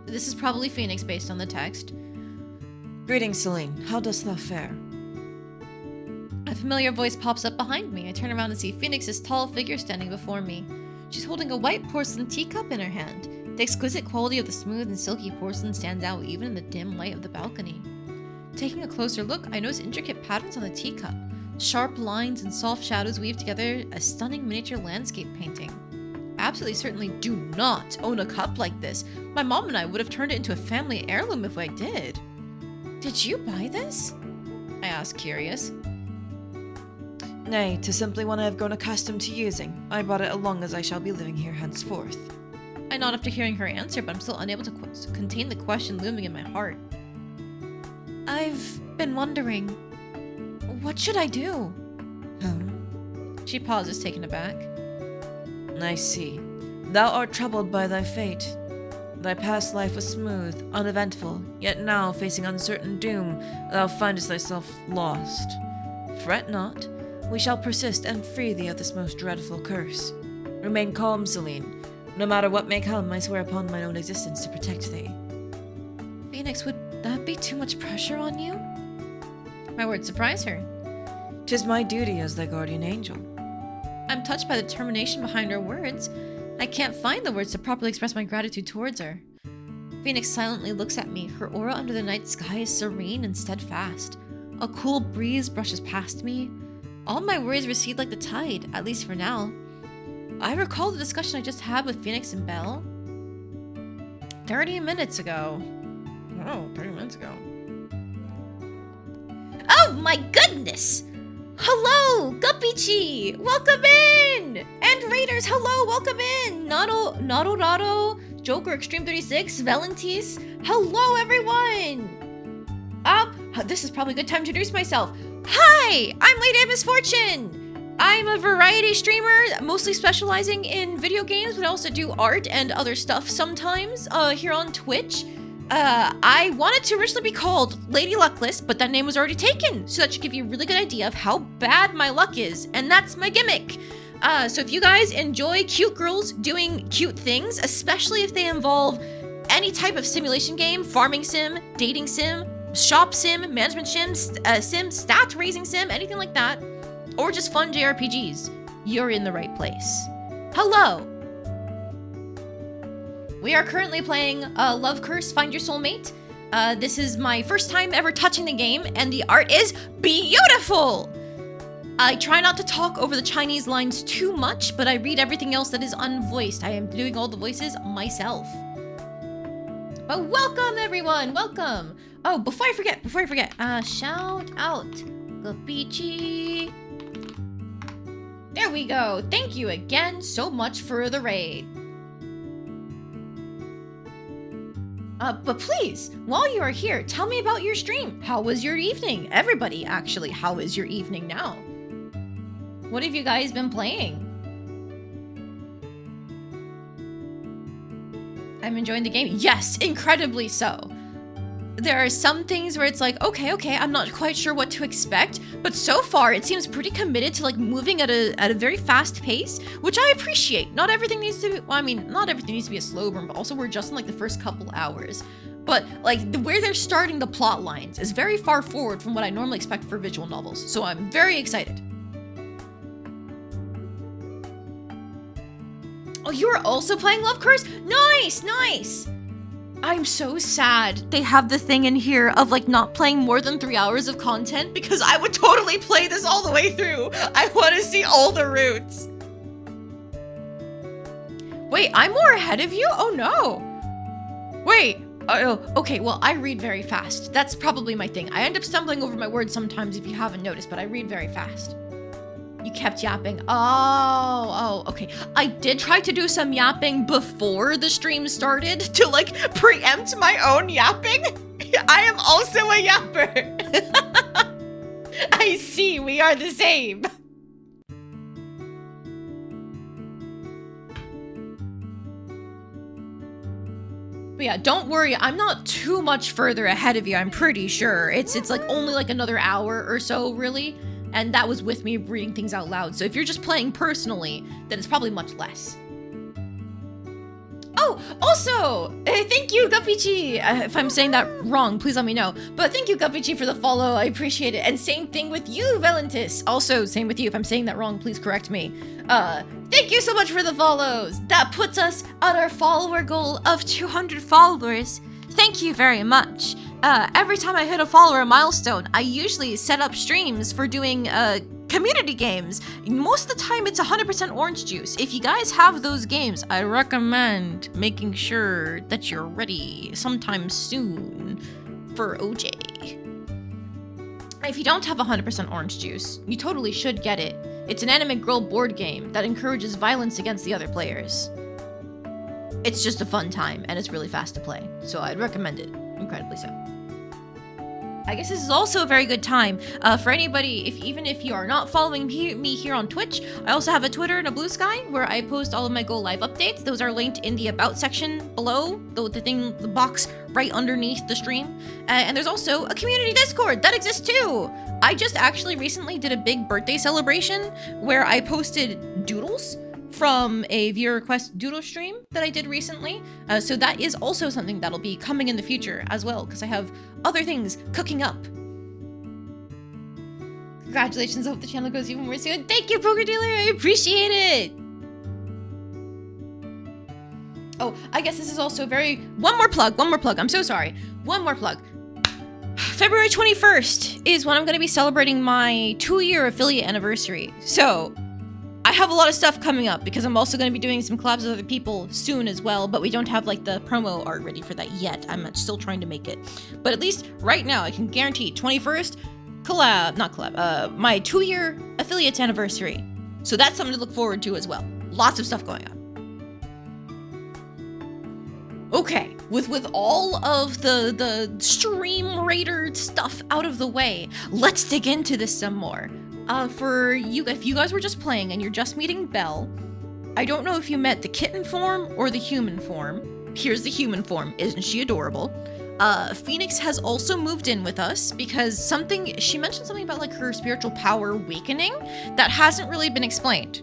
This is probably Phoenix based on the text. Greetings, Celine. How dost thou fare? A familiar voice pops up behind me. I turn around and see Phoenix's tall figure standing before me. She's holding a white porcelain teacup in her hand. The exquisite quality of the smooth and silky porcelain stands out even in the dim light of the balcony. Taking a closer look, I notice intricate patterns on the teacup. Sharp lines and soft shadows weave together a stunning miniature landscape painting. I absolutely certainly do not own a cup like this. My mom and I would have turned it into a family heirloom if I did. Did you buy this? I asked, curious. Nay, 'tis simply one I have grown accustomed to using. I bought it along as I shall be living here henceforth. I nod after hearing her answer, but I'm still unable to contain the question looming in my heart. I've been wondering, what should I do? She pauses, taken aback. I see. Thou art troubled by thy fate. Thy past life was smooth, uneventful, yet now, facing uncertain doom, thou findest thyself lost. Fret not. We shall persist and free thee of this most dreadful curse. Remain calm, Celine. No matter what may come, I swear upon mine own existence to protect thee. Phoenix, would that be too much pressure on you? My words surprise her. 'Tis my duty as thy guardian angel. I'm touched by the determination behind her words. I can't find the words to properly express my gratitude towards her. Phoenix silently looks at me. Her aura under the night sky is serene and steadfast. A cool breeze brushes past me. All my worries recede like the tide, at least for now. I recall the discussion I just had with Phoenix and Belle 30 minutes ago. Oh, 30 minutes ago. Oh my goodness! Hello, Guppichi! Welcome in! And Raiders, hello, welcome in! Nado, Joker Extreme 36, Valentis, hello everyone! This is probably a good time to introduce myself. Hi, I'm Lady of Misfortune! I'm a variety streamer, mostly specializing in video games, but I also do art and other stuff sometimes, here on Twitch. I wanted to originally be called Lady Luckless, but that name was already taken, so that should give you a really good idea of how bad my luck is, and that's my gimmick. So if you guys enjoy cute girls doing cute things, especially if they involve any type of simulation game, farming sim, dating sim, shop sim, management sim, stat raising sim, anything like that, or just fun JRPGs, you're in the right place. Hello! We are currently playing Love Curse Find Your Soulmate. This is my first time ever touching the game, and the art is beautiful! I try not to talk over the Chinese lines too much, but I read everything else that is unvoiced. I am doing all the voices myself. But welcome, everyone! Welcome! Oh, before I forget, shout out Guppichi. There we go. Thank you again so much for the raid. But please, while you are here, tell me about your stream. How was your evening? Everybody, actually, how is your evening now? What have you guys been playing? I'm enjoying the game. Yes, incredibly so. there are some things where it's like, okay, I'm not quite sure what to expect, but so far it seems pretty committed to like moving at a very fast pace, which I appreciate. Not everything needs to be, well, I mean, not everything needs to be a slow burn, but also we're just in like the first couple hours. But like where they're starting the plot lines is very far forward from what I normally expect for visual novels, so I'm very excited. Oh, you are also playing Love Curse? Nice! I'm so sad they have the thing in here of like not playing more than 3 hours of content, because I would totally play this all the way through. I want to see all the routes. Wait, I'm more ahead of you? Oh no. Wait. Oh, okay, well, I read very fast. That's probably my thing. I end up stumbling over my words sometimes if you haven't noticed, but I read very fast. You kept yapping. Oh, okay. I did try to do some yapping before the stream started to like preempt my own yapping. I am also a yapper. I see, we are the same. But yeah, don't worry, I'm not too much further ahead of you, I'm pretty sure. It's like only like another hour or so, really. And that was with me reading things out loud. So if you're just playing personally, then it's probably much less. Oh, also, thank you, Guppichi. If I'm saying that wrong, please let me know. But thank you, Guppichi, for the follow. I appreciate it. And same thing with you, Valentis. Also, same with you. If I'm saying that wrong, please correct me. Thank you so much for the follows. That puts us at our follower goal of 200 followers. Thank you very much. Every time I hit a follower milestone, I usually set up streams for doing community games. Most of the time, it's 100% orange juice. If you guys have those games, I recommend making sure that you're ready sometime soon for OJ. If you don't have 100% orange juice, you totally should get it. It's an anime girl board game that encourages violence against the other players. It's just a fun time, and it's really fast to play, so I'd recommend it. Incredibly so. I guess this is also a very good time for anybody, even if you are not following me here on Twitch. I also have a Twitter and a Blue Sky where I post all of my Go Live updates. Those are linked in the About section below, the box right underneath the stream. And there's also a community Discord that exists too. I just actually recently did a big birthday celebration where I posted doodles from a viewer request doodle stream that I did recently. So that is also something that'll be coming in the future as well, because I have other things cooking up. Congratulations, I hope the channel goes even more soon. Thank you, Poker Dealer, I appreciate it. Oh, I guess this is also one more plug, I'm so sorry. One more plug. February 21st is when I'm gonna be celebrating my 2-year affiliate anniversary. So, I have a lot of stuff coming up because I'm also going to be doing some collabs with other people soon as well, but we don't have like the promo art ready for that yet. I'm still trying to make it. But at least right now I can guarantee 21st, my 2-year affiliate anniversary. So that's something to look forward to as well. Lots of stuff going on. Okay, with all of the stream raider stuff out of the way, let's dig into this some more. For you, if you guys were just playing and you're just meeting Belle, I don't know if you met the kitten form or the human form. Here's the human form. Isn't she adorable? Phoenix has also moved in with us because she mentioned something about like her spiritual power awakening that hasn't really been explained.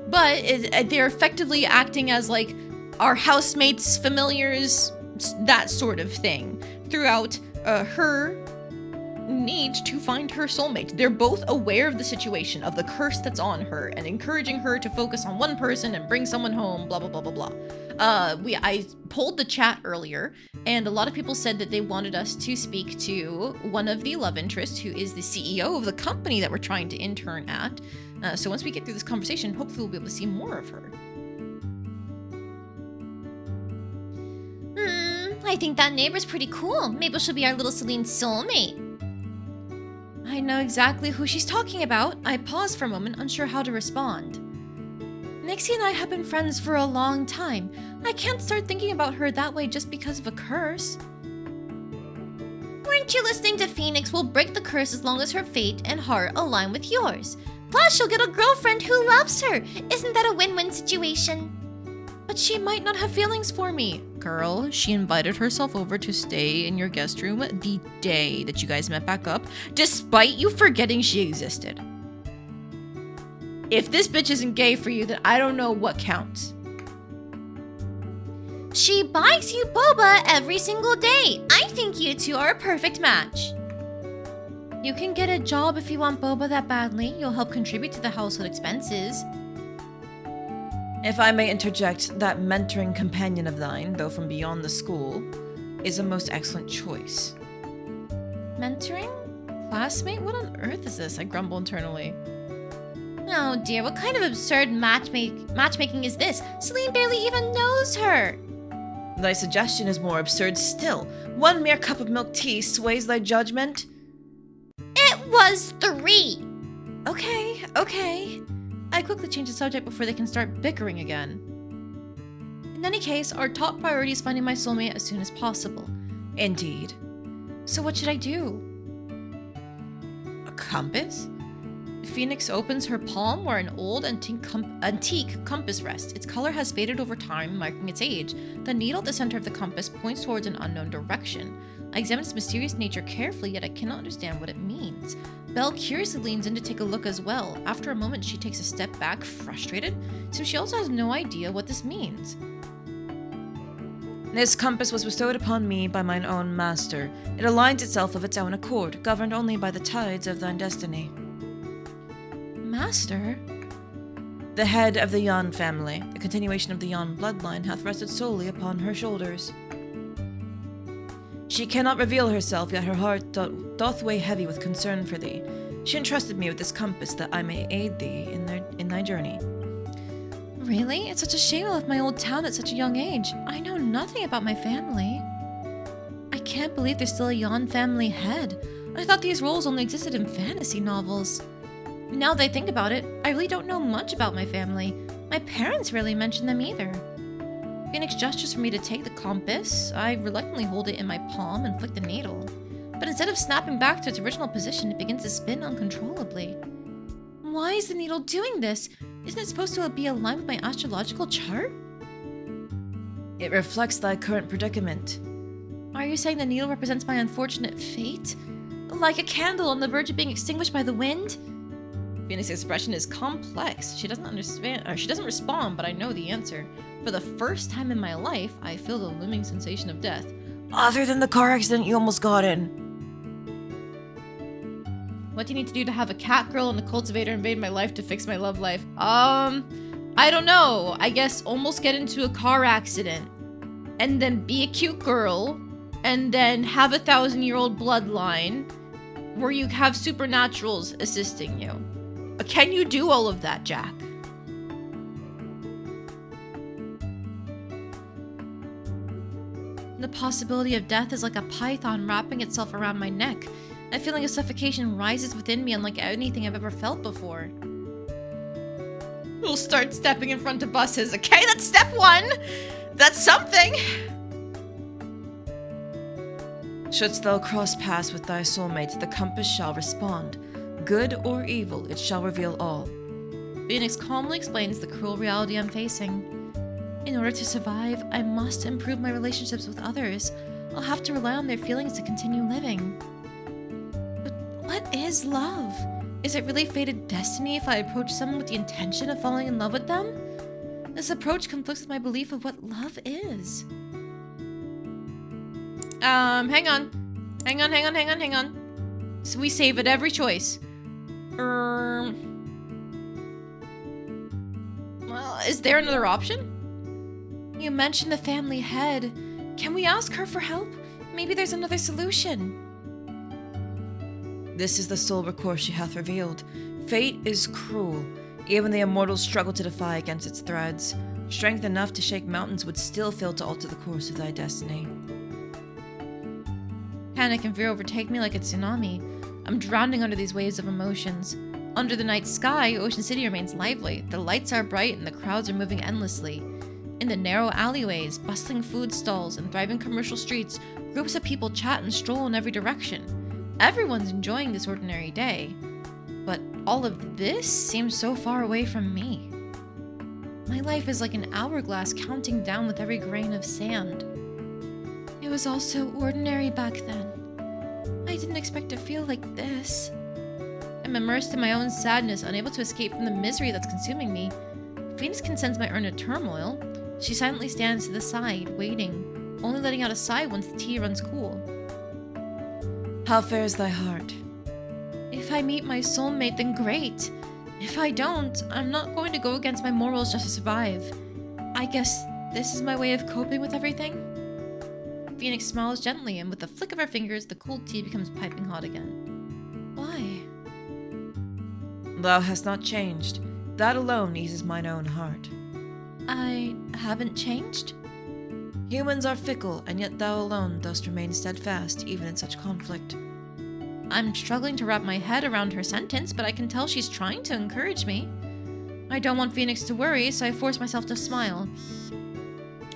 But they're effectively acting as like our housemates, familiars, that sort of thing throughout her need to find her soulmate. They're both aware of the situation, of the curse that's on her, and encouraging her to focus on one person and bring someone home, blah, blah, blah, blah, blah. I polled the chat earlier, and a lot of people said that they wanted us to speak to one of the love interests, who is the CEO of the company that we're trying to intern at. So once we get through this conversation, hopefully we'll be able to see more of her. I think that neighbor's pretty cool. Maybe she'll be our little Celine's soulmate. I know exactly who she's talking about. I paused for a moment, unsure how to respond. Nixie and I have been friends for a long time. I can't start thinking about her that way just because of a curse. Weren't you listening to Phoenix? Will break the curse as long as her fate and heart align with yours. Plus, she'll get a girlfriend who loves her. Isn't that a win-win situation? But But she might not have feelings for me. Girl, she invited herself over to stay in your guest room the day that you guys met back up, despite you forgetting she existed. If this bitch isn't gay for you, then I don't know what counts. She buys you boba every single day. I think you two are a perfect match. You can get a job if you want boba that badly. You'll help contribute to the household expenses. If I may interject, that mentoring companion of thine, though from beyond the school, is a most excellent choice. Mentoring? Classmate? What on earth is this? I grumble internally. Oh dear, what kind of absurd matchmaking is this? Celine barely even knows her. Thy suggestion is more absurd still. One mere cup of milk tea sways thy judgment? It was 3. Okay. I quickly change the subject before they can start bickering again. In any case, our top priority is finding my soulmate as soon as possible. Indeed. So what should I do? A compass? Phoenix opens her palm where an old antique compass rests. Its color has faded over time, marking its age. The needle at the center of the compass points towards an unknown direction. I examine its mysterious nature carefully, yet I cannot understand what it means. Belle curiously leans in to take a look as well. After a moment, she takes a step back, frustrated, since she also has no idea what this means. This compass was bestowed upon me by mine own master. It aligns itself of its own accord, governed only by the tides of thine destiny. Master? The head of the Yan family, the continuation of the Yan bloodline, hath rested solely upon her shoulders. She cannot reveal herself, yet her heart doth weigh heavy with concern for thee. She entrusted me with this compass that I may aid thee in thy journey. Really? It's such a shame I left my old town at such a young age. I know nothing about my family. I can't believe there's still a Yan family head. I thought these roles only existed in fantasy novels. Now that I think about it, I really don't know much about my family. My parents rarely mention them either. Phoenix gestures for me to take the compass. I reluctantly hold it in my palm and flick the needle. But instead of snapping back to its original position, it begins to spin uncontrollably. Why is the needle doing this? Isn't it supposed to be aligned with my astrological chart? It reflects thy current predicament. Are you saying the needle represents my unfortunate fate? Like a candle on the verge of being extinguished by the wind? Phoenix's expression is complex. She doesn't understand, or she doesn't respond, but I know the answer. For the first time in my life, I feel the looming sensation of death. Other than the car accident you almost got in. What do you need to do to have a cat girl and a cultivator invade my life to fix my love life? I don't know. I guess almost get into a car accident. And then be a cute girl. And then have a 1,000-year-old bloodline. Where you have supernaturals assisting you. Can you do all of that, Jack? The possibility of death is like a python wrapping itself around my neck. A feeling of suffocation rises within me unlike anything I've ever felt before. We'll start stepping in front of buses. Okay, that's step 1! That's something! Shouldst thou cross paths with thy soulmate, the compass shall respond. Good or evil, it shall reveal all. Phoenix calmly explains the cruel reality I'm facing. In order to survive, I must improve my relationships with others. I'll have to rely on their feelings to continue living. But what is love? Is it really fated destiny if I approach someone with the intention of falling in love with them? This approach conflicts with my belief of what love is. Hang on. So we save at every choice. Well, is there another option? You mentioned the family head. Can we ask her for help? Maybe there's another solution. This is the sole recourse she hath revealed. Fate is cruel. Even the immortals struggle to defy against its threads. Strength enough to shake mountains would still fail to alter the course of thy destiny. Panic and fear overtake me like a tsunami. I'm drowning under these waves of emotions. Under the night sky, Ocean City remains lively. The lights are bright and the crowds are moving endlessly. In the narrow alleyways, bustling food stalls, and thriving commercial streets, groups of people chat and stroll in every direction. Everyone's enjoying this ordinary day. But all of this seems so far away from me. My life is like an hourglass counting down with every grain of sand. It was all so ordinary back then. I didn't expect to feel like this. I'm immersed in my own sadness, unable to escape from the misery that's consuming me. Phoenix can sense my inner turmoil. She silently stands to the side, waiting, only letting out a sigh once the tea runs cool. How fares thy heart? If I meet my soulmate, then great. If I don't, I'm not going to go against my morals just to survive. I guess this is my way of coping with everything. Phoenix smiles gently, and with a flick of her fingers, the cold tea becomes piping hot again. Why? Thou hast not changed. That alone eases mine own heart. I haven't changed? Humans are fickle, and yet thou alone dost remain steadfast, even in such conflict. I'm struggling to wrap my head around her sentence, but I can tell she's trying to encourage me. I don't want Phoenix to worry, so I force myself to smile.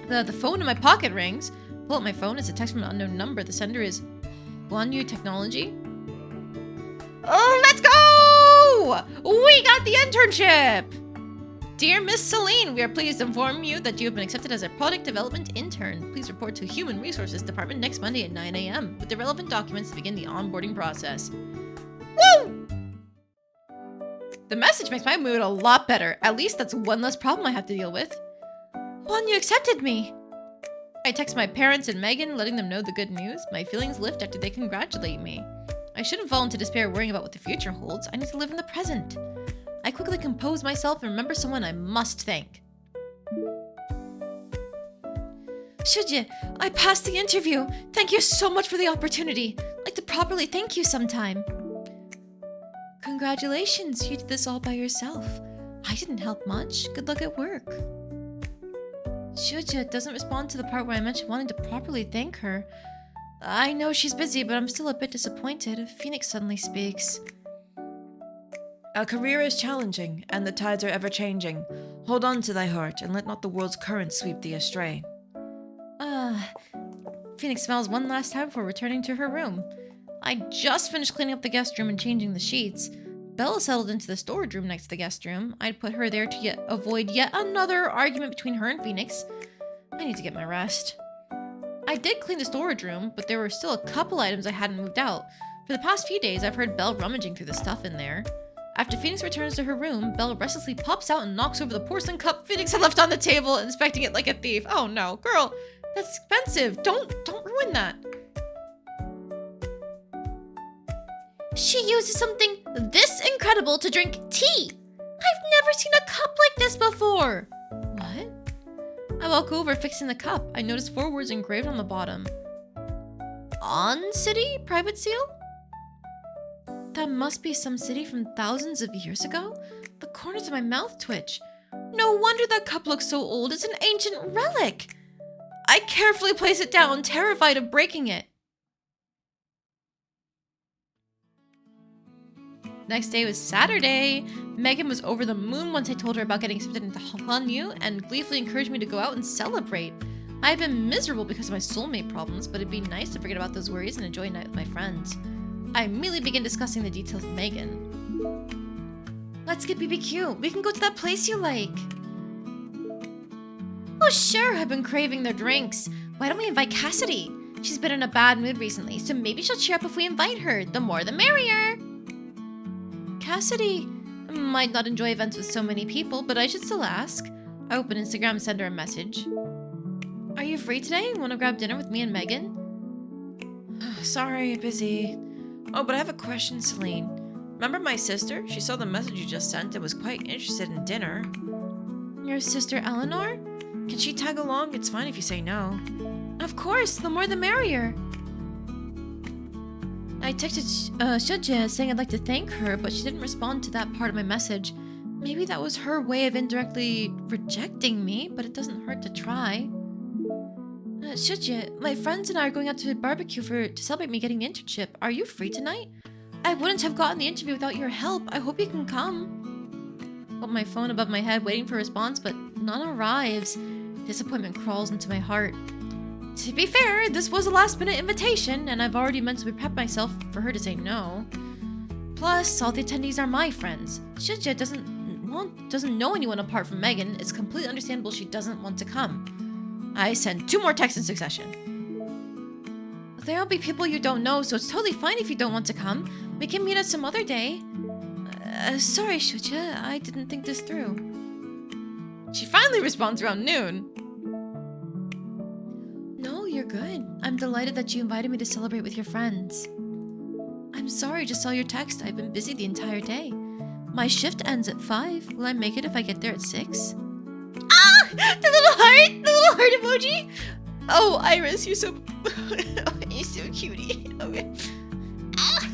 The phone in my pocket rings. Pull up my phone. It's a text from an unknown number. The sender is New Technology. Oh, let's go! We got the internship! Dear Miss Celine, we are pleased to inform you that you have been accepted as a product development intern. Please report to Human Resources Department next Monday at 9 a.m. with the relevant documents to begin the onboarding process. Woo! The message makes my mood a lot better. At least that's one less problem I have to deal with. Juan, you accepted me! I text my parents and Megan, letting them know the good news. My feelings lift after they congratulate me. I shouldn't fall into despair worrying about what the future holds. I need to live in the present. I quickly compose myself and remember someone I must thank. Shujie, I passed the interview. Thank you so much for the opportunity. I'd like to properly thank you sometime. Congratulations, you did this all by yourself. I didn't help much. Good luck at work. Shujie doesn't respond to the part where I mentioned wanting to properly thank her. I know she's busy, but I'm still a bit disappointed. Phoenix suddenly speaks. A career is challenging, and the tides are ever-changing. Hold on to thy heart, and let not the world's currents sweep thee astray. Phoenix smiles one last time before returning to her room. I just finished cleaning up the guest room and changing the sheets. Bella settled into the storage room next to the guest room. I'd put her there to avoid yet another argument between her and Phoenix. I need to get my rest. I did clean the storage room, but there were still a couple items I hadn't moved out. For the past few days, I've heard Belle rummaging through the stuff in there. After Phoenix returns to her room, Belle restlessly pops out and knocks over the porcelain cup Phoenix had left on the table, inspecting it like a thief. Oh no, girl, that's expensive. Don't ruin that. She uses something this incredible to drink tea. I've never seen a cup like this before. What? I walk over, fixing the cup. I notice 4 words engraved on the bottom. On city? Private seal? That must be some city from thousands of years ago? The corners of my mouth twitch. No wonder that cup looks so old. It's an ancient relic. I carefully place it down, terrified of breaking it. Next day was Saturday. Megan was over the moon once I told her about getting accepted into Hanyu and gleefully encouraged me to go out and celebrate. I've been miserable because of my soulmate problems, but it'd be nice to forget about those worries and enjoy a night with my friends. I immediately begin discussing the details with Megan. Let's get BBQ. We can go to that place you like. Oh sure, I've been craving their drinks. Why don't we invite Cassidy? She's been in a bad mood recently, so maybe she'll cheer up if we invite her. The more the merrier. Cassidy might not enjoy events with so many people, but I should still ask. I open Instagram and send her a message. Are you free today? Want to grab dinner with me and Megan? Sorry, busy. Oh, but I have a question, Celine. Remember my sister? She saw the message you just sent and was quite interested in dinner. Your sister Eleanor? Can she tag along? It's fine if you say no. Of course, the more the merrier. I texted Shujie saying I'd like to thank her, but she didn't respond to that part of my message. Maybe that was her way of indirectly rejecting me, but it doesn't hurt to try. Shujie, my friends and I are going out to a barbecue to celebrate me getting the internship. Are you free tonight? I wouldn't have gotten the interview without your help. I hope you can come. Hold my phone above my head, waiting for a response, but none arrives. Disappointment crawls into my heart. To be fair, this was a last-minute invitation, and I've already mentally prepped myself for her to say no. Plus, all the attendees are my friends. Shujie doesn't doesn't know anyone apart from Megan, it's completely understandable she doesn't want to come. I send 2 more texts in succession. There'll be people you don't know, so it's totally fine if you don't want to come. We can meet up some other day. Sorry, Shuja, I didn't think this through. She finally responds around noon. No, you're good. I'm delighted that you invited me to celebrate with your friends. I'm sorry, just saw your text. I've been busy the entire day. My shift ends at 5. Will I make it if I get there at 6? Ah! The little heart! The little heart emoji! Oh, Iris, you're so... you're so cutie. Okay. Ah!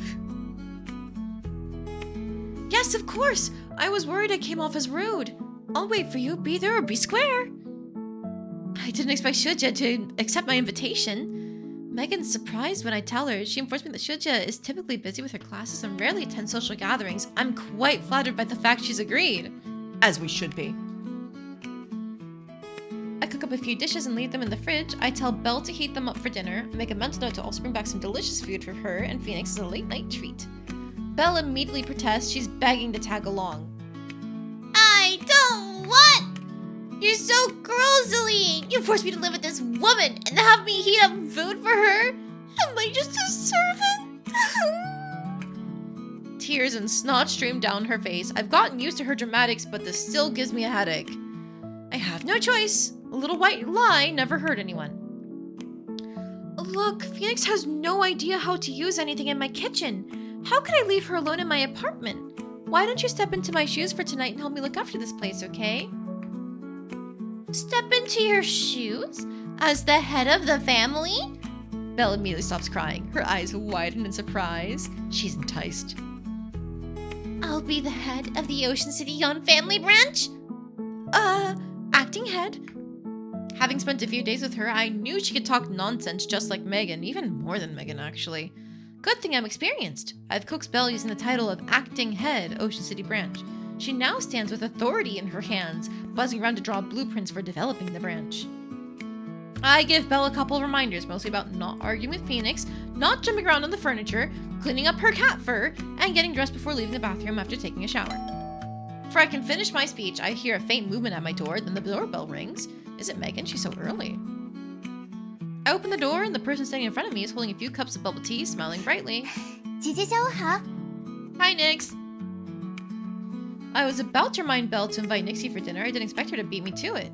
Yes, of course! I was worried I came off as rude. I'll wait for you. Be there or be square. I didn't expect Shuja to accept my invitation. Megan's surprised when I tell her. She informs me that Shuja is typically busy with her classes and rarely attends social gatherings. I'm quite flattered by the fact she's agreed. As we should be. I cook up a few dishes and leave them in the fridge. I tell Belle to heat them up for dinner. I make a mental note to also bring back some delicious food for her and Phoenix as a late night treat. Belle immediately protests. She's begging to tag along. I don't want! You're so grossly! You forced me to live with this woman and have me heat up food for her? Am I just a servant? Tears and snot stream down her face. I've gotten used to her dramatics, but this still gives me a headache. I have no choice. A little white lie never hurt anyone. Look, Phoenix has no idea how to use anything in my kitchen. How could I leave her alone in my apartment? Why don't you step into my shoes for tonight and help me look after this place, okay? Step into your shoes? As the head of the family? Belle immediately stops crying. Her eyes widen in surprise. She's enticed. I'll be the head of the Ocean City Yon family branch? Acting head. Having spent a few days with her, I knew she could talk nonsense just like Megan, even more than Megan, actually. Good thing I'm experienced. I've coaxed Belle using the title of Acting Head, Ocean City Branch. She now stands with authority in her hands, buzzing around to draw blueprints for developing the branch. I give Belle a couple of reminders, mostly about not arguing with Phoenix, not jumping around on the furniture, cleaning up her cat fur, and getting dressed before leaving the bathroom after taking a shower. Before I can finish my speech, I hear a faint movement at my door, then the doorbell rings. Is it Megan? She's so early. I open the door, and the person standing in front of me is holding a few cups of bubble tea, smiling brightly. 姐姐下午好。 Hi, Nix. I was about to remind Belle to invite Nixie for dinner. I didn't expect her to beat me to it.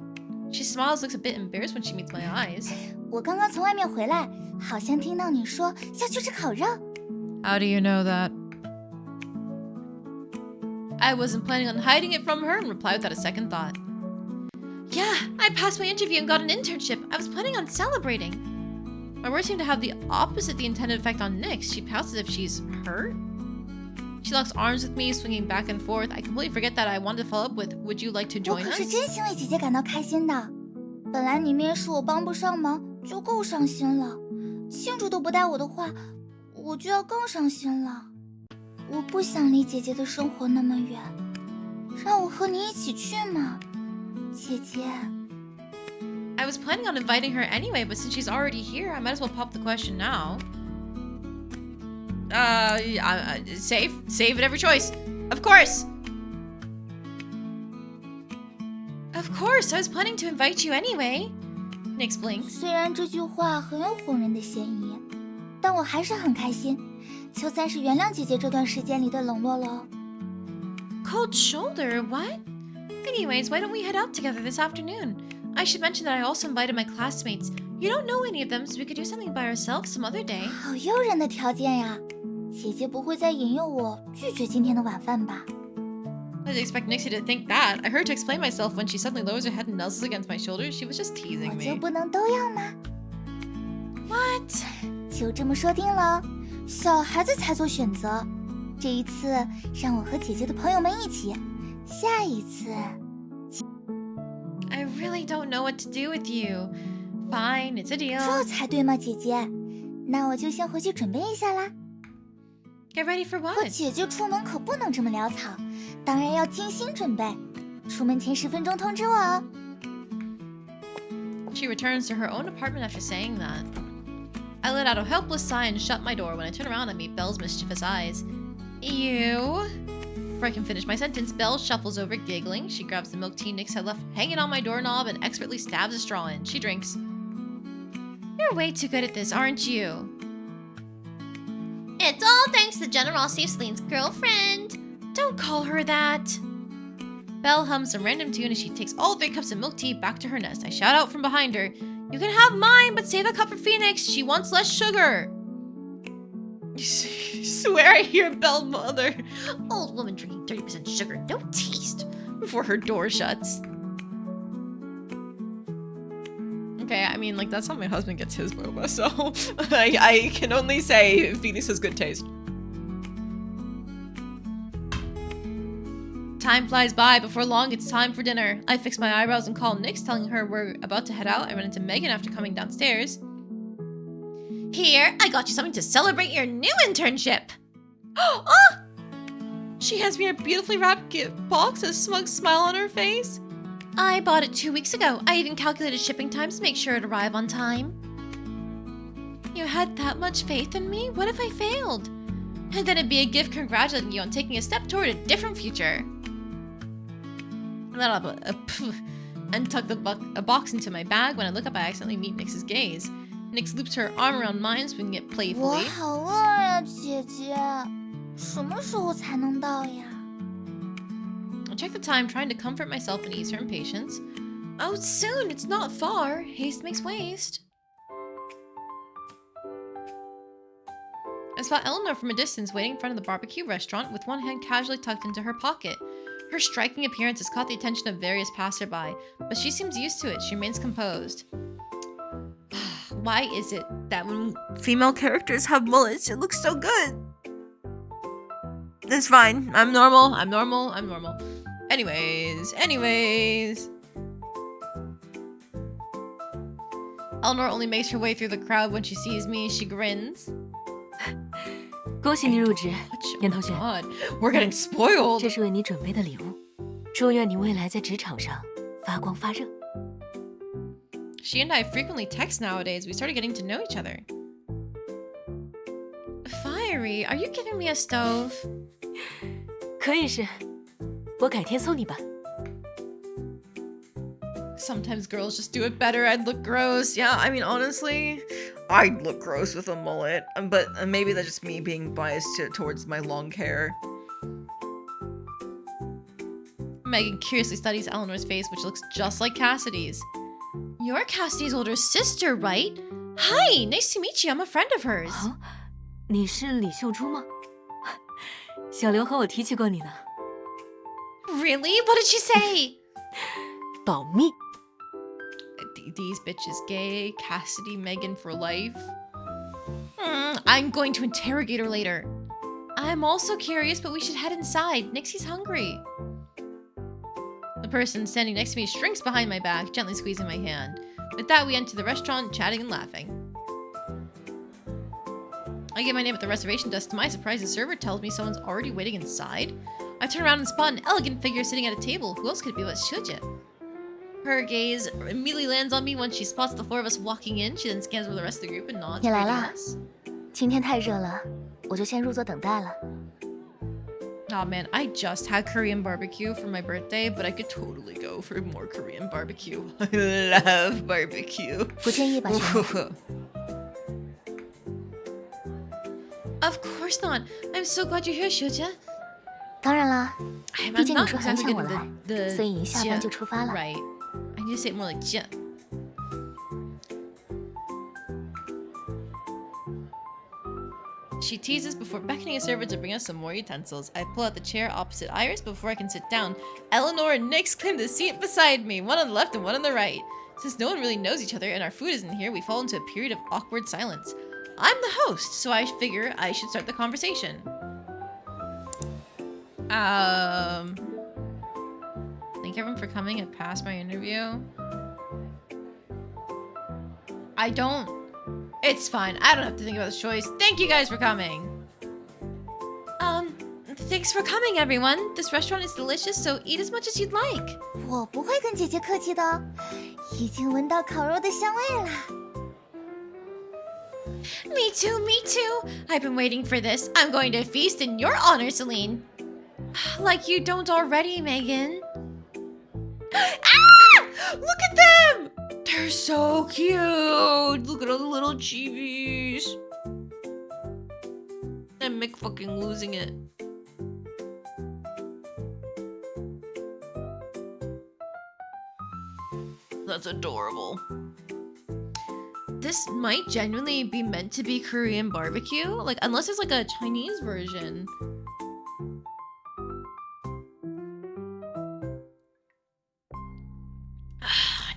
She smiles, looks a bit embarrassed when she meets my eyes. 我刚刚从外面回来，好像听到你说要去吃烤肉。 How do you know that? I wasn't planning on hiding it from her and replied without a second thought. Yeah, I passed my interview and got an internship. I was planning on celebrating. My words seem to have the intended effect on Nix. She pouts as if she's hurt. She locks arms with me, swinging back and forth. I completely forget that I wanted to follow up with, would you like to 我 join 可 us? 是真心为姐姐感到开心的。本来你面试我帮不上忙就够伤心了，庆祝都不带我的话，我就要更伤心了。我不想离姐姐的生活那么远，让我和你一起去嘛，姐姐。 I was planning on inviting her anyway, but since she's already here, I might as well pop the question now. Save at every choice. Of course! Of course, I was planning to invite you anyway. Nix blinks. 虽然这句话很有哄人的嫌疑，但我还是很开心，就暂时原谅姐姐这段时间里的冷落了。 Cold shoulder? What? Anyways, why don't we head out together this afternoon? I should mention that I also invited my classmates. You don't know any of them, so we could do something by ourselves some other day. 好诱人的条件呀！姐姐不会再引诱我拒绝今天的晚饭吧？ I didn't expect Nixie to think that. I heard her to explain myself when she suddenly lowers her head and nuzzles against my shoulders. She was just 我 teasing 就 me. 不能都要吗？ What? 就这么说定了，小孩子才做选择。这一次让我和姐姐的朋友们一起，下一次 I really don't know what to do with you. Fine, it's a 这 deal. 才对嘛，姐姐。那我就先回去准备一下啦。 Get ready for 和 what? 姐姐出门可不能这么潦草，当然要精心准备。出门前10分钟通知我哦。 She returns to her own apartment after saying that. I let out a helpless sigh and shut my door. When I turn around, I meet Belle's mischievous eyes. You? before I can finish my sentence, Belle shuffles over, giggling. She grabs the milk tea Nyx had left hanging on my doorknob and expertly stabs a straw in. She drinks. You're way too good at this, aren't you? It's all thanks to the generosity of Celine's girlfriend. Don't call her that. Belle hums some random tune as she takes all 3 cups of milk tea back to her nest. I shout out from behind her, "You can have mine, but save a cup for Phoenix. She wants less sugar." Swear I hear Belle mother. Old woman drinking 30% sugar, no taste. Before her door shuts. Okay, I mean, like, that's how my husband gets his boba, so I can only say Phoenix has good taste. Time flies by. Before long, it's time for dinner. I fix my eyebrows and call Nyx, telling her we're about to head out. I run into Megan after coming downstairs. Here, I got you something to celebrate your new internship. Oh! She hands me a beautifully wrapped gift box, a smug smile on her face. I bought it 2 weeks ago. I even calculated shipping times to make sure it'd arrive on time. You had that much faith in me? What if I failed? And then it'd be a gift congratulating you on taking a step toward a different future. And tuck a box into my bag. When I look up, I accidentally meet Nyx's gaze. Nyx loops her arm around mine, swinging it 我 playfully. 好饿呀，姐姐，什么时候才能到呀？ I check the time, trying to comfort myself and ease her impatience. Oh, soon! It's not far. Haste makes waste. I spot Eleanor from a distance, waiting in front of the barbecue restaurant, with one hand casually tucked into her pocket. Her striking appearance has caught the attention of various passerby, but she seems used to it. She remains composed. Why is it that when female characters have mullets, it looks so good? It's fine. I'm normal. Anyways. Eleanor only makes her way through the crowd when she sees me. She grins. 恭喜你入职，严同学。 God, we're getting spoiled. 这是为你准备的礼物，祝愿你未来在职场上发光发热。 She and I frequently text nowadays. We started getting to know each other. Fiery, are you giving me a stove? 可以是，我改天送你吧。 Sometimes girls just do it better. I'd look gross. Yeah, I mean, honestly, I'd look gross with a mullet. But maybe that's just me being biased towards my long hair. Megan curiously studies Eleanor's face, which looks just like Cassidy's. You're Cassidy's older sister, right? Hi, nice to meet you. I'm a friend of hers. 啊，你是李秀珠吗？小刘和我提起过你呢。 Really? What did she say? 保密。 These bitches gay. Cassidy, Megan for life. I'm going to interrogate her later. I'm also curious, but we should head inside. Nixie's hungry. The person standing next to me shrinks behind my back, gently squeezing my hand. With that, we enter the restaurant, chatting and laughing. I give my name at the reservation desk. To my surprise, the server tells me someone's already waiting inside. I turn around and spot an elegant figure sitting at a table. Who else could it be but Shuja? Her gaze immediately lands on me once she spots the four of us walking in. She then scans over the rest of the group and nods. 你来了。 us. 今天太热了，我就先入座等待了。 Aw man, I just had Korean barbecue for my birthday, but I could totally go for more Korean barbecue. I love barbecue. 不介意吧，学妹？ Of course not. I'm so glad you're here, Shuja. 当然啦， I'm 毕竟你 not 说很 exactly 想我 getting 来， the 所以一下班就出发了。 right. I need to say it more like jia. She teases before beckoning a server to bring us some more utensils. I pull out the chair opposite Iris, but before I can sit down, Eleanor and Nyx claim the seat beside me, one on the left and one on the right. Since no one really knows each other and our food isn't here, we fall into a period of awkward silence. I'm the host, so I figure I should start the conversation. Thank everyone for coming and passed my interview. I don't. It's fine. I don't have to think about this choice. Thank you guys for coming. Thanks for coming, everyone. This restaurant is delicious, so eat as much as you'd like. 我不会跟姐姐客气的，已经闻到烤肉的香味了。 Me too, me too. I've been waiting for this. I'm going to feast in your honor, Celine. Like you don't already, Megan. Ah! Look at them! They're so cute. Look at all the little chibis. And Mick fucking losing it. That's adorable. This might genuinely be meant to be Korean barbecue. Like, unless it's like a Chinese version.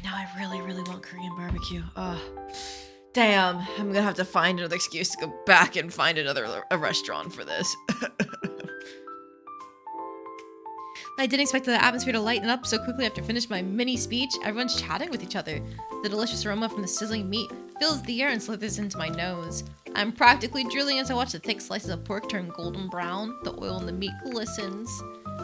Now I really, really want Korean barbecue. Damn, I'm gonna have to find another excuse to go back and find a restaurant for this. I didn't expect the atmosphere to lighten up so quickly after finishing my mini speech. Everyone's chatting with each other. The delicious aroma from the sizzling meat fills the air and slithers into my nose. I'm practically drooling as I watch the thick slices of pork turn golden brown. The oil in the meat glistens.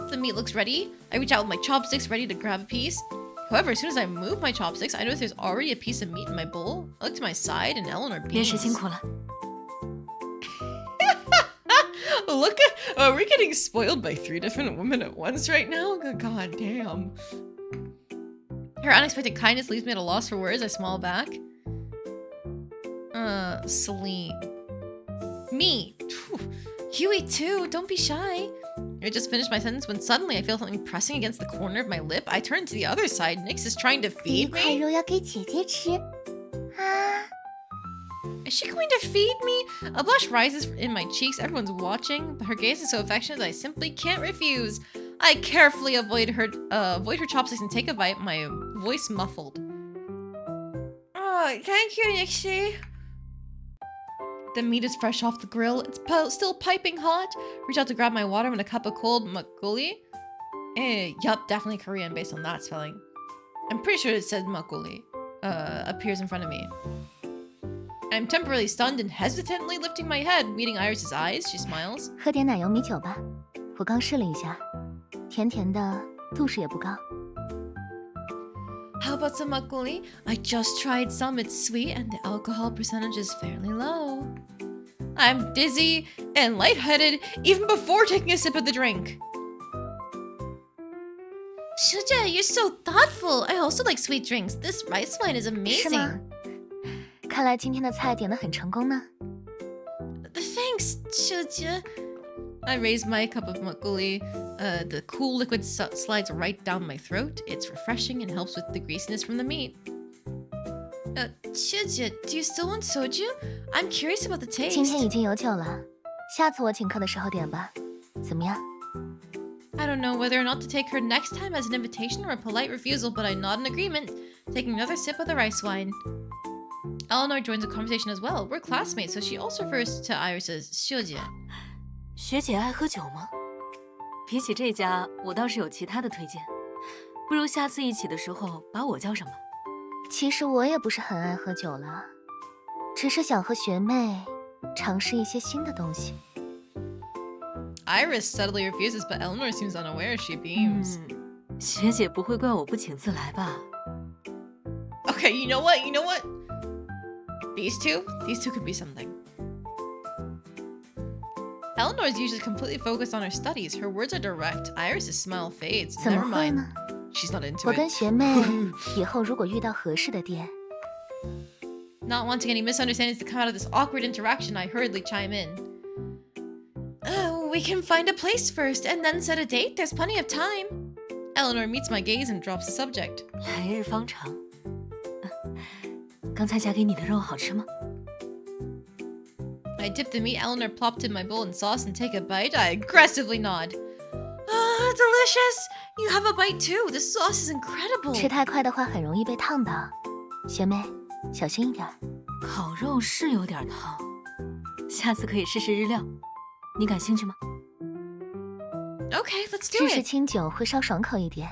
The meat looks ready. I reach out with my chopsticks ready to grab a piece. However, as soon as I move my chopsticks, I notice there's already a piece of meat in my bowl. I look to my side and Eleanor beams. 连时辛苦了。 Look at, we're getting spoiled by 3 different women at once right now? God damn. Her unexpected kindness leaves me at a loss for words. I smile back. Celine. Me. Huey too, don't be shy. I just finished my sentence when suddenly I feel something pressing against the corner of my lip. I turn to the other side. Nyx is trying to 第一 feed 块 me. 肉要给姐姐吃啊！ Is she going to feed me? A blush rises in my cheeks. Everyone's watching, but her gaze is so affectionate that I simply can't refuse. I carefully avoid her chopsticks and take a bite, my voice muffled. Oh, thank you, Nixie. The meat is fresh off the grill. It's still piping hot. Reach out to grab my water and a cup of cold makgeolli. Yup, definitely Korean based on that spelling. I'm pretty sure it said makgeolli. Appears in front of me. I'm temporarily stunned and hesitantly lifting my head, meeting Iris's eyes. She smiles. 喝点奶油米酒吧，我刚试了一下，甜甜的，度数也不高。 How about some makgeolli? I just tried some. It's sweet and the alcohol percentage is fairly low. I'm dizzy and lightheaded even before taking a sip of the drink. Shuja, you're so thoughtful. I also like sweet drinks. This rice wine is 是吗 amazing.？看来今天的菜点得很成功呢。 Thanks, Shuja. I raise my cup of makgeolli. The cool liquid slides right down my throat. It's refreshing and helps with the greasiness from the meat. Shuja, do you still want soju? I'm curious about the 今天 taste. 已经有酒了，下次我请客的时候点吧，怎么样？ I don't know whether or not to take her next time as an invitation or a polite refusal, but I nod in agreement, taking another sip of the rice wine. Eleanor joins the conversation as well. We're classmates, so she also refers to Iris as Shuja. 学姐爱喝酒吗？比起这家，我倒是有其他的推荐。不如下次一起的时候把我叫上吧。其实我也不是很爱喝酒了，只是想和学妹尝试一些新的东西。 Iris subtly refuses, but Eleanor seems unaware. She beams. 学姐不会怪我不请自来吧？ Okay, you know what? You know what? These two could be something. Eleanor is usually completely focused on her studies. Her words are direct. Iris's smile fades. 怎么 Never 会 mind. 呢？ She's not into 我跟 it. 学妹以后如果遇到合适的店， Not wanting any misunderstandings to come out of this awkward interaction, I hurriedly chime in. We can find a place first and then set a date. There's plenty of time. Eleanor meets my gaze and drops the subject. 来日方长。刚才夹给你的肉好吃吗？ I dip the meat Eleanor plopped in my bowl in sauce and take a bite. I aggressively nod. Ah, delicious! You have a bite too. The sauce is incredible. 吃太快的话很容易被烫到。学妹，小心一点。烤肉是有点烫，下次可以试试日料。你感兴趣吗？ Okay, let's do 芝士 it. 清酒会稍爽口一点，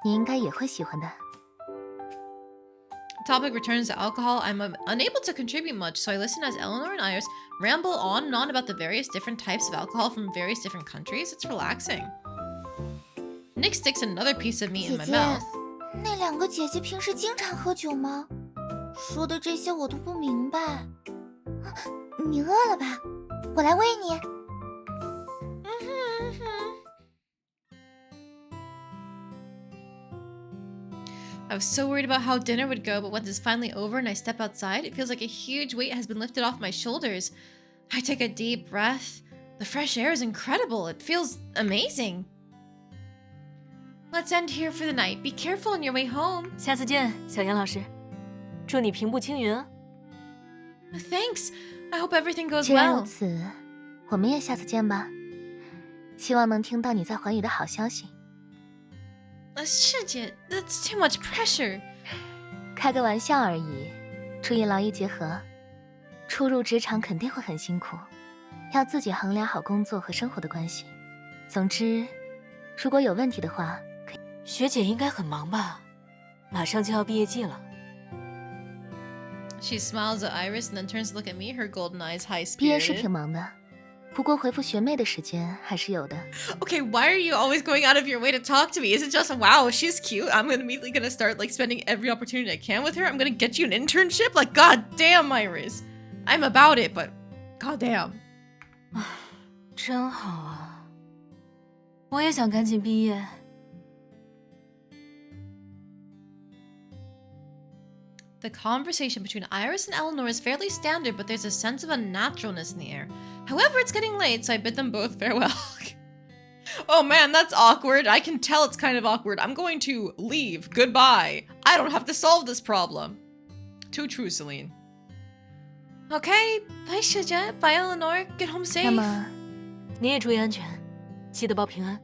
你应该也会喜欢的。 Topic returns to alcohol. I'm unable to contribute much, so I listen as Eleanor and Iris ramble on and on about the various different types of alcohol from various different countries. It's relaxing. Nick sticks another piece of meat in my 姐姐 mouth. 那两个姐姐平时经常喝酒吗？说的这些我都不明白。啊你饿了吧？我来喂你。I was so worried about how dinner would go, but once it's finally over and I step outside, it feels like a huge weight has been lifted off my shoulders. I take a deep breath. The fresh air is incredible. It feels amazing. Let's end here for the night. Be careful on your way home. 下次见，小严老师。祝你平步青云啊！ Thanks. I hope everything goes 既然如 well. 此，我们也下次见吧。希望能听到你在寰宇的好消息。世界, that's too much pressure. 开个玩笑而已，注意劳逸结合。初入职场肯定会很辛苦，要自己衡量好工作和生活的关系。总之，如果有问题的话，学姐应该很忙吧？马上就要毕业季了。 She smiles at Iris and then turns to look at me, her golden eyes 毕业是 high-spirited. 挺忙的，不过回复学妹的时间还是有的。Okay, why are you always going out of your way to talk to me? Is it just, wow, she's cute? I'm immediately gonna start like spending every opportunity I can with her. I'm gonna get you an internship? Like, god damn, Iris. I'm about it, but god damn. 真好啊！我也想赶紧毕业。 The conversation between Iris and Eleanor is fairly standard, but there's a sense of unnaturalness in the air. However, it's getting late, so I bid them both farewell. Oh man, that's awkward. I can tell it's kind of awkward. I'm going to leave. Goodbye. I don't have to solve this problem. Too true, Celine. Okay, bye, Shija. Bye, Eleanor. Get home 那 safe. 么，你也注意安全，记得报平安。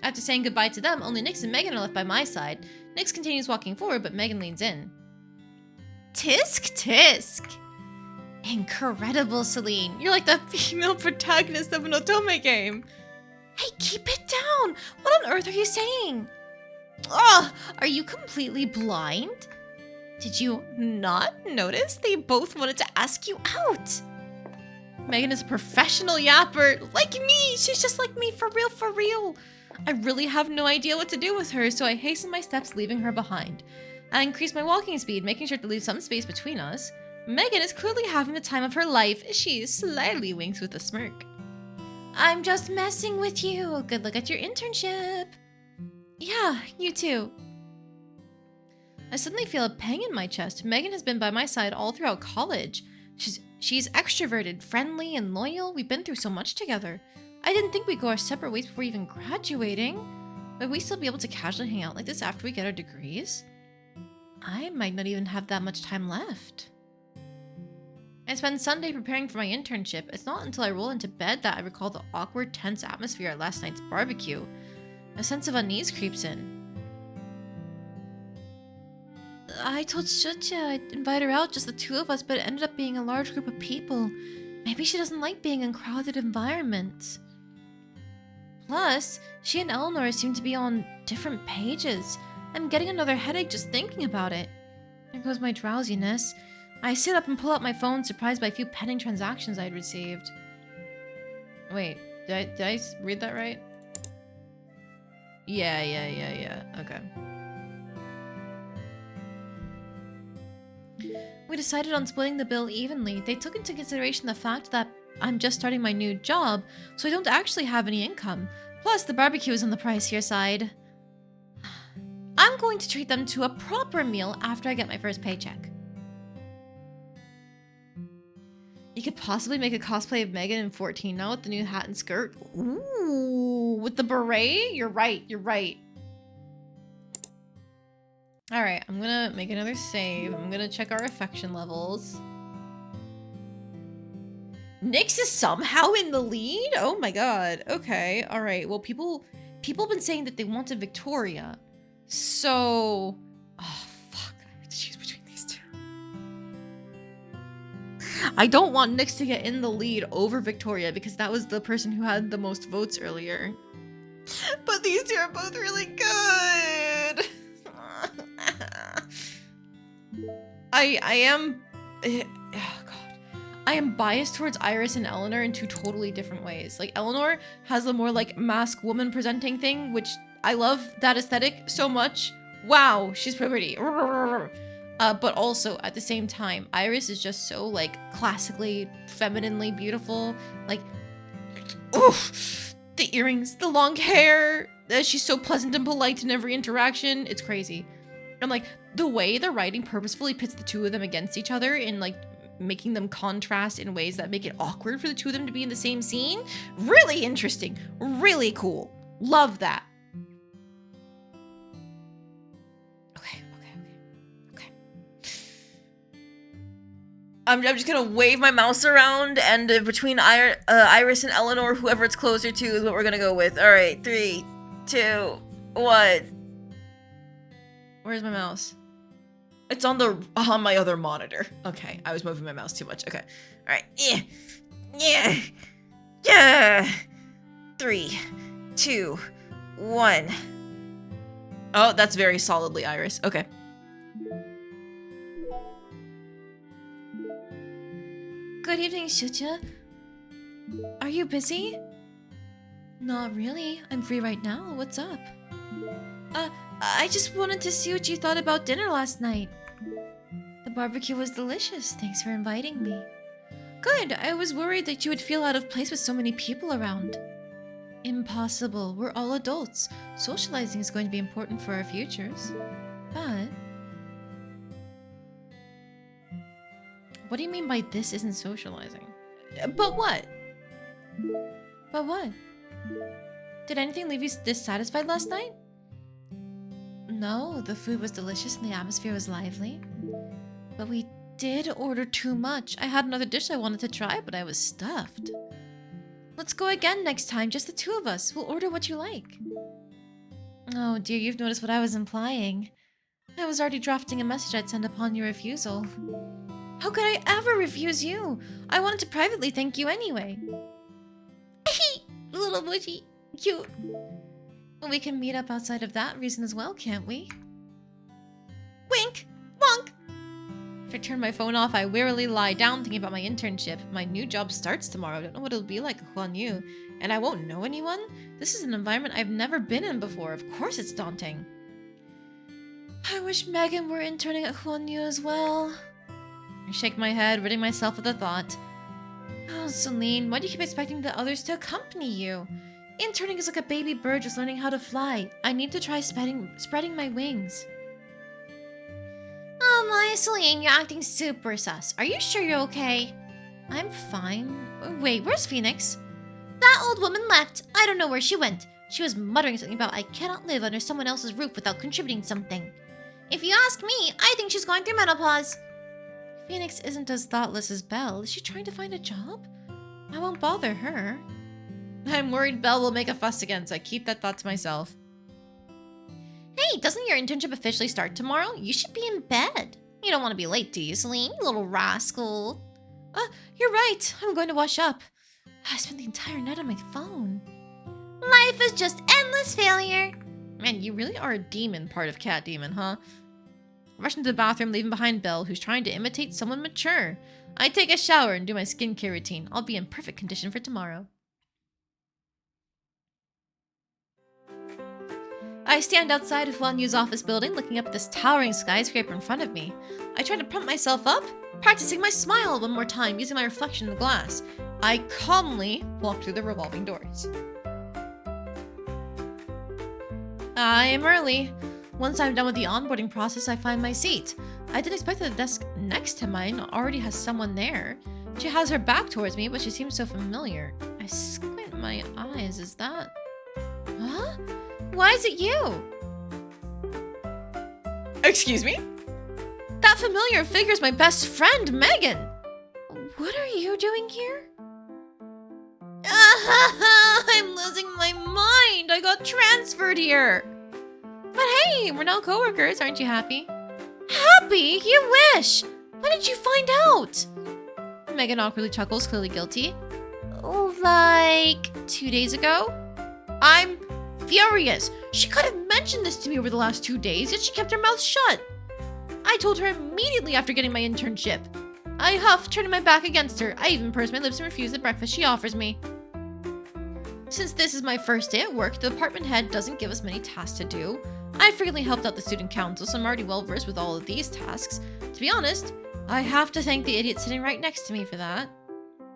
After saying goodbye to them, only Nyx and Megan are left by my side. Nyx continues walking forward, but Megan leans in. Tisk, tisk. Incredible, Celine. You're like the female protagonist of an Otome game. Hey, keep it down. What on earth are you saying? Ugh, are you completely blind? Did you not notice they both wanted to ask you out? Megan is a professional yapper. Like me. She's just like me, for real, for real. I really have no idea what to do with her, so I hasten my steps, leaving her behind. I increase my walking speed, making sure to leave some space between us. Megan is clearly having the time of her life. She slyly winks with a smirk. I'm just messing with you. Good luck at your internship. Yeah, you too. I suddenly feel a pang in my chest. Megan has been by my side all throughout college. She's extroverted, friendly, and loyal. We've been through so much together. I didn't think we'd go our separate ways before even graduating. Would we still be able to casually hang out like this after we get our degrees? I might not even have that much time left. I spend Sunday preparing for my internship. It's not until I roll into bed that I recall the awkward, tense atmosphere at last night's barbecue. A sense of unease creeps in. I told Shutya I'd invite her out, just the two of us, but it ended up being a large group of people. Maybe she doesn't like being in crowded environments. Plus, she and Eleanor seem to be on different pages. I'm getting another headache just thinking about it. There goes my drowsiness. I sit up and pull out my phone, surprised by a few pending transactions I'd received. Wait, did I read that right? Yeah. Okay. We decided on splitting the bill evenly. They took into consideration the fact that I'm just starting my new job, so I don't actually have any income. Plus, the barbecue is on the pricier side. I'm going to treat them to a proper meal after I get my first paycheck. You could possibly make a cosplay of Megan in 14 now with the new hat and skirt. Ooh, with the beret? You're right. Alright, I'm gonna make another save. I'm gonna check our affection levels. Nyx is somehow in the lead? Oh my god. Okay, alright. Well, people have been saying that they wanted Victoria. So... Oh, fuck. I have to choose between these two. I don't want Nyx to get in the lead over Victoria because that was the person who had the most votes earlier. But these two are both really good! I am biased towards Iris and Eleanor in two totally different ways. Like, Eleanor has the more like mask woman presenting thing, which I love that aesthetic so much. Wow, she's pretty. But also at the same time, Iris is just so like classically femininely beautiful. Like, oof, the earrings, the long hair, she's so pleasant and polite in every interaction. It's crazy. And like the way the writing purposefully pits the two of them against each other and like making them contrast in ways that make it awkward for the two of them to be in the same scene. Really interesting. Really cool. Love that. Okay. I'm just gonna wave my mouse around, and between Iris and Eleanor, whoever it's closer to is what we're gonna go with. All right, 3, 2, 1. Where's my mouse? It's on my other monitor. Okay, I was moving my mouse too much. Okay, all right. Yeah. 3, 2, 1. Oh, that's very solidly Iris. Okay. Good evening, Shuja. Are you busy? Not really. I'm free right now. What's up? I just wanted to see what you thought about dinner last night. The barbecue was delicious. Thanks for inviting me. Good. I was worried that you would feel out of place with so many people around. Impossible. We're all adults. Socializing is going to be important for our futures. But... what do you mean by this isn't socializing? But what? But what? Did anything leave you dissatisfied last night? No, the food was delicious and the atmosphere was lively. But we did order too much. I had another dish I wanted to try, but I was stuffed. Let's go again next time, just the two of us. We'll order what you like. Oh dear, you've noticed what I was implying. I was already drafting a message I'd send upon your refusal. How could I ever refuse you? I wanted to privately thank you anyway. Little bushy. Cute. Well, we can meet up outside of that reason as well, can't we? Wink! Wonk! If I turn my phone off, I wearily lie down thinking about my internship. My new job starts tomorrow. I don't know what it'll be like at Huan Yu. And I won't know anyone? This is an environment I've never been in before. Of course it's daunting. I wish Megan were interning at Huan Yu as well. I shake my head, ridding myself of the thought. Oh, Celine, why do you keep expecting the others to accompany you? Interning is like a baby bird just learning how to fly. I need to try spreading my wings. Oh my, Celine, you're acting super sus. Are you sure you're okay? I'm fine. Wait, where's Phoenix? That old woman left. I don't know where she went. She was muttering something about I cannot live under someone else's roof without contributing something. If you ask me, I think she's going through menopause. Phoenix isn't as thoughtless as Belle. Is she trying to find a job? I won't bother her. I'm worried Belle will make a fuss again, so I keep that thought to myself. Hey, doesn't your internship officially start tomorrow? You should be in bed. You don't want to be late, do you, Celine? You little rascal. You're right. I'm going to wash up. I spent the entire night on my phone. Life is just endless failure. Man, you really are a demon part of Cat Demon, huh? I rush into the bathroom, leaving behind Belle, who's trying to imitate someone mature. I take a shower and do my skincare routine. I'll be in perfect condition for tomorrow. I stand outside of Huan Yu's office building, looking up at this towering skyscraper in front of me. I try to pump myself up, practicing my smile one more time using my reflection in the glass. I calmly walk through the revolving doors. I am early. Once I'm done with the onboarding process, I find my seat. I didn't expect that the desk next to mine already has someone there. She has her back towards me, but she seems so familiar. I squint my eyes. Is that... Huh? Why is it you? Excuse me? That familiar figure's my best friend, Megan. What are you doing here? I'm losing my mind. I got transferred here. But hey, we're now coworkers. Aren't you happy? Happy? You wish. When did you find out? Megan awkwardly chuckles, clearly guilty. Like 2 days ago? I'm furious. She could have mentioned this to me over the last 2 days, yet she kept her mouth shut. I told her immediately after getting my internship. I huffed, turning my back against her. I even pursed my lips and refused the breakfast she offers me. Since this is my first day at work, the department head doesn't give us many tasks to do. I frequently helped out the student council, so I'm already well versed with all of these tasks. To be honest, I have to thank the idiot sitting right next to me for that.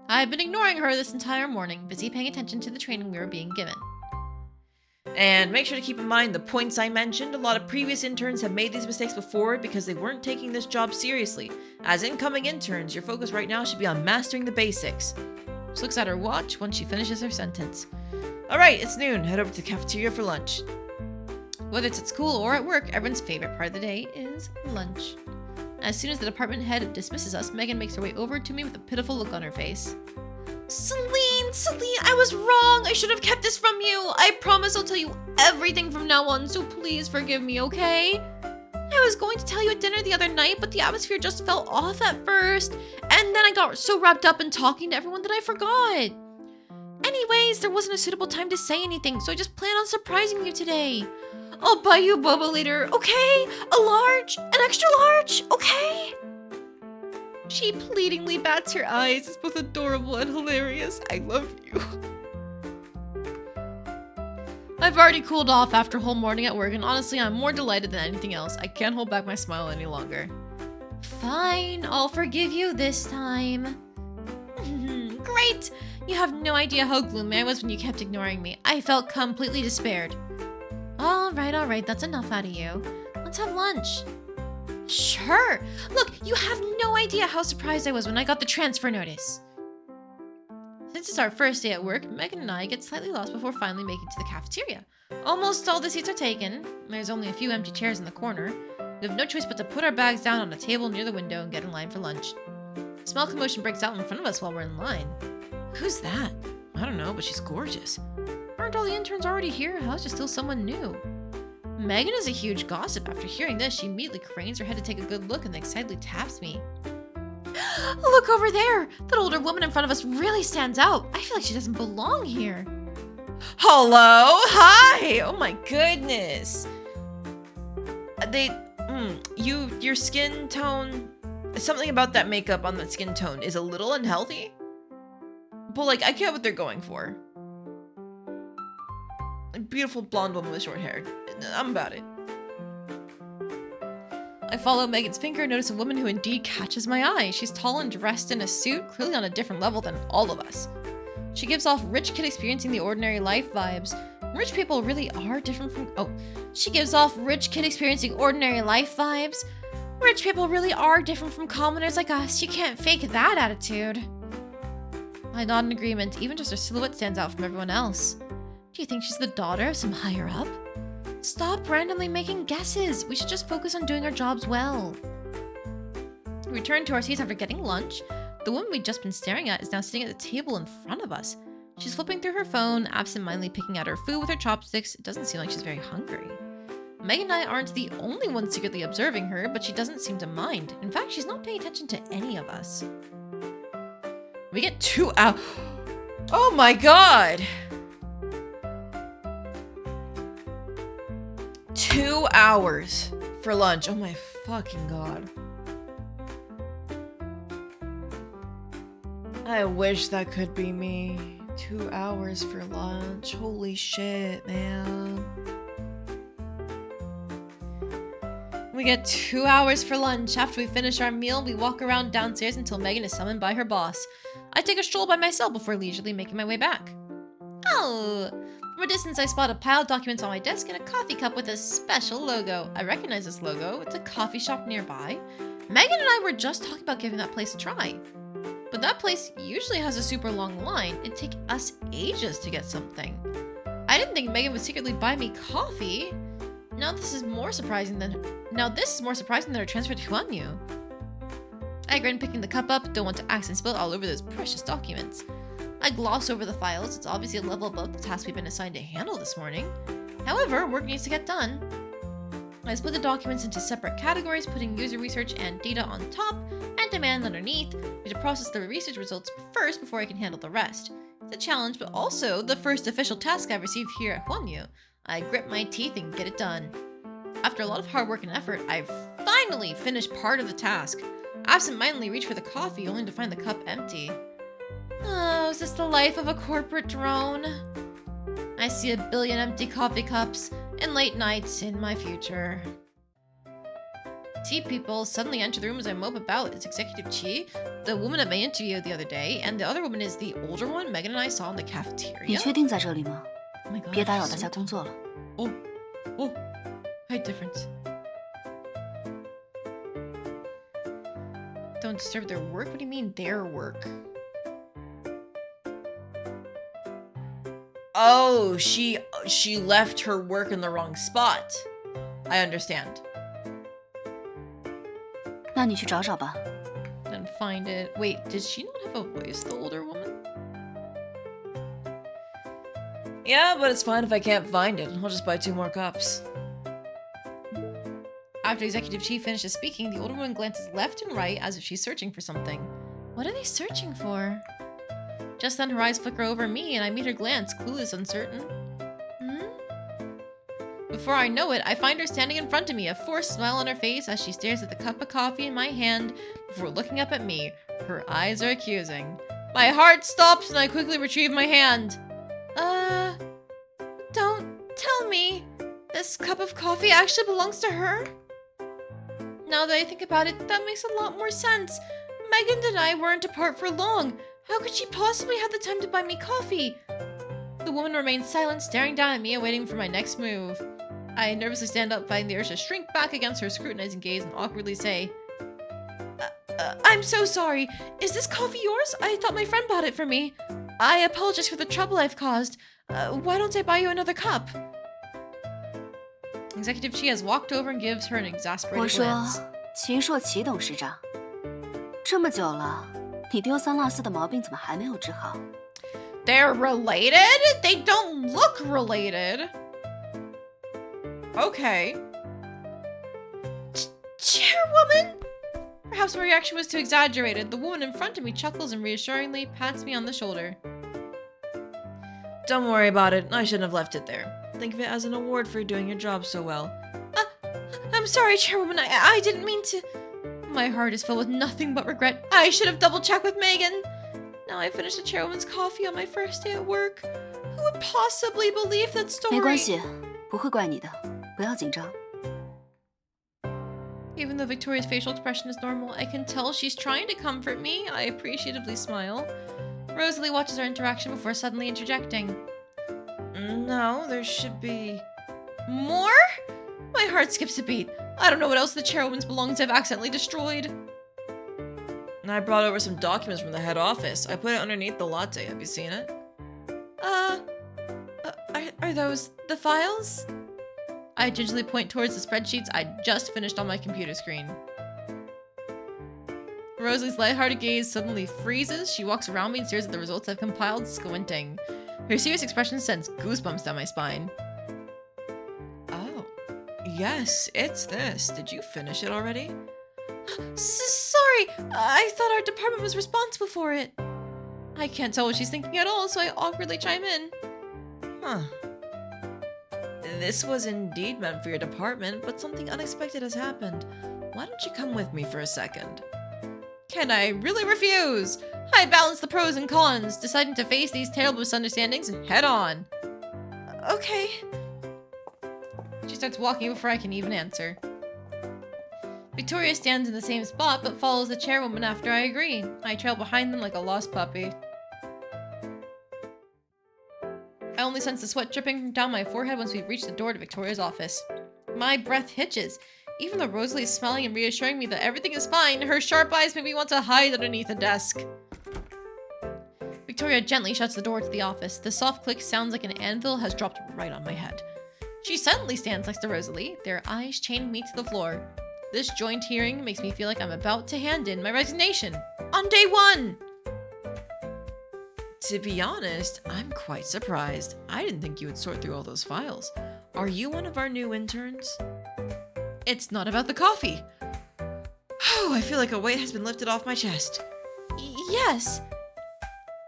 I've been ignoring her this entire morning, busy paying attention to the training we were being given. And make sure to keep in mind the points I mentioned. A lot of previous interns have made these mistakes before because they weren't taking this job seriously. As incoming interns, your focus right now should be on mastering the basics. She looks at her watch once she finishes her sentence. Alright, it's noon. Head over to the cafeteria for lunch. Whether it's at school or at work, everyone's favorite part of the day is lunch. As soon as the department head dismisses us, Megan makes her way over to me with a pitiful look on her face. Celine, I was wrong. I should have kept this from you. I promise I'll tell you everything from now on, so please forgive me, okay? I was going to tell you at dinner the other night, but the atmosphere just fell off at first, and then I got so wrapped up in talking to everyone that I forgot. Anyways, there wasn't a suitable time to say anything, so I just plan on surprising you today. I'll buy you boba later, okay? A large, an extra large, okay? She pleadingly bats her eyes. It's both adorable and hilarious. I love you. I've already cooled off after a whole morning at work, and honestly, I'm more delighted than anything else. I can't hold back my smile any longer. Fine, I'll forgive you this time. Great! You have no idea how gloomy I was when you kept ignoring me. I felt completely despaired. Alright, that's enough out of you. Let's have lunch. Sure! Look, you have no idea how surprised I was when I got the transfer notice. Since it's our first day at work, Megan and I get slightly lost before finally making it to the cafeteria. Almost all the seats are taken. There's only a few empty chairs in the corner. We have no choice but to put our bags down on a table near the window and get in line for lunch. A small commotion breaks out in front of us while we're in line. Who's that? I don't know, but she's gorgeous. Aren't all the interns already here? How's there still someone new? Megan is a huge gossip. After hearing this, she immediately cranes her head to take a good look and then excitedly taps me. Look over there! That older woman in front of us really stands out. I feel like she doesn't belong here. Hello? Hi! Oh my goodness. Your skin tone, something about that makeup on that skin tone is a little unhealthy. But like, I get what they're going for. A beautiful blonde woman with short hair. I'm about it. I follow Megan's finger and notice a woman who indeed catches my eye. She's tall and dressed in a suit, clearly on a different level than all of us. She gives off rich kid experiencing the ordinary life vibes. Rich people really are different from... She gives off rich kid experiencing ordinary life vibes. Rich people really are different from commoners like us. You can't fake that attitude. I nod in agreement. Even just her silhouette stands out from everyone else. Do you think she's the daughter of some higher up? Stop randomly making guesses. We should just focus on doing our jobs well. We return to our seats after getting lunch. The woman we'd just been staring at is now sitting at the table in front of us. She's flipping through her phone, absentmindedly picking out her food with her chopsticks. It doesn't seem like she's very hungry. Megan and I aren't the only ones secretly observing her, but she doesn't seem to mind. In fact, she's not paying attention to any of us. We get 2 hours. Oh my god! 2 hours for lunch. Oh my fucking god. I wish that could be me. 2 hours for lunch. Holy shit, man. We get 2 hours for lunch. After we finish our meal, we walk around downstairs until Megan is summoned by her boss. I take a stroll by myself before leisurely making my way back. Oh! From a distance, I spot a pile of documents on my desk and a coffee cup with a special logo. I recognize this logo. It's a coffee shop nearby. Megan and I were just talking about giving that place a try. But that place usually has a super long line. It'd take us ages to get something. I didn't think Megan would secretly buy me coffee. This is more surprising than her transfer to Huanyu. I grin, picking the cup up. Don't want to accidentally spill it all over those precious documents. I gloss over the files. It's obviously a level above the task we've been assigned to handle this morning. However, work needs to get done. I split the documents into separate categories, putting user research and data on top, and demand underneath. I need to process the research results first before I can handle the rest. It's a challenge, but also the first official task I've received here at Huanyu. I grit my teeth and get it done. After a lot of hard work and effort, I've finally finished part of the task. Absent-mindedly reach for the coffee, only to find the cup empty. Oh, is this the life of a corporate drone? I see 1 billion empty coffee cups and late nights in my future. Tea people suddenly enter the room as I mope about. It's Executive Chi, the woman at my interview the other day, and the other woman is the older one Megan and I saw in the cafeteria. 你确定在这里吗？ my god. 别打扰 she's 大 so 家工作了。 Oh, oh, height difference. Don't disturb their work? What do you mean, their work? Oh, she left her work in the wrong spot. I understand. 那你去找找吧。 And find it. Wait, did she not have a voice, the older woman? Yeah, but it's fine if I can't find it. I'll just buy 2 more cups. After Executive Chief finishes speaking, the older woman glances left and right as if she's searching for something. What are they searching for? Just then her eyes flicker over me and I meet her glance, clueless, uncertain. Before I know it, I find her standing in front of me, a forced smile on her face as she stares at the cup of coffee in my hand before looking up at me. Her eyes are accusing. My heart stops and I quickly retrieve my hand. Don't tell me this cup of coffee actually belongs to her? Now that I think about it, that makes a lot more sense. Megan and I weren't apart for long. How could she possibly have the time to buy me coffee? The woman remains silent, staring down at me, waiting for my next move. I nervously stand up, fighting the urge to shrink back against her scrutinizing gaze and awkwardly say, I'm so sorry. Is this coffee yours? I thought my friend bought it for me. I apologize for the trouble I've caused. Why don't I buy you another cup? Executive Chi has walked over and gives her an 我 exasperated 说 glance.，秦朔齐董事长，这么久了，你丢三落四的毛病怎么还没有治好？ They're related? They don't look related. Okay. Chairwoman? Perhaps my reaction was too exaggerated. The woman in front of me chuckles and reassuringly pats me on the shoulder. Don't worry about it. I shouldn't have left it there. Think of it as an award for doing your job so well. I'm sorry, Chairwoman. I didn't mean to. My heart is filled with nothing but regret. I should have double-checked with Megan. Now I finished the Chairwoman's coffee on my first day at work. Who would possibly believe that story? 没关系，不会怪你的，不要紧张。 Even though Victoria's facial expression is normal, I can tell she's trying to comfort me. I appreciatively smile. Rosalie watches our interaction before suddenly interjecting. No, there should be... More? My heart skips a beat. I don't know what else the chairwoman's belongings I've accidentally destroyed. I brought over some documents from the head office. I put it underneath the latte. Have you seen it? Are those the files? I gingerly point towards the spreadsheets I just finished on my computer screen. Rosalie's lighthearted gaze suddenly freezes. She walks around me and stares at the results I've compiled, squinting. Her serious expression sends goosebumps down my spine. Oh. Yes, it's this. Did you finish it already? Sorry, I thought our department was responsible for it. I can't tell what she's thinking at all, so I awkwardly chime in. Huh. This was indeed meant for your department, but something unexpected has happened. Why don't you come with me for a second? Can I really refuse? I balance the pros and cons, deciding to face these terrible misunderstandings head on. Okay. She starts walking before I can even answer. Victoria stands in the same spot, but follows the chairwoman after I agree. I trail behind them like a lost puppy. I only sense the sweat dripping down my forehead once we reach the door to Victoria's office. My breath hitches. Even though Rosalie is smiling and reassuring me that everything is fine, her sharp eyes make me want to hide underneath a desk. Victoria gently shuts the door to the office. The soft click sounds like an anvil has dropped right on my head. She suddenly stands next to Rosalie, their eyes chaining me to the floor. This joint hearing makes me feel like I'm about to hand in my resignation. On day one! To be honest, I'm quite surprised. I didn't think you would sort through all those files. Are you one of our new interns? It's not about the coffee. Oh, I feel like a weight has been lifted off my chest. Yes.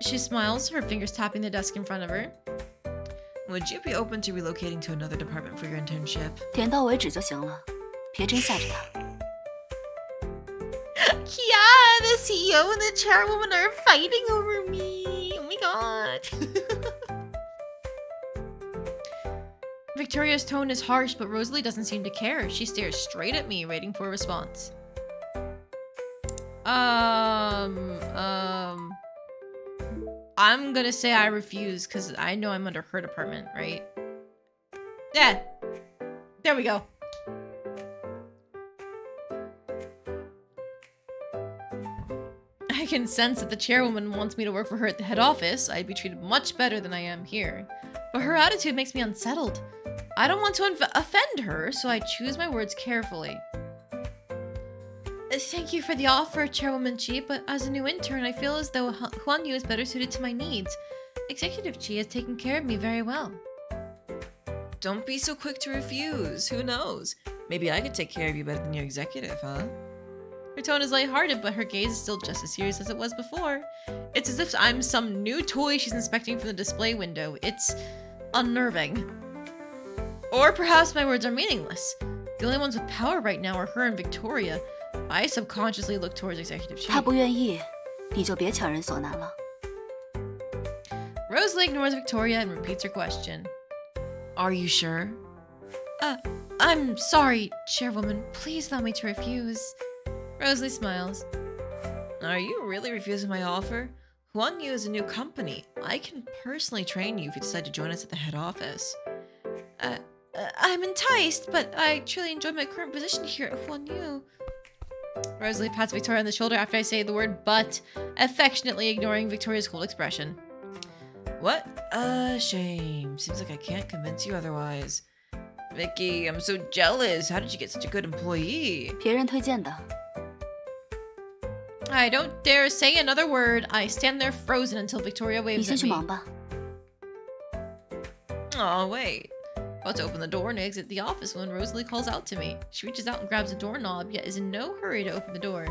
She smiles, her fingers tapping the desk in front of her. Would you be open to relocating to another department for your internship? 点到为止就行了，别真吓着他。 Yeah, the CEO and the chairwoman are fighting over me. Oh my god. Victoria's tone is harsh, but Rosalie doesn't seem to care. She stares straight at me, waiting for a response. I I'm gonna say I refuse because I know I'm under her department, right? Yeah. There we go. I can sense that the chairwoman wants me to work for her at the head office. I'd be treated much better than I am here. But her attitude makes me unsettled. I don't want to offend her, so I choose my words carefully. Thank you for the offer, Chairwoman Chi, but as a new intern, I feel as though Huan Yu is better suited to my needs. Executive Chi has taken care of me very well. Don't be so quick to refuse. Who knows? Maybe I could take care of you better than your executive, huh? Her tone is lighthearted, but her gaze is still just as serious as it was before. It's as if I'm some new toy she's inspecting from the display window. It's unnerving. Or perhaps my words are meaningless. The only ones with power right now are her and Victoria. I subconsciously look towards Executive Chi. 他不愿意，你就别强人所难了。 Rosalie ignores Victoria and repeats her question. Are you sure? I'm sorry, Chairwoman. Please allow me to refuse. Rosalie smiles. Are you really refusing my offer? Huan Yu is a new company. I can personally train you if you decide to join us at the head office. I'm enticed, but I truly enjoy my current position here at Huan Yu. Rosalie pats Victoria on the shoulder after I say the word but, affectionately ignoring Victoria's cold expression. What? Shame. Seems like I can't convince you otherwise. Vicky, I'm so jealous. How did you get such a good employee? 别人推荐的。 I don't dare say another word. I stand there frozen until Victoria 你 waves 先 at 去 me. 忙吧。 Oh, wait. About to open the door and exit the office when Rosalie calls out to me. She reaches out and grabs a doorknob, yet is in no hurry to open the door.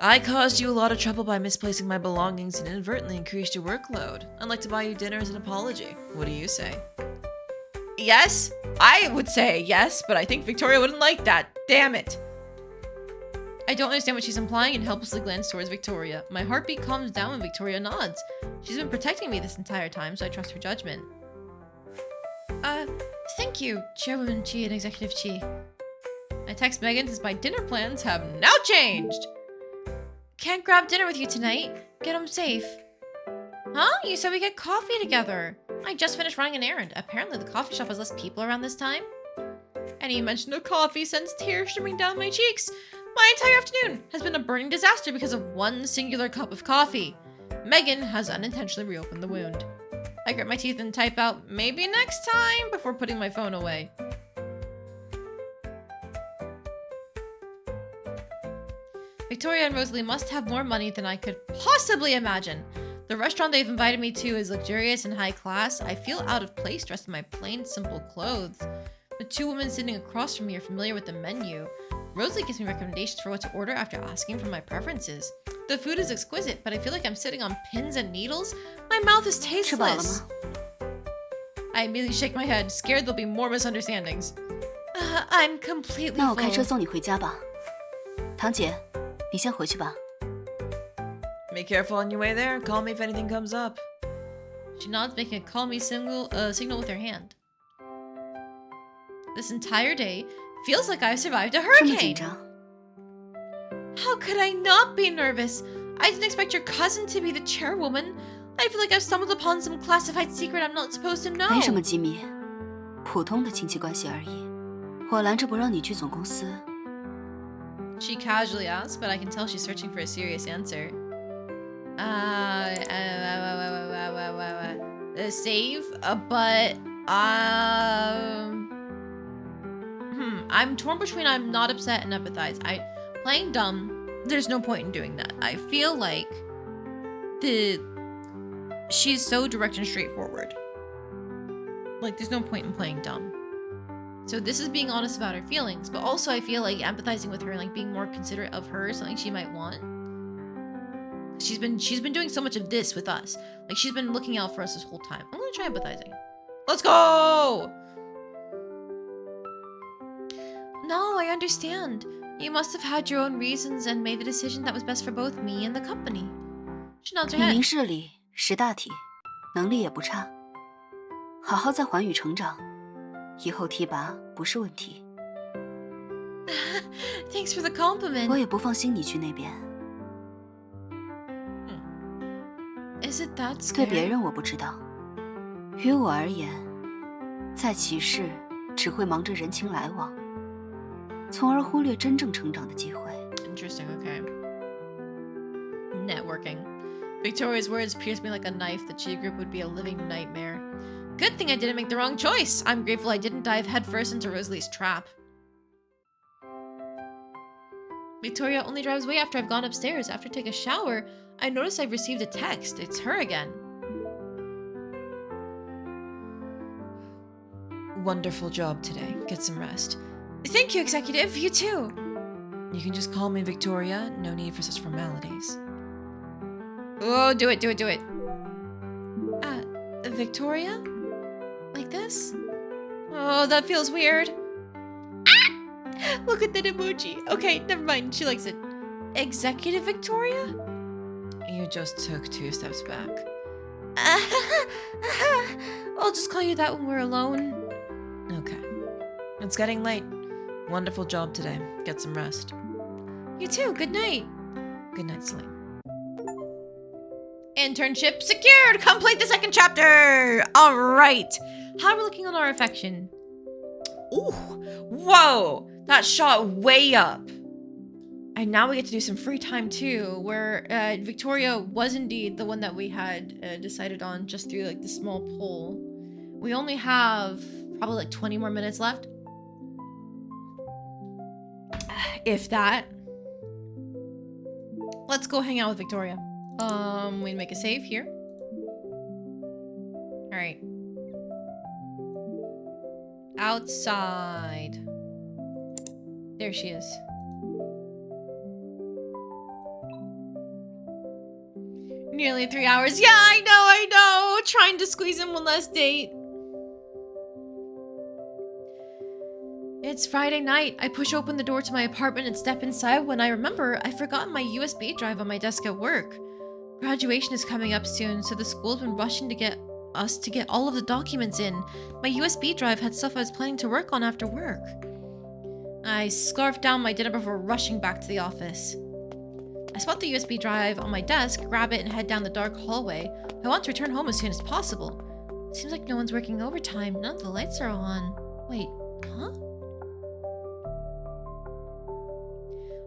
I caused you a lot of trouble by misplacing my belongings and inadvertently increased your workload. I'd like to buy you dinner as an apology. What do you say? Yes? I would say yes, but I think Victoria wouldn't like that. Damn it. I don't understand what she's implying and helplessly glance towards Victoria. My heartbeat calms down when Victoria nods. She's been protecting me this entire time, so I trust her judgment. Thank you, Chairwoman Chi and Executive Chi. I text Megan since my dinner plans have now changed. Can't grab dinner with you tonight. Get home safe. Huh? You said we get coffee together. I just finished running an errand. Apparently the coffee shop has less people around this time. Any mention of coffee sends tears streaming down my cheeks. My entire afternoon has been a burning disaster because of one singular cup of coffee. Megan has unintentionally reopened the wound. I grit my teeth and type out, maybe next time, before putting my phone away. Victoria and Rosalie must have more money than I could possibly imagine. The restaurant they've invited me to is luxurious and high class. I feel out of place dressed in my plain, simple clothes. The two women sitting across from me are familiar with the menu. Rosalie gives me recommendations for what to order after asking for my preferences. The food is exquisite, but I feel like I'm sitting on pins and needles. My mouth is 吃饱了 tasteless. 吗？ I immediately shake my head, scared there'll be more misunderstandings. I'm completely 那我开车 full. 送你回家吧。堂姐，你先回去吧。 Be careful on your way there. Call me if anything comes up. She nods, making a call me signal with her hand. This entire day feels like I've survived a 这么紧 hurricane. 张？ How could I not be nervous? I didn't expect your cousin to be the chairwoman. I feel like I've stumbled upon some classified secret I'm not supposed to know. 没什么机密，普通的亲戚关系而已。我拦着不让你去总公司， She casually asks, but I can tell she's searching for a serious answer. Save, but I'm torn between I'm not upset and empathize. Playing dumb, there's no point in doing that. I feel like she's so direct and straightforward. Like, there's no point in playing dumb. So this is being honest about her feelings, but also I feel like empathizing with her and like being more considerate of her is something she might want. She's been doing so much of this with us. Like, she's been looking out for us this whole time. I'm gonna try empathizing. Let's go! No, I understand. You must have had your own reasons and made the decision that was best for both me and the company. She nods her 你 head. 明事理，识大体，能力也不差。好好在环宇成长，以后提拔不是问题。 Thanks for the compliment. 我也不放心你去那边。Is it that 对别 scary? 人我不知道，于我而言，在骑士只会忙着人情来往，从而忽略真正成长的机会。 Interesting, okay. Networking. Victoria's words pierced me like a knife. The G group would be a living nightmare. Good thing I didn't make the wrong choice. I'm grateful I didn't dive headfirst into Rosalie's trap. Victoria only drives away after I've gone upstairs. After I take a shower, I notice I've received a text. It's her again. Wonderful job today. Get some rest. Thank you, Executive. You too. You can just call me Victoria. No need for such formalities. Oh, do it, do it, do it. Victoria? Like this? Oh, that feels weird. Ah! Look at that emoji. Okay, never mind. She likes it. Executive Victoria? You just took 2 steps back. I'll just call you that when we're alone. Okay. It's getting late. Wonderful job today. Get some rest. You too. Good night. Good night, sleep. Internship secured! Complete the second chapter! Alright. How are we looking on our affection? Ooh! Whoa! That shot way up! And now we get to do some free time too, where Victoria was indeed the one that we had decided on just through like the small poll. We only have probably like 20 more minutes left. If that. Let's go hang out with Victoria. We make a save here. Alright. Outside. There she is. Nearly 3 hours. Yeah, I know. Trying to squeeze in one last date. It's Friday night. I push open the door to my apartment and step inside when I remember I've forgotten my USB drive on my desk at work. Graduation is coming up soon, so the school's been rushing to get us to get all of the documents in. My USB drive had stuff I was planning to work on after work. I scarfed down my dinner before rushing back to the office. I spot the USB drive on my desk, grab it, and head down the dark hallway. I want to return home as soon as possible. Seems like no one's working overtime. None of the lights are on. Wait, huh?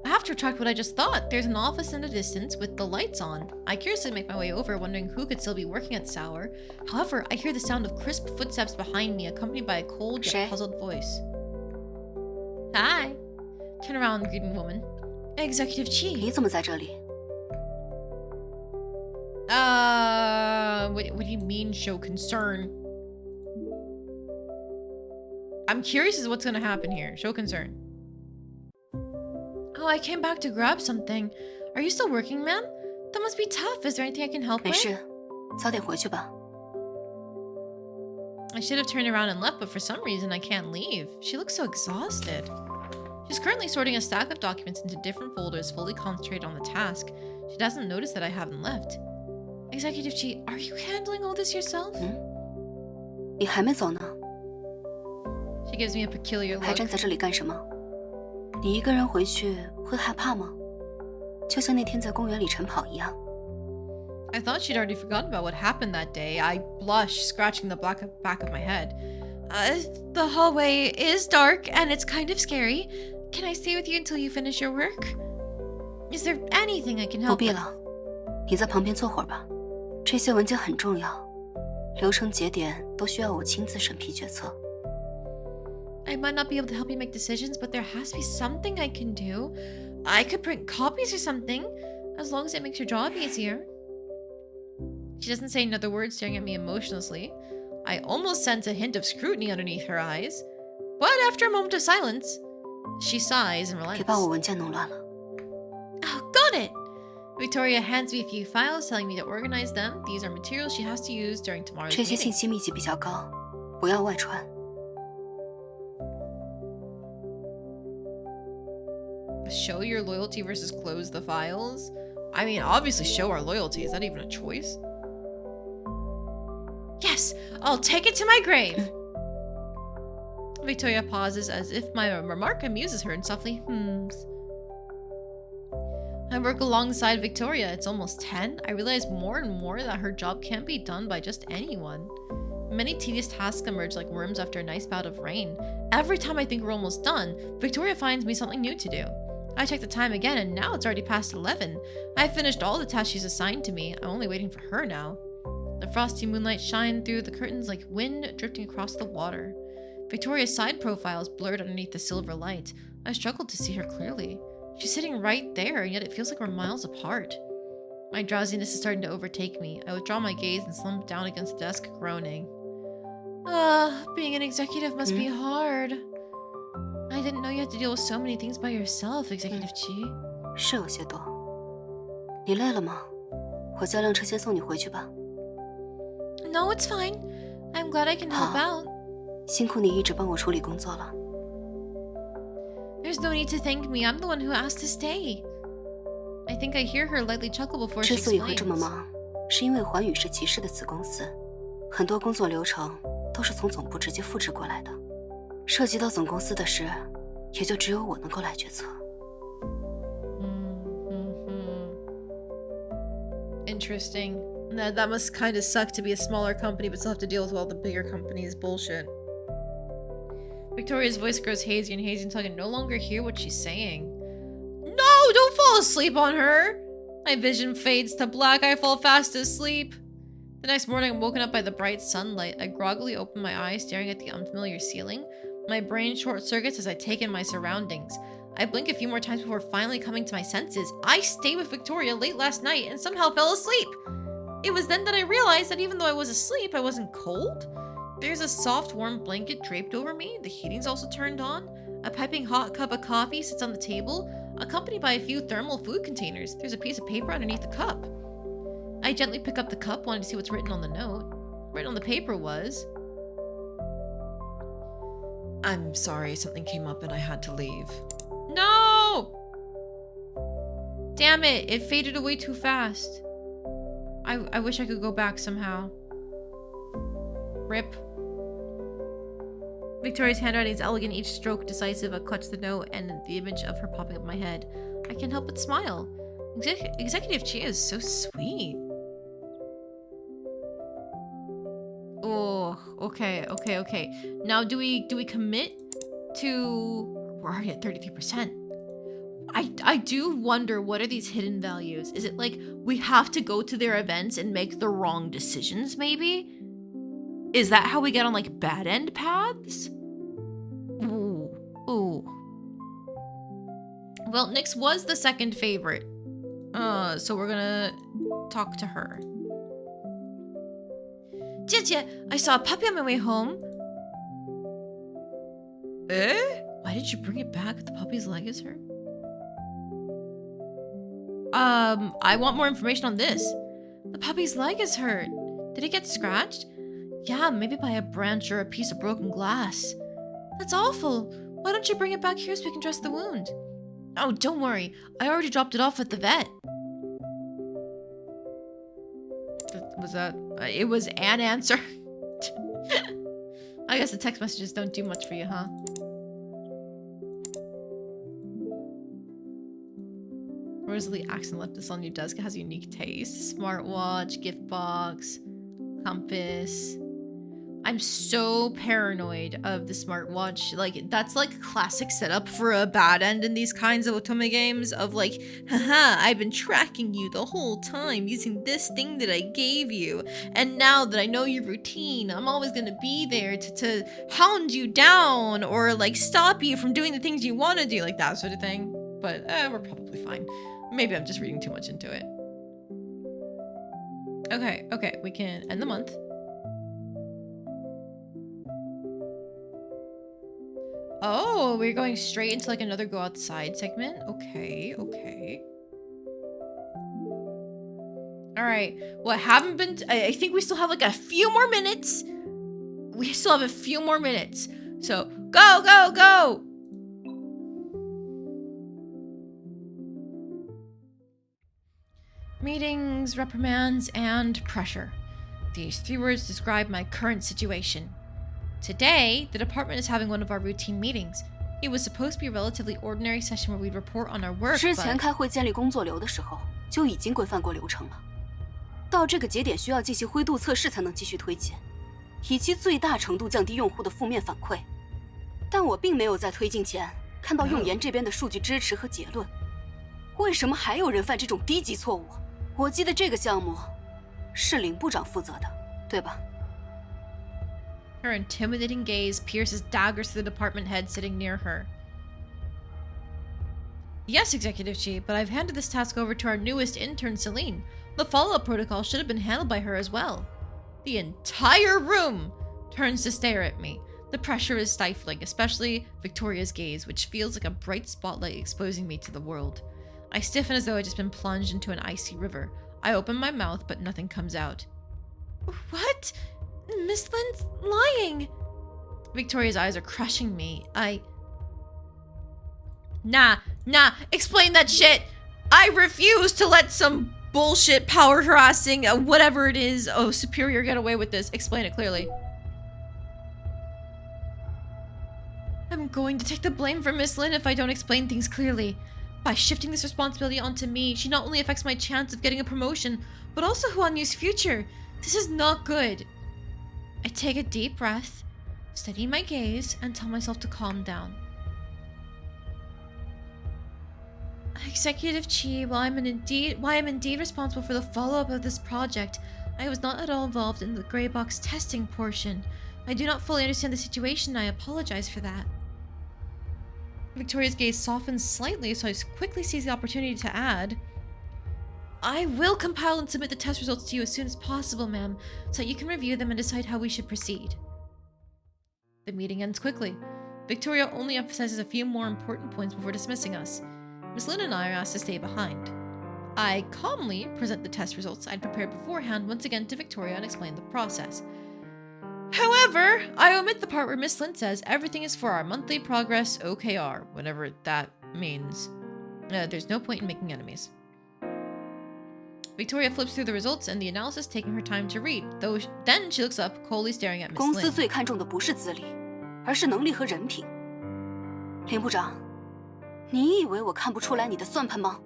I have to retract what I just thought. There's an office in the distance with the lights on. I curiously make my way over, wondering who could still be working at this hour. However, I hear the sound of crisp footsteps behind me, accompanied by a cold yet puzzled voice. Hi. Turn around, greeting woman. Executive 你 Chief. 怎么在这里？ What do you mean show concern? I'm curious as to what's gonna happen here. Show concern. Oh, I came back to grab something. Are you still working, ma'am? That must be tough. Is there anything I can help 没 with? 事，早点回去吧。 I should have turned around and left, but for some reason I can't leave. She looks so exhausted. She's currently sorting a stack of documents into different folders, fully concentrated on the task. She doesn't notice that I haven't left. Executive Chief, are you handling all this yourself? 你还没走呢， She gives me a peculiar 还 look. 站在这里干什么？你一个人回去会害怕吗？就像那天在公园里晨跑一样。 I thought she'd already forgotten about what happened that day. I blushed, scratching the back of my head. The hallway is dark and it's kind of scary. Can I stay with you until you finish your work? Is there anything I can 不 help 必 with? 了，你在旁边坐会儿吧。这些文件很重要，流程节点都需要我亲自审批决策。 I might not be able to help you make decisions, but there has to be something I can do. I could print copies or something, as long as it makes your job easier. She doesn't say another word, staring at me emotionlessly. I almost sense a hint of scrutiny underneath her eyes. But after a moment of silence, she sighs and 别 relents. 把我文件弄乱了。 Oh, got it! Victoria hands me a few files, telling me to organize them. These are materials she has to use during tomorrow's 这些信 meeting. 息密集比较高，不要外传。 Show your loyalty versus close the files? I mean, obviously show our loyalty. Is that even a choice? Yes! I'll take it to my grave! Victoria pauses as if my remark amuses her and softly hums. I work alongside Victoria. It's almost 10. I realize more and more that her job can't be done by just anyone. Many tedious tasks emerge like worms after a nice bout of rain. Every time I think we're almost done, Victoria finds me something new to do. I check the time again and now it's already past 11. I've finished all the tasks she's assigned to me. I'm only waiting for her now. The frosty moonlight shines through the curtains like wind drifting across the water. Victoria's side profile is blurred underneath the silver light. I struggle to see her clearly. She's sitting right there, and yet it feels like we're miles apart. My drowsiness is starting to overtake me. I withdraw my gaze and slump down against the desk, groaning. Being an executive must be hard. I didn't know you had to deal with so many things by yourself, Executive Chi. 是有些多。你累了吗？我叫辆车先送你回去吧。No, it's fine. I'm glad I can help out. 辛苦你一直帮我处理工作了。There's no need to thank me. I'm the one who asked to stay. I think I hear her lightly chuckle before she 之所以会这么 explains. 忙，是因为环宇是骑士的子公司，很多工作流程都是从总部直接复制过来的。涉及到总公司的事，也就只有我能够来决策。Interesting. That must kind of suck to be a smaller company, but still have to deal with all the bigger companies' bullshit. Victoria's voice grows hazy and hazy until I can no longer hear what she's saying. No, don't fall asleep on her! My vision fades to black. I fall fast asleep. The next morning, I'm woken up by the bright sunlight. I groggily open my eyes, staring at the unfamiliar ceiling. My brain short circuits as I take in my surroundings. I blink a few more times before finally coming to my senses. I stayed with Victoria late last night and somehow fell asleep. It was then that I realized that even though I was asleep, I wasn't cold. There's a soft, warm blanket draped over me. The heating's also turned on. A piping hot cup of coffee sits on the table, accompanied by a few thermal food containers. There's a piece of paper underneath the cup. I gently pick up the cup, wanting to see what's written on the note. Written on the paper was... I'm sorry, something came up and I had to leave. No! Damn it, it faded away too fast. I wish I could go back somehow. Rip. Victoria's handwriting is elegant, each stroke decisive. I clutch the note and the image of her popping up in my head. I can't help but smile. Executive Chi is so sweet. Oh, okay. Now do we commit to... We're already at 33%. I do wonder, what are these hidden values? Is it like we have to go to their events and make the wrong decisions, maybe? Is that how we get on like bad end paths? Ooh. Well, Nyx was the second favorite. So we're gonna talk to her. Jie, I saw a puppy on my way home. Eh? Why did you bring it back? The puppy's leg is hurt. I want more information on this. The puppy's leg is hurt. Did it get scratched? Yeah, maybe by a branch or a piece of broken glass. That's awful. Why don't you bring it back here so we can dress the wound? Oh, don't worry. I already dropped it off at the vet. Was that... it was an answer. I guess the text messages don't do much for you, huh? Rosalie accent left this on your desk. It has unique taste. Smartwatch, gift box, compass. I'm so paranoid of the smartwatch. Like, that's like classic setup for a bad end in these kinds of otome games of like, haha, I've been tracking you the whole time using this thing that I gave you. And now that I know your routine, I'm always gonna be there to hound you down or like stop you from doing the things you want to do, like that sort of thing. But we're probably fine. Maybe I'm just reading too much into it. Okay, we can end the month. Oh, we're going straight into like another go outside segment. Okay. All right. Well, I haven't been. I think we still have like a few more minutes. We still have a few more minutes. So go. Meetings, reprimands, and pressure. These 3 words describe my current situation. Today, the department is having one of our routine meetings. It was supposed to be a relatively ordinary session where we'd report on our work, 之前 but 开会建立工作流的时候就已经规范过流程了。到这个节点需要进行灰度测试才能继续推进，以及最大程度降低用户的负面反馈。但我并没有在推进前看到用研这边的数据支持和结论。为什么还有人犯这种低级错误？我记得这个项目是领部长负责的，对吧？ her intimidating gaze pierces daggers through the department head sitting near her. Yes, Executive Chief, but I've handed this task over to our newest intern, Celine. The follow-up protocol should have been handled by her as well. The entire room turns to stare at me. The pressure is stifling, especially Victoria's gaze, which feels like a bright spotlight exposing me to the world. I stiffen as though I'd just been plunged into an icy river. I open my mouth, but nothing comes out. What? Miss Lynn's lying. Victoria's eyes are crushing me. Nah, explain that shit. I refuse to let some bullshit power harassing, whatever it is, superior get away with this. Explain it clearly. I'm going to take the blame for Miss Lynn if I don't explain things clearly. By shifting this responsibility onto me, she not only affects my chance of getting a promotion, but also Huan Yu's future. This is not good. I take a deep breath, steady my gaze, and tell myself to calm down. Executive Chi, while I'm indeed responsible for the follow-up of this project, I was not at all involved in the gray box testing portion. I do not fully understand the situation, and I apologize for that. Victoria's gaze softens slightly, so I quickly seize the opportunity to add, I will compile and submit the test results to you as soon as possible, ma'am, so that you can review them and decide how we should proceed. The meeting ends quickly. Victoria only emphasizes a few more important points before dismissing us. Miss Lynn and I are asked to stay behind. I calmly present the test results I'd prepared beforehand once again to Victoria and explain the process. However, I omit the part where Miss Lynn says everything is for our monthly progress OKR, whatever that means. There's no point in making enemies. Victoria flips through the results and the analysis taking her time to read, though then she looks up, coldly staring at Miss 公司 Lynn. 最看重的不是资历，而是能力和人品。林部长，你以为我看不出来你的算盘吗？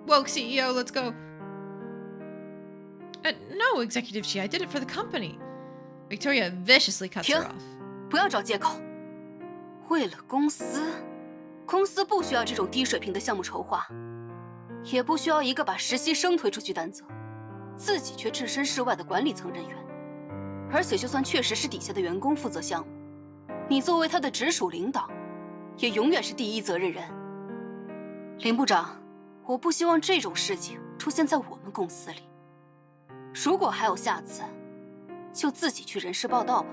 Woke CEO, let's go. No, Executive Chi, I did it for the company. Victoria viciously cuts her 停， off. 不要找借口。为了公司，公司不需要这种低水平的项目筹划，也不需要一个把实习生推出去担责，自己却置身事外的管理层人员。而且，就算确实是底下的员工负责项目，你作为他的直属领导，也永远是第一责任人。林部长，我不希望这种事情出现在我们公司里。如果还有下次，就自己去人事报道吧。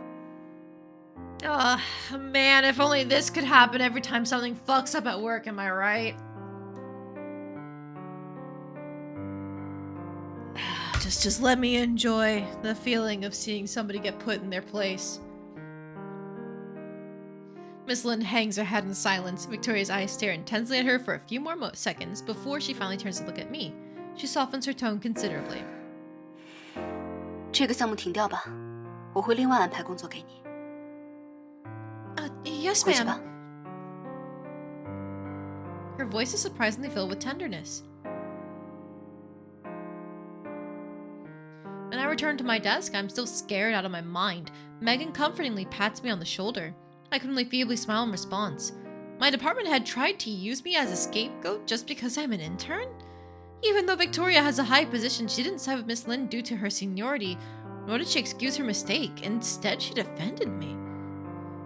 Man, if only this could happen every time something fucks up at work, am I right? Just let me enjoy the feeling of seeing somebody get put in their place. Miss Lynn hangs her head in silence. Victoria's eyes stare intensely at her for a few more seconds before she finally turns to look at me. She softens her tone considerably. 这个项目停掉吧，我会另外安排工作给你。 Yes, 回去 ma'am. 吧。 Her voice is surprisingly filled with tenderness. When I return to my desk, I'm still scared out of my mind. Megan comfortingly pats me on the shoulder. I can only feebly smile in response. My department head tried to use me as a scapegoat just because I'm an intern? Even though Victoria has a high position, she didn't side with Miss Lynn due to her seniority, nor did she excuse her mistake. Instead, she defended me.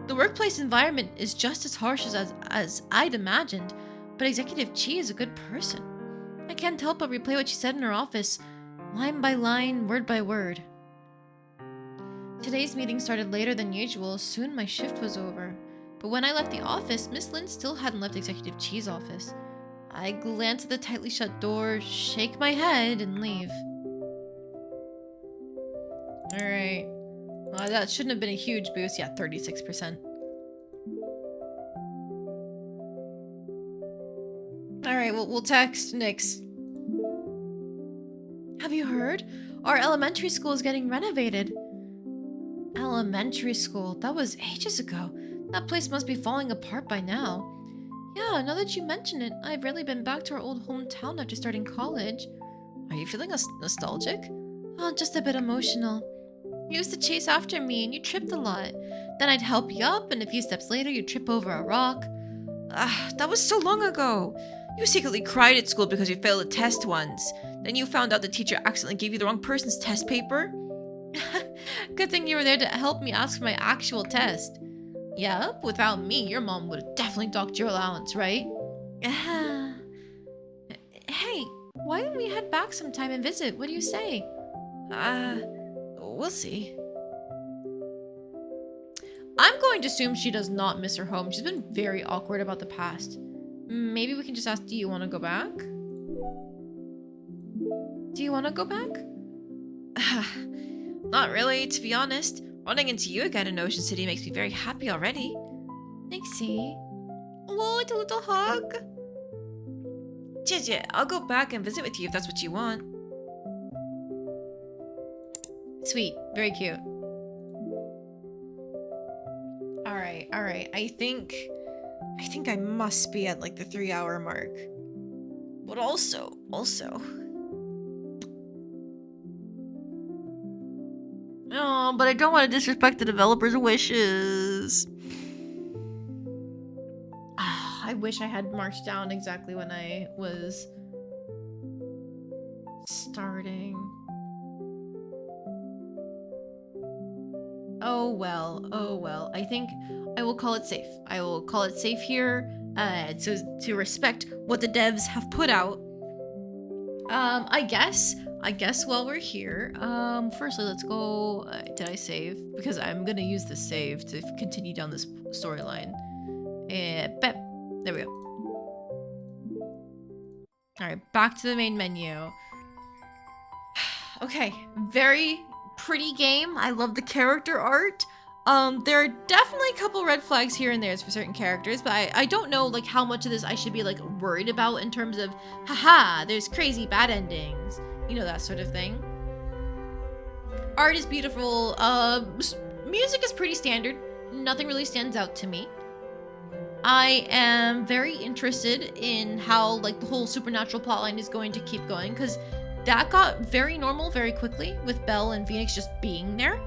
The workplace environment is just as harsh as I'd imagined, but Executive Chi is a good person. I can't help but replay what she said in her office, line by line, word by word. Today's meeting started later than usual. Soon my shift was over. But when I left the office, Miss Lynn still hadn't left Executive Chi's office. I glance at the tightly shut door, shake my head, and leave. Alright. Well, that shouldn't have been a huge boost. Yeah, 36%. Alright, we'll text Nyx. Have you heard? Our elementary school is getting renovated. Elementary school? That was ages ago. That place must be falling apart by now. Yeah, now that you mention it, I've rarely been back to our old hometown after starting college. Are you feeling nostalgic? Oh, just a bit emotional. You used to chase after me and you tripped a lot. Then I'd help you up, and a few steps later you'd trip over a rock. That was so long ago. You secretly cried at school because you failed a test once. Then you found out the teacher accidentally gave you the wrong person's test paper. Good thing you were there to help me ask for my actual test. Yep, without me, your mom would have definitely docked your allowance, right? Hey, why don't we head back sometime and visit? What do you say? We'll see. I'm going to assume she does not miss her home. She's been very awkward about the past. Maybe we can just ask, do you want to go back? Do you want to go back? Not really, to be honest. Running into you again in Ocean City makes me very happy already. Nixie. Oh, it's a little hug. Jie, I'll go back and visit with you if that's what you want. Sweet. Very cute. Alright. I think I must be at like the 3-hour mark. But also. Oh, but I don't want to disrespect the developer's wishes. I wish I had marked down exactly when I was starting. Oh well. I think I will call it safe. I will call it safe here, so to respect what the devs have put out. I guess while we're here, firstly, let's go. Did I save? Because I'm gonna use the save to continue down this storyline. Bep. There we go. All right, back to the main menu. Okay, very pretty game. I love the character art. There are definitely a couple red flags here and there for certain characters, but I don't know like how much of this I should be like worried about in terms of, haha, there's crazy bad endings, you know, that sort of thing. Art is beautiful. Music is pretty standard. Nothing really stands out to me. I am very interested in how like the whole supernatural plotline is going to keep going, because that got very normal very quickly with Belle and Phoenix just being there.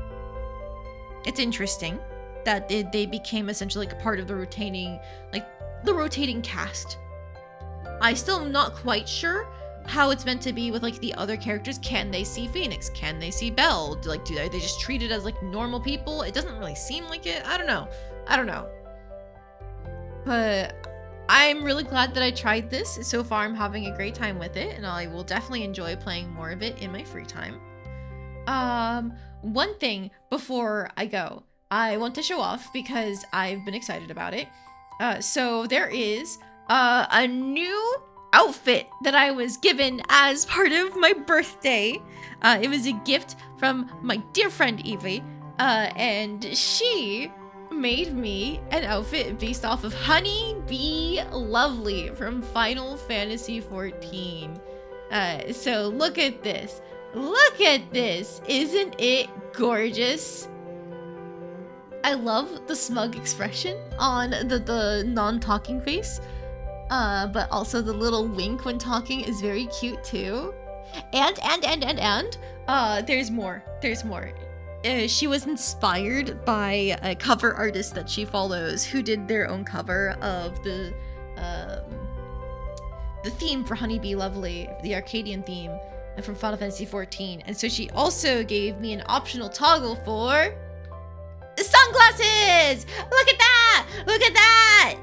It's interesting that they became essentially like a part of the rotating cast. I still am not quite sure how it's meant to be with like the other characters. Can they see Phoenix? Can they see Belle? Are they just treated as like normal people? It doesn't really seem like it. I don't know. But I'm really glad that I tried this. So far, I'm having a great time with it, and I will definitely enjoy playing more of it in my free time. One thing before I go, I want to show off because I've been excited about it. So there is a new outfit that I was given as part of my birthday. It was a gift from my dear friend Evie, and she made me an outfit based off of Honey Bee Lovely from Final Fantasy XIV. So look at this. Isn't it gorgeous? I love the smug expression on the non-talking face. But also the little wink when talking is very cute too. And there's more. She was inspired by a cover artist that she follows who did their own cover of the theme for Honey Bee Lovely, the Arcadian theme from Final Fantasy XIV. And so she also gave me an optional toggle for sunglasses! Look at that!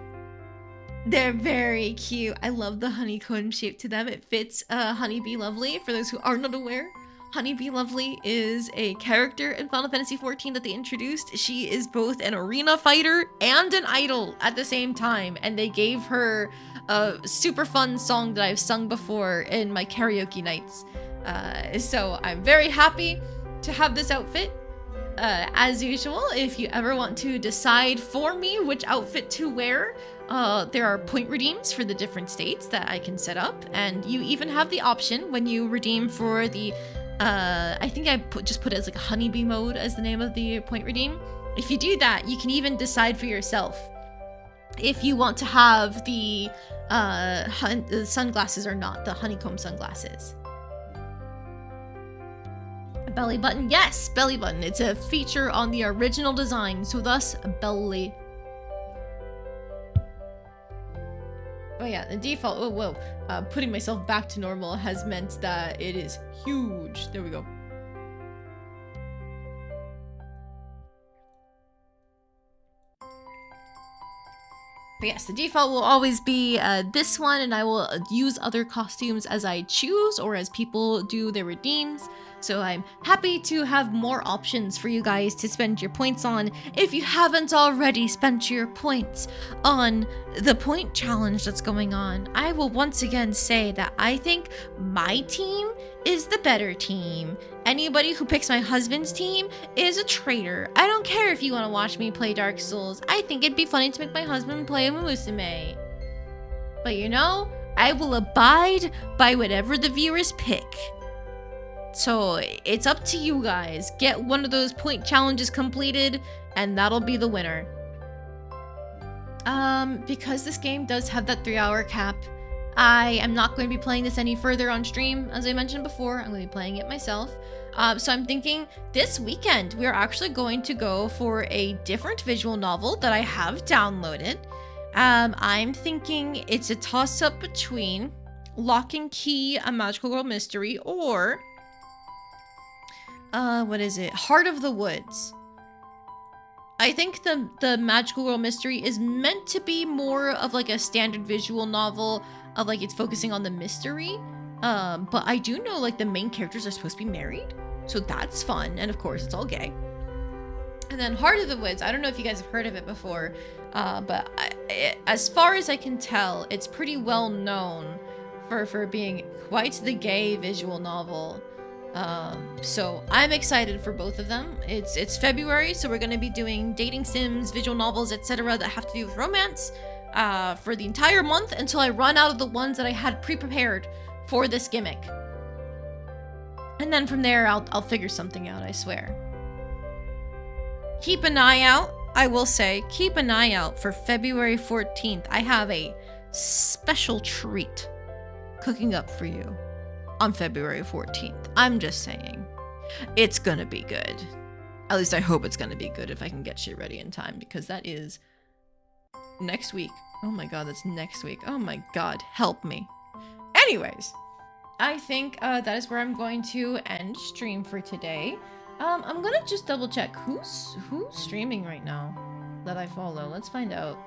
They're very cute. I love the honeycomb shape to them. It fits Honey Bee Lovely. For those who are not aware, Honey Bee Lovely is a character in Final Fantasy XIV that they introduced. She is both an arena fighter and an idol at the same time, and they gave her a super fun song that I've sung before in my karaoke nights. So I'm very happy to have this outfit. As usual, if you ever want to decide for me which outfit to wear, there are point redeems for the different states that I can set up, and you even have the option when you redeem for the I think I just put it as like a honeybee mode as the name of the point redeem. if you do that, you can even decide for yourself if you want to have the sunglasses or not, the honeycomb sunglasses. A belly button, yes, belly button. It's a feature on the original design, so thus a belly. Oh yeah, the default, oh whoa, putting myself back to normal has meant that it is huge. There we go. But yes, the default will always be this one, and I will use other costumes as I choose or as people do their redeems. So I'm happy to have more options for you guys to spend your points on if you haven't already spent your points on the point challenge that's going on. I will once again say that I think my team is the better team. Anybody who picks my husband's team is a traitor. I don't care if you want to watch me play Dark Souls. I think it'd be funny to make my husband play a Musume. But you know, I will abide by whatever the viewers pick. So it's up to you guys. Get one of those point challenges completed, and that'll be the winner. Because this game does have that 3-hour cap, I am not going to be playing this any further on stream. As I mentioned before, I'm going to be playing it myself. So I'm thinking this weekend we are actually going to go for a different visual novel that I have downloaded. I'm thinking it's a toss-up between Lock and Key, A Magical Girl Mystery, or what is it? Heart of the Woods. I think the Magical Girl Mystery is meant to be more of like a standard visual novel of like it's focusing on the mystery. But I do know like the main characters are supposed to be married, so that's fun. And of course, it's all gay. And then Heart of the Woods. I don't know if you guys have heard of it before, but as far as I can tell, it's pretty well known for being quite the gay visual novel. So I'm excited for both of them. It's February, so we're going to be doing dating sims, visual novels, etc. that have to do with romance for the entire month until I run out of the ones that I had pre-prepared for this gimmick. And then from there, I'll figure something out, I swear. Keep an eye out. I will say, keep an eye out for February 14th. I have a special treat cooking up for you on February 14th. I'm just saying. It's gonna be good. At least I hope it's gonna be good if I can get shit ready in time, because that is next week. Oh my god, that's next week. Oh my god, help me. Anyways, I think that is where I'm going to end stream for today. I'm gonna just double check who's streaming right now that I follow. Let's find out.